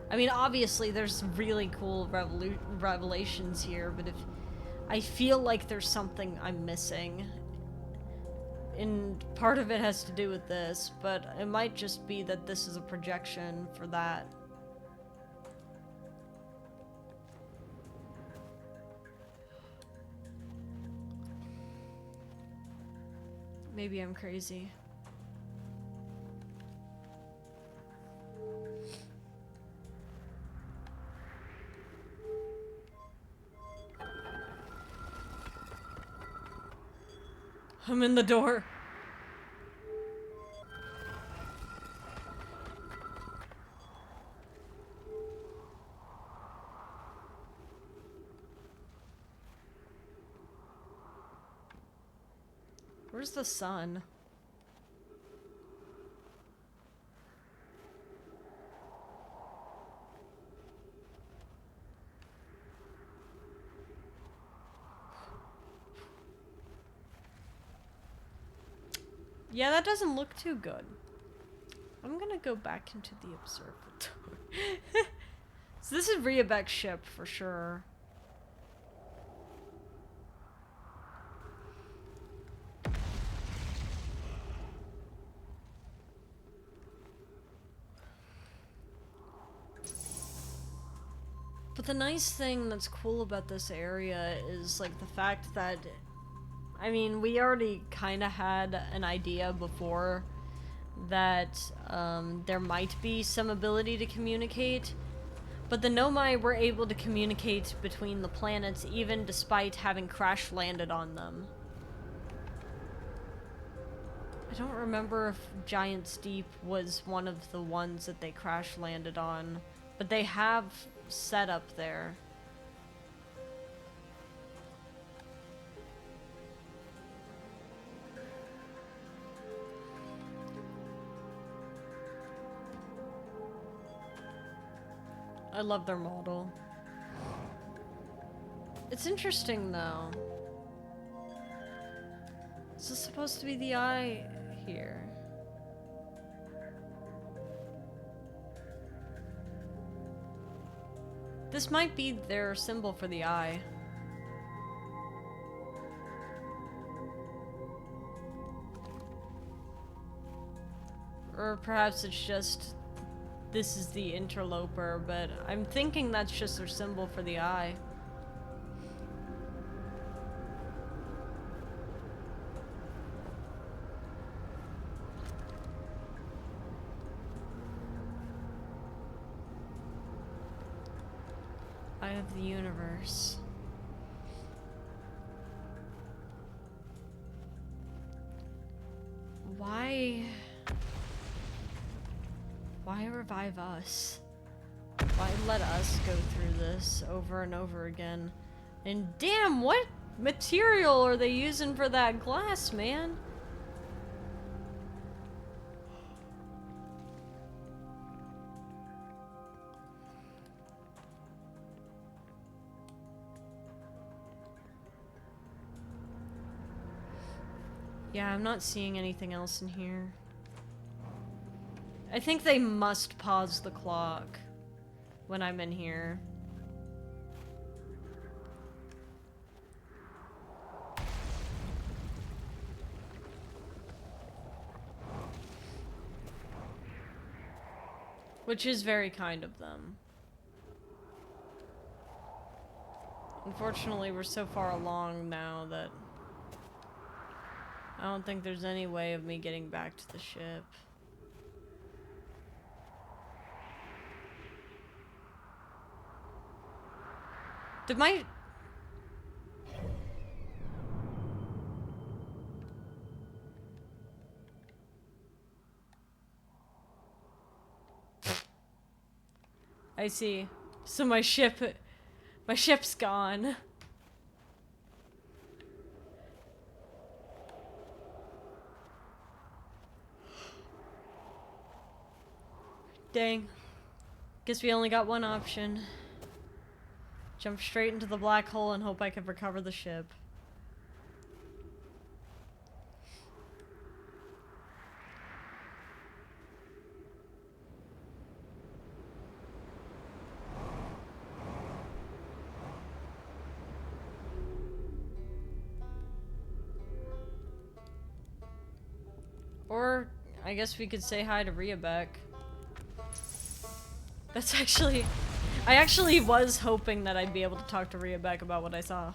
I mean, obviously there's really cool revelations here, but if I feel like there's something I'm missing. And part of it has to do with this, but it might just be that this is a projection for that. Maybe I'm crazy. I'm in the door. Where's the sun? Yeah, that doesn't look too good. I'm gonna go back into the observatory. So this is Riabek's ship for sure. But the nice thing that's cool about this area is, like, the fact that, I mean, we already kind of had an idea before that there might be some ability to communicate, but the Nomai were able to communicate between the planets even despite having crash landed on them. I don't remember if Giant's Deep was one of the ones that they crash landed on, but they have set up there. I love their model. It's interesting though. Is this supposed to be the eye here? This might be their symbol for the eye. Or perhaps it's just, this is the interloper, but I'm thinking that's just their symbol for the eye. Eye of the universe. Why revive us? Why let us go through this over and over again? And damn, what material are they using for that glass, man? Yeah, I'm not seeing anything else in here. I think they must pause the clock when I'm in here. Which is very kind of them. Unfortunately, we're so far along now that I don't think there's any way of me getting back to the ship. Did my... I see. So my ship's gone. Dang. Guess we only got one option. Jump straight into the black hole and hope I can recover the ship. Or, I guess we could say hi to Riabeck. That's actually... I actually was hoping that I'd be able to talk to Riabeck about what I saw.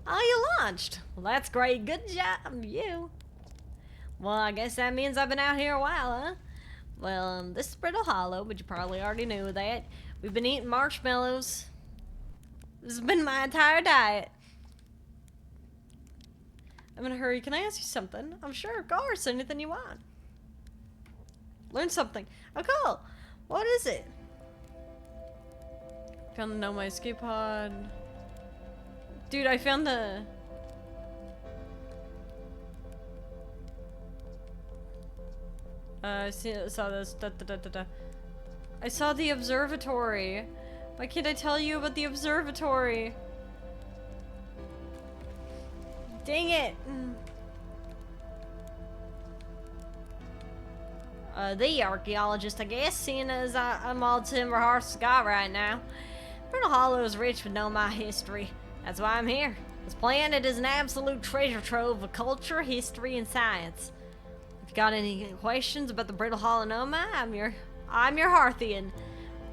Oh, you launched! Well, that's great. Good job, you. Well, I guess that means I've been out here a while, huh? Well, this is Brittle Hollow, but you probably already knew that. We've been eating marshmallows. This has been my entire diet. I'm in a hurry. Can I ask you something? I'm sure, of course. Anything you want. Learn something. Oh, cool. What is it? Found the Know My Escape Pod. Dude, I found the... I saw this. I saw the Observatory. Why can't I tell you about the Observatory? Dang it! The archaeologist, I guess, seeing as I'm all timber horse Scott right now. Brittle Hollow is rich with Know My history. That's why I'm here. This planet is an absolute treasure trove of culture, history, and science. If you got any questions about the Brittle Hollow Know My, I'm your Hearthian.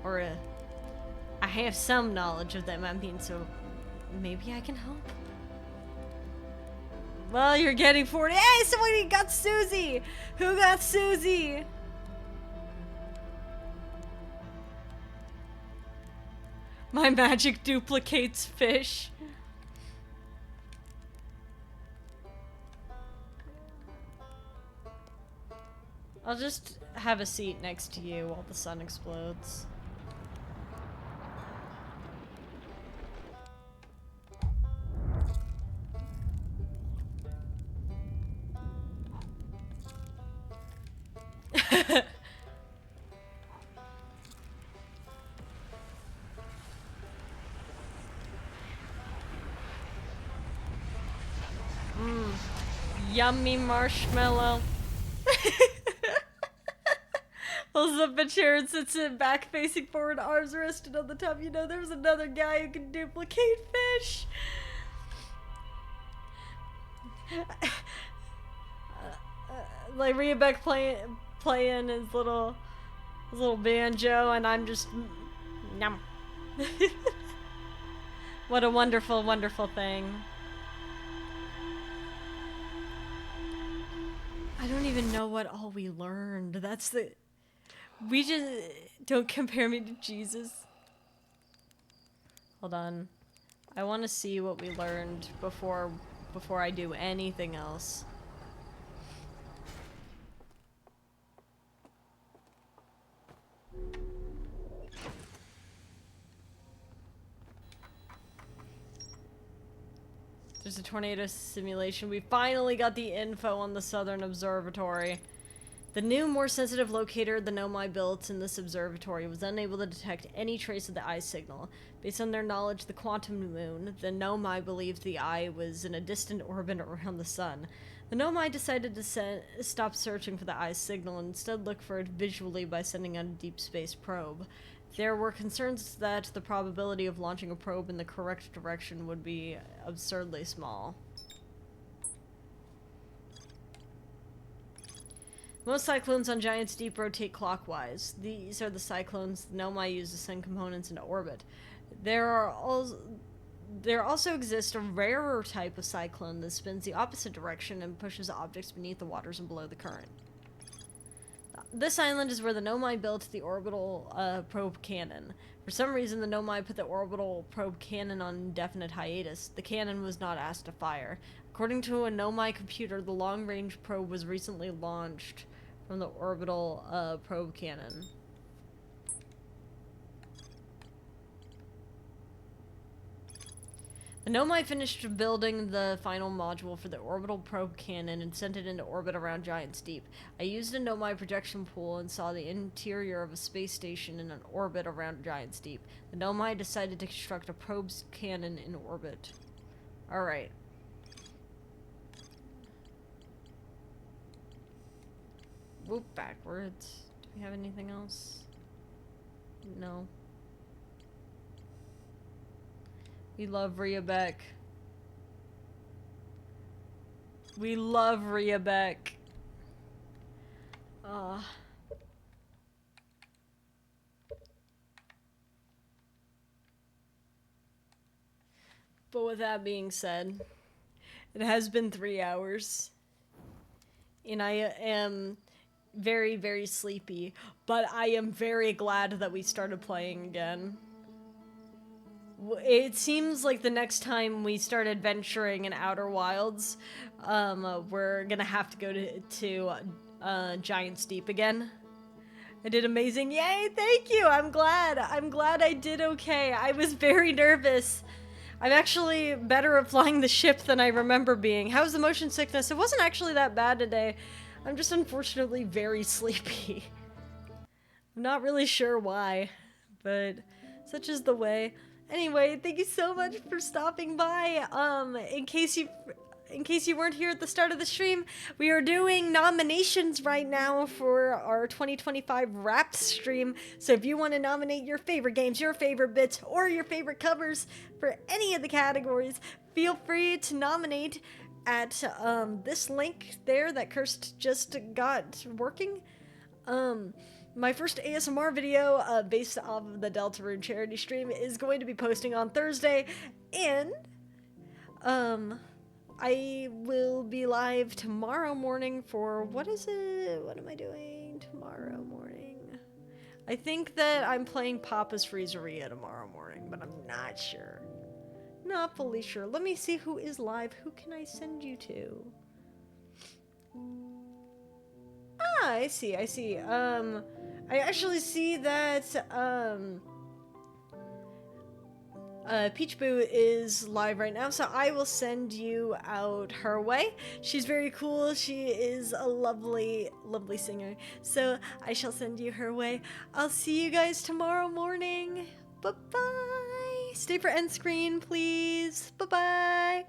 Or, I have some knowledge of them, I mean, so maybe I can help. Well, you're getting 40. Hey, somebody got Susie! Who got Susie? My magic duplicates fish. I'll just have a seat next to you while the sun explodes. Yummy marshmallow. Pulls up a chair and sits it back facing forward, arms rested on the top. You know, there's another guy who can duplicate fish. Like Riabeck playing his little banjo, and I'm just yum. What a wonderful, wonderful thing. I don't even know what all we learned. That's the... We just... Don't compare me to Jesus. Hold on. I want to see what we learned before I do anything else. There's a tornado simulation. We finally got the info on the Southern Observatory. The new, more sensitive locator the Nomai built in this observatory was unable to detect any trace of the eye signal. Based on their knowledge of the quantum moon, the Nomai believed the eye was in a distant orbit around the sun. The Nomai decided to stop searching for the eye's signal and instead look for it visually by sending out a deep space probe. There were concerns that the probability of launching a probe in the correct direction would be absurdly small. Most cyclones on Giant's Deep rotate clockwise. These are the cyclones the Nomai use to send components into orbit. There also exists a rarer type of cyclone that spins the opposite direction and pushes objects beneath the waters and below the current. This island is where the Nomai built the orbital probe cannon. For some reason, the Nomai put the orbital probe cannon on indefinite hiatus. The cannon was not asked to fire. According to a Nomai computer, the long-range probe was recently launched from the orbital probe cannon. The Nomai finished building the final module for the orbital probe cannon and sent it into orbit around Giant's Deep. I used a Nomai projection pool and saw the interior of a space station in an orbit around Giant's Deep. The Nomai decided to construct a probe cannon in orbit. Alright. Whoop, backwards. Do we have anything else? No. We love Rhea Beck. We love Rhea Beck. But with that being said, it has been 3 hours. And I am very, very sleepy. But I am very glad that we started playing again. It seems like the next time we start adventuring in Outer Wilds, we're gonna have to go to Giant's Deep again. I did amazing. Yay, thank you! I'm glad I did okay. I was very nervous. I'm actually better at flying the ship than I remember being. How's the motion sickness? It wasn't actually that bad today. I'm just unfortunately very sleepy. I'm not really sure why, but such is the way. Anyway, thank you so much for stopping by. In case you weren't here at the start of the stream, we are doing nominations right now for our 2025 Wrapped stream. So if you want to nominate your favorite games, your favorite bits, or your favorite covers for any of the categories, feel free to nominate at this link there that Kirst just got working. My first ASMR video, based off of the Deltarune charity stream, is going to be posting on Thursday, and, I will be live tomorrow morning for, what is it? What am I doing tomorrow morning? I think that I'm playing Papa's Freezeria tomorrow morning, but I'm not sure. Not fully sure. Let me see who is live. Who can I send you to? Ah, I see. I actually see that, Peach Boo is live right now, so I will send you out her way. She's very cool. She is a lovely, lovely singer. So I shall send you her way. I'll see you guys tomorrow morning. Bye-bye. Stay for end screen, please. Bye-bye.